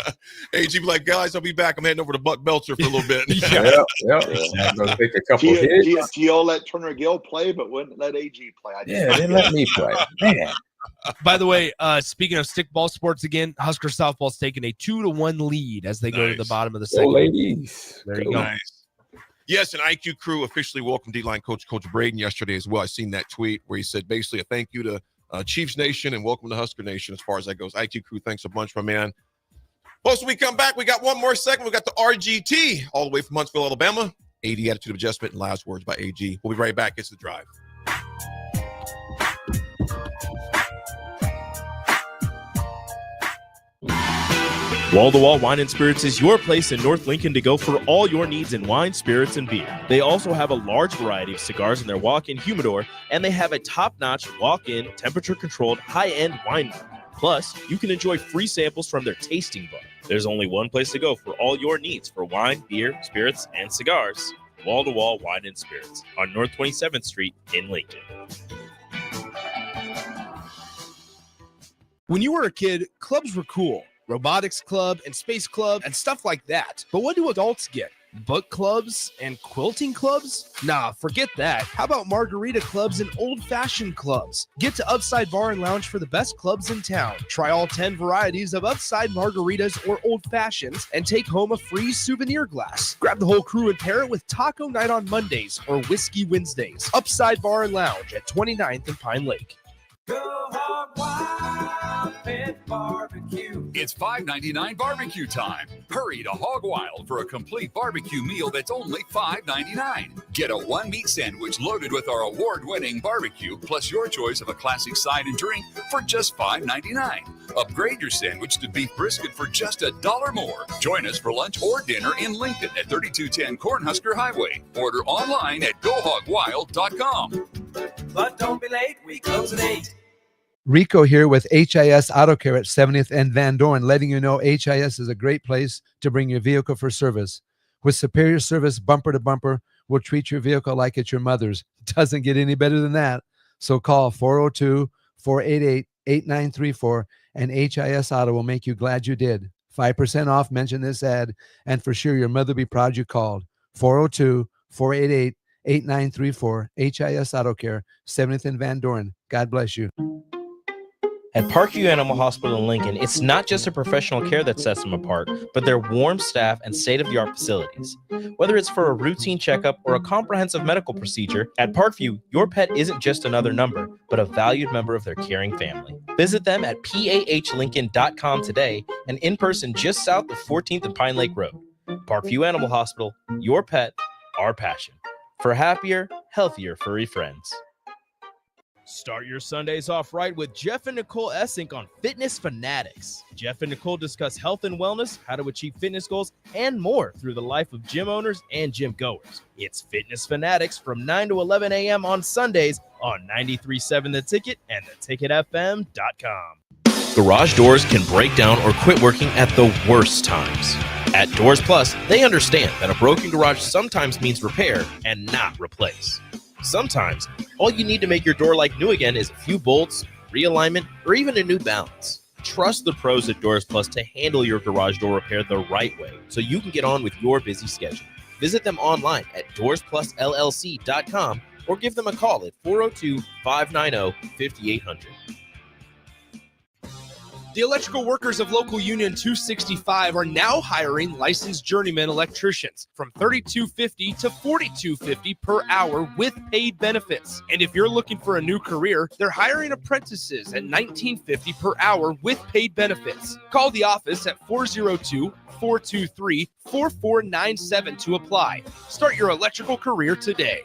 AG be like, guys, I'll be back. I'm heading over to Buck Belcher for a little bit. Yep. I'm gonna take a couple hits. Gio let Turner Gill play, but wouldn't let AG play. They didn't let me play. Man. By the way, speaking of stickball sports again, Husker softball's taking a 2-1 lead as they go to the bottom of the second. Ladies. There you go. Nice. Yes, and IQ Crew officially welcomed D-line coach Braden yesterday as well. I seen that tweet where he said basically a thank you to Chiefs Nation and welcome to Husker Nation as far as that goes. IQ Crew, thanks a bunch, my man. Post we come back, we got one more segment. We got the RGT all the way from Huntsville, Alabama. AD Attitude of Adjustment and last words by AG. We'll be right back. It's The Drive. Wall to Wall Wine and Spirits is your place in North Lincoln to go for all your needs in wine, spirits, and beer. They also have a large variety of cigars in their walk-in humidor, and they have a top-notch walk-in, temperature-controlled, high-end wine bar. Plus, you can enjoy free samples from their tasting bar. There's only one place to go for all your needs for wine, beer, spirits, and cigars. Wall to Wall Wine and Spirits on North 27th Street in Lincoln. When you were a kid, clubs were cool. Robotics club and space club and stuff like that. But what do adults get? Book clubs and quilting clubs? Nah, forget that. How about margarita clubs and old-fashioned clubs? Get to Upside Bar and Lounge for the best clubs in town. Try all 10 varieties of Upside margaritas or old fashions and take home a free souvenir glass. Grab the whole crew and pair it with taco night on Mondays or whiskey Wednesdays. Upside Bar and Lounge at 29th and Pine Lake. It's $5.99 barbecue time. Hurry to Hog Wild for a complete barbecue meal that's only $5.99. Get a one-meat sandwich loaded with our award-winning barbecue, plus your choice of a classic side and drink for just $5.99. Upgrade your sandwich to beef brisket for just $1 more. Join us for lunch or dinner in Lincoln at 3210 Cornhusker Highway. Order online at GoHogWild.com. But don't be late, we close at 8. Rico here with HIS Auto Care at 70th and Van Dorn, letting you know HIS is a great place to bring your vehicle for service. With superior service, bumper to bumper, we'll treat your vehicle like it's your mother's. Doesn't get any better than that. So call 402-488-8934 and HIS Auto will make you glad you did. 5% off, mention this ad, and for sure your mother will be proud you called. 402-488-8934, HIS Auto Care, 70th and Van Dorn. God bless you. At Parkview Animal Hospital in Lincoln, it's not just a professional care that sets them apart, but their warm staff and state-of-the-art facilities. Whether it's for a routine checkup or a comprehensive medical procedure, at Parkview, your pet isn't just another number, but a valued member of their caring family. Visit them at pahlincoln.com today and in person just south of 14th and Pine Lake Road. Parkview Animal Hospital, your pet, our passion. For happier, healthier furry friends. Start your Sundays off right with Jeff and Nicole Essink on Fitness Fanatics. Jeff and Nicole discuss health and wellness, how to achieve fitness goals, and more through the life of gym owners and gym goers. It's Fitness Fanatics from 9 to 11 a.m. on Sundays on 93.7 The Ticket and theticketfm.com. Garage doors can break down or quit working at the worst times. At Doors Plus, they understand that a broken garage sometimes means repair and not replace. Sometimes, all you need to make your door like new again is a few bolts, realignment, or even a new balance. Trust the pros at Doors Plus to handle your garage door repair the right way so you can get on with your busy schedule. Visit them online at DoorsPlusLLC.com or give them a call at 402-590-5800. The electrical workers of Local Union 265 are now hiring licensed journeyman electricians from $32.50 to $42.50 per hour with paid benefits. And if you're looking for a new career, they're hiring apprentices at $19.50 per hour with paid benefits. Call the office at 402-423-4497 to apply. Start your electrical career today.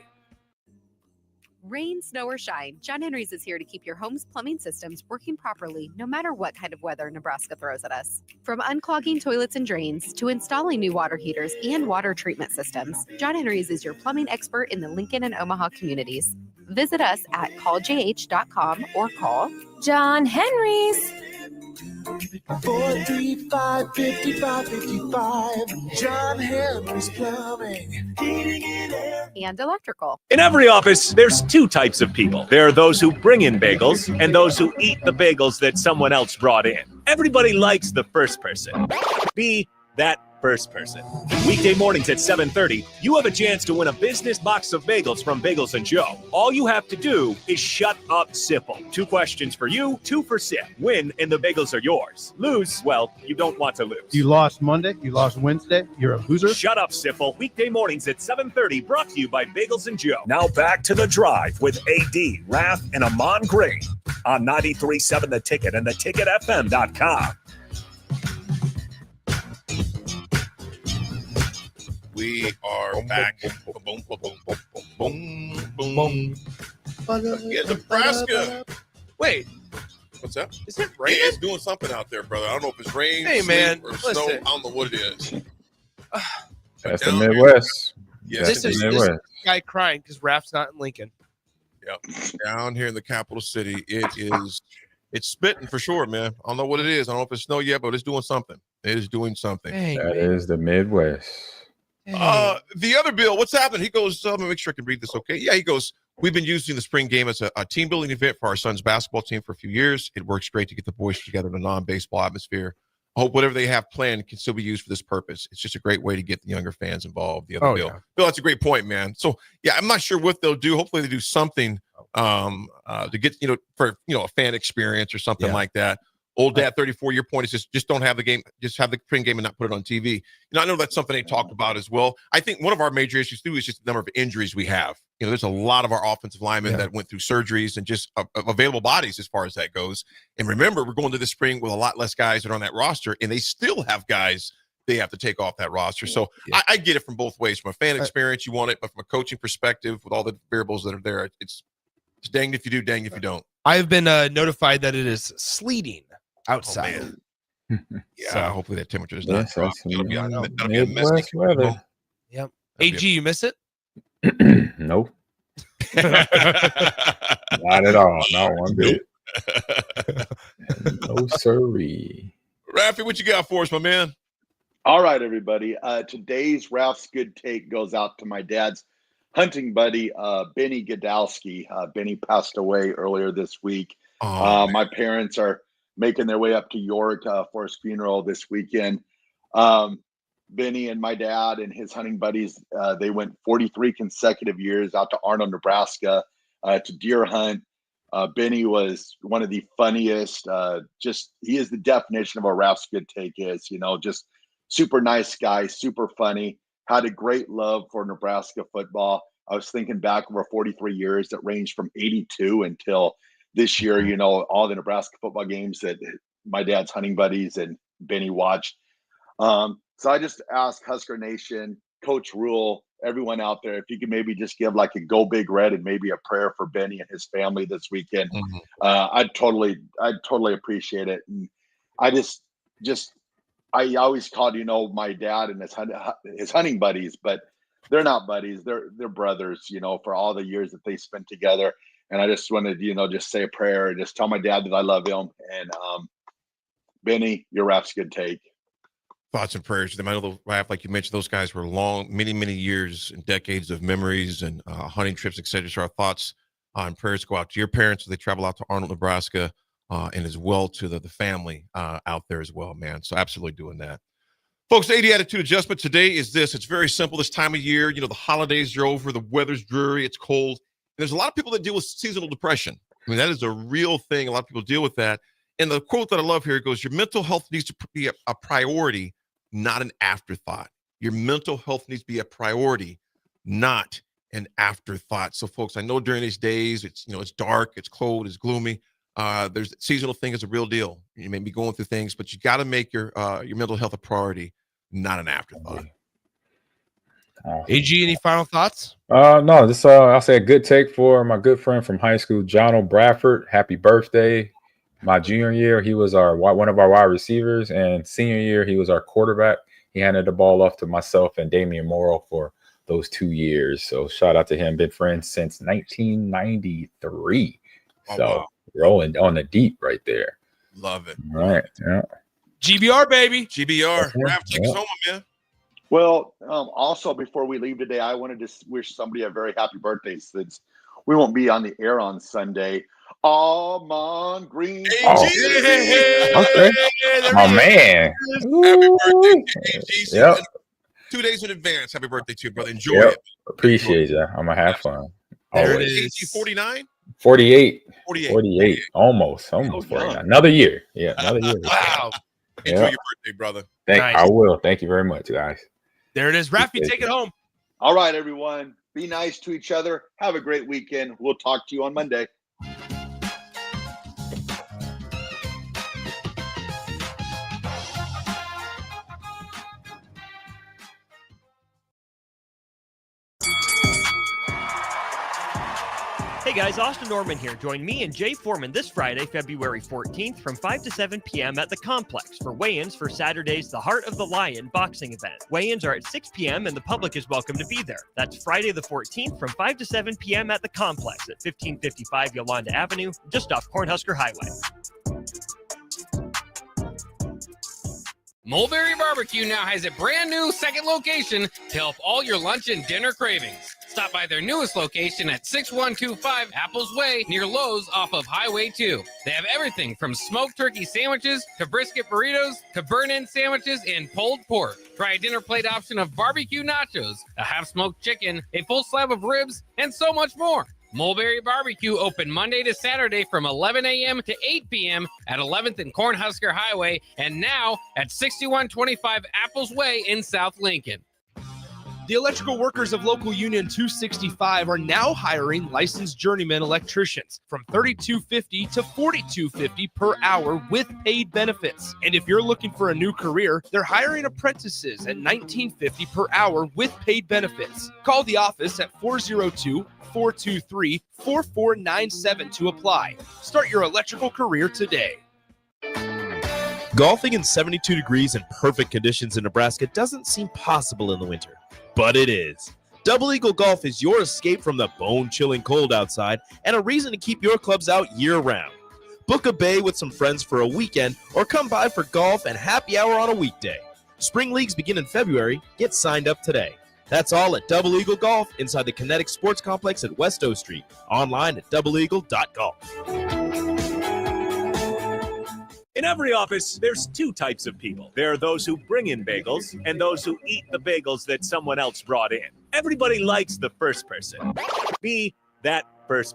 Rain, snow, or shine, John Henry's is here to keep your home's plumbing systems working properly no matter what kind of weather Nebraska throws at us. From unclogging toilets and drains to installing new water heaters and water treatment systems, John Henry's is your plumbing expert in the Lincoln and Omaha communities. Visit us at calljh.com or call John Henry's. 435-5555. John Henry's Plumbing, Heating and Air. And electrical. In every office, there's two types of people. There are those who bring in bagels and those who eat the bagels that someone else brought in. Everybody likes the first person. Be that first person. Weekday mornings at 7:30, you have a chance to win a business box of bagels from Bagels & Joe. All you have to do is shut up, Sipple. 2 questions for you, 2 for Sip. Win, and the bagels are yours. Lose, well, you don't want to lose. You lost Monday, you lost Wednesday, you're a loser. Shut up, Sipple. Weekday mornings at 7:30, brought to you by Bagels & Joe. Now back to The Drive with AD, Raff, and Ahman Green on 93.7 The Ticket and theticketfm.com. We are back. Boom, boom, boom, boom, boom, boom, boom. Yeah, Nebraska. Wait, What's that? Is it raining? It's doing something out there, brother. I don't know if it's rain, Hey, sleet, man, or snow. listen. I don't know what it is. That's the Midwest. Yes, This is this guy crying because Raff's not in Lincoln. Yep. Down here in the capital city, it's spitting for sure, man. I don't know what it is. I don't know if it's snow yet, but it's doing something. It is doing something. That is the Midwest. The other Bill, what's happening? He goes, let me make sure I can read this okay. Yeah, he goes, we've been using the spring game as a team building event for our son's basketball team for a few years. It works great to get the boys together in a non-baseball atmosphere. I hope whatever they have planned can still be used for this purpose. It's just a great way to get the younger fans involved. The other Bill. Yeah. Bill, that's a great point, man. So, yeah, I'm not sure what they'll do. Hopefully they do something to get, for, a fan experience or something like that. Old Dad 34, your point is just don't have the game, just have the spring game and not put it on TV. I know that's something they talked about as well. I think one of our major issues too is just the number of injuries we have. There's a lot of our offensive linemen that went through surgeries and just available bodies as far as that goes. And remember, we're going to the spring with a lot less guys that are on that roster, and they still have guys they have to take off that roster. So I get it from both ways. From a fan experience, you want it, but from a coaching perspective, with all the variables that are there, it's danged if you do, danged if you don't. I have been notified that it is sleeting outside. Yeah, hopefully that temperature does not drop. That'll be a messy weather. Yep. AG, you miss it? Nope. Not at all. Not one bit. No sirree. Raffy, what you got for us, my man? All right, everybody. Today's Raff's good take goes out to my dad's hunting buddy, Benny Godowski. Benny passed away earlier this week. My parents are making their way up to York for his funeral this weekend. Benny and my dad and his hunting buddies, they went 43 consecutive years out to Arnold, Nebraska to deer hunt. Benny was one of the funniest, he is the definition of a Raff's good take is, just super nice guy, super funny, had a great love for Nebraska football. I was thinking back over 43 years that ranged from 82 until this year, all the Nebraska football games that my dad's hunting buddies and Benny watched. So I just asked Husker Nation, Coach Rule, everyone out there, if you could maybe just give like a go big red and maybe a prayer for Benny and his family this weekend. I'd totally appreciate it. And I always called, my dad and his hunting buddies, but they're not buddies. They're brothers, for all the years that they spent together. And I just wanted, just say a prayer and just tell my dad that I love him. And Benny, your Raff's good take. Thoughts and prayers to them. I know, Raff, like you mentioned, those guys were long, many, many years and decades of memories and hunting trips, etc. So our thoughts and prayers go out to your parents as they travel out to Arnold, Nebraska, and as well to the family out there as well, man. So absolutely doing that. Folks, the 80 attitude adjustment today is this. It's very simple this time of year. The holidays are over. The weather's dreary. It's cold. And there's a lot of people that deal with seasonal depression. I mean, that is a real thing. A lot of people deal with that. And the quote that I love here goes, your mental health needs to be a priority, not an afterthought. Your mental health needs to be a priority, not an afterthought. So, folks, I know during these days, it's dark, it's cold, it's gloomy. There's seasonal thing is a real deal. You may be going through things, but you got to make your mental health a priority, not an afterthought. AG, any final thoughts? No, just I'll say a good take for my good friend from high school, John O'Bradford. Happy birthday. My junior year, he was one of our wide receivers, and senior year, he was our quarterback. He handed the ball off to myself and Damian Morrow for those 2 years. So shout out to him. Been friends since 1993. Wow. Rolling on the deep right there. Love it. All right. Yeah. GBR, baby. GBR. Raff, take us home, man. Well, also before we leave today, I wanted to wish somebody a very happy birthday since we won't be on the air on Sunday. Ahman Green. Okay. My man. Happy birthday, AG. Yep. 2 days in advance. Happy birthday to you, brother. Enjoy it. Appreciate you. I'm going to have fun. There it is. AG 49? 48. 48. Almost 49. Another year. Yeah, another year. Wow. Enjoy your birthday, brother. I will. Thank you very much, guys. There it is. Raffy, take it home. All right, everyone. Be nice to each other. Have a great weekend. We'll talk to you on Monday. Hey Hey guys, Austin Norman here. Join me and Jay Foreman this Friday, February 14th from 5 to 7 p.m. at the Complex for weigh-ins for Saturday's The Heart of the Lion boxing event. Weigh-ins are at 6 p.m. and the public is welcome to be there. That's Friday the 14th from 5 to 7 p.m. at the Complex at 1555 Yolanda Avenue, just off Cornhusker Highway. Mulberry Barbecue now has a brand new second location to help all your lunch and dinner cravings. Stop by their newest location at 6125 Apples Way near Lowe's off of Highway 2. They have everything from smoked turkey sandwiches to brisket burritos to burn-in sandwiches and pulled pork. Try a dinner plate option of barbecue nachos, a half-smoked chicken, a full slab of ribs, and so much more. Mulberry Barbecue open Monday to Saturday from 11 a.m. to 8 p.m. at 11th and Cornhusker Highway and now at 6125 Apples Way in South Lincoln. The electrical workers of Local Union 265 are now hiring licensed journeyman electricians from $32.50 to $42.50 per hour with paid benefits. And if you're looking for a new career, they're hiring apprentices at $19.50 per hour with paid benefits. Call the office at 402-423-4497 to apply. Start your electrical career today. Golfing in 72 degrees and perfect conditions in Nebraska doesn't seem possible in the winter, but it is. Double Eagle Golf is your escape from the bone-chilling cold outside and a reason to keep your clubs out year-round. Book a bay with some friends for a weekend or come by for golf and happy hour on a weekday. Spring leagues begin in February. Get signed up today. That's all at Double Eagle Golf inside the Kinetic Sports Complex at West O Street. Online at doubleeagle.golf. In every office, there's two types of people. There are those who bring in bagels and those who eat the bagels that someone else brought in. Everybody likes the first person. Be that first person.